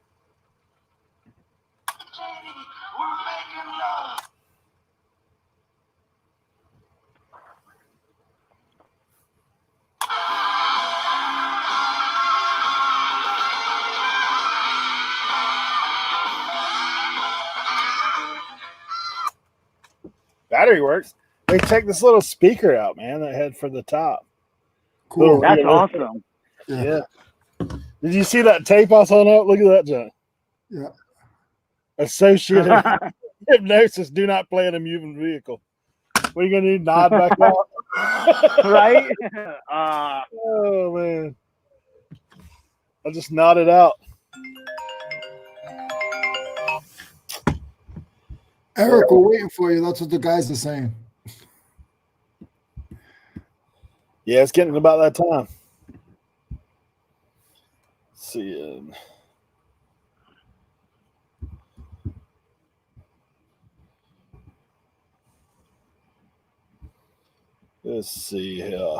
Battery works. They take this little speaker out, man. That head for the top. Cool. That's awesome. Yeah. Did you see that tape I saw up? Look at that, John. Yeah. Associated hypnosis. Do not play in a moving vehicle. What are you gonna do? Nod back out? Right? Oh man. I just nodded out. Eric, we're waiting for you. That's what the guys are saying. Yeah, it's getting about that time. Let's see. Let's see here.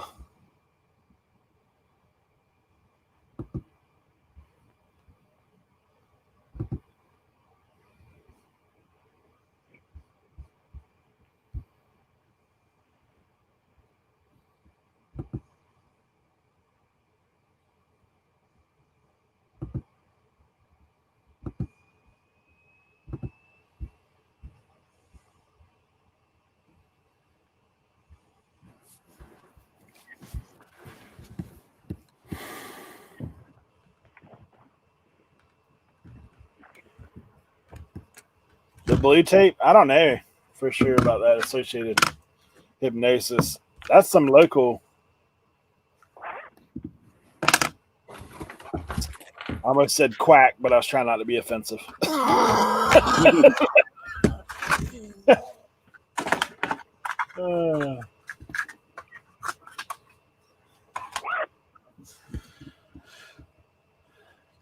The blue tape? I don't know for sure about that associated hypnosis. That's some local. I almost said quack, but I was trying not to be offensive.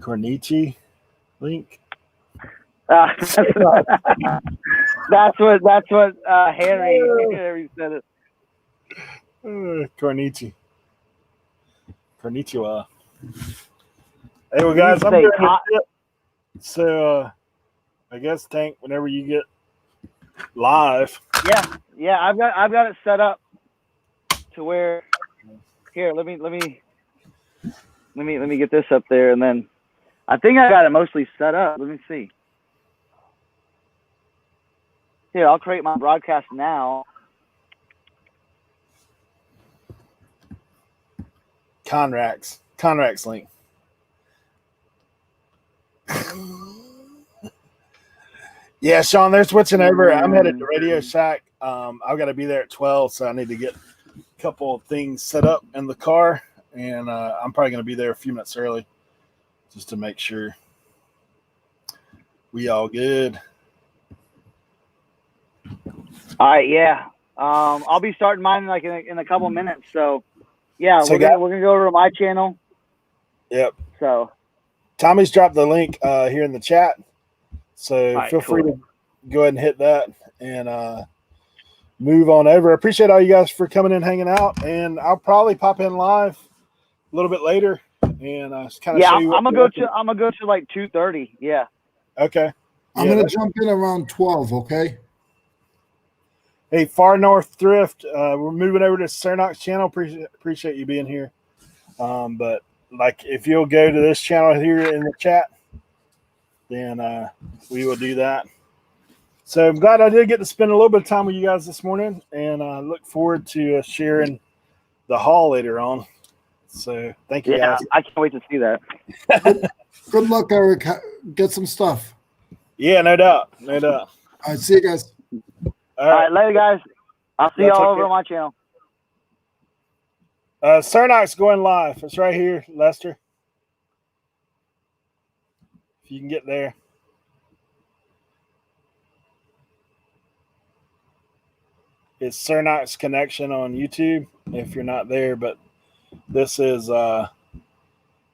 Cornici link. That's what Harry said it. Cornici. Konnichiwa. Hey, well, guys, I'm doing it. So, I guess Tank, whenever you get live. Yeah, I've got it set up to where. Here, let me get this up there, and then I think I got it mostly set up. Let me see. Here, I'll create my broadcast now. Conrax link. Yeah, Sean, they're switching over. I'm headed to Radio Shack. I've got to be there at 12, so I need to get a couple of things set up in the car, and I'm probably going to be there a few minutes early just to make sure we all good. All right, yeah. I'll be starting mine like in a couple minutes. So, yeah, we're gonna go over to my channel. Yep. So, Tommy's dropped the link here in the chat, so feel free to go ahead and hit that and move on over. I appreciate all you guys for coming in, hanging out, and I'll probably pop in live a little bit later and kind of show you. I'm gonna go to like 2:30. Yeah. Okay. I'm gonna jump in around 12. Okay. Hey, Far North Thrift, we're moving over to Cernox channel. Appreciate you being here. But like, if you'll go to this channel here in the chat, then we will do that. So I'm glad I did get to spend a little bit of time with you guys this morning, and I look forward to sharing the haul later on. So thank you guys. I can't wait to see that. Good luck, Eric. Get some stuff. Yeah, no doubt. No doubt. All right, see you guys. All right, later, guys. I'll see That's y'all okay. over on my channel. Cernoc's going live. It's right here, Lester. If you can get there. It's Cernoc's Connection on YouTube if you're not there, but this is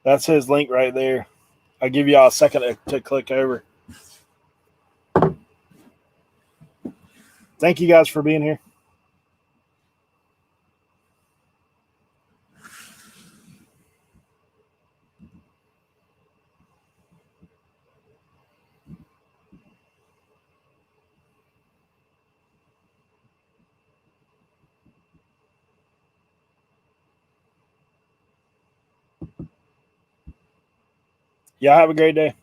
that's his link right there. I'll give y'all a second to click over. Thank you guys for being here. Y'all have a great day.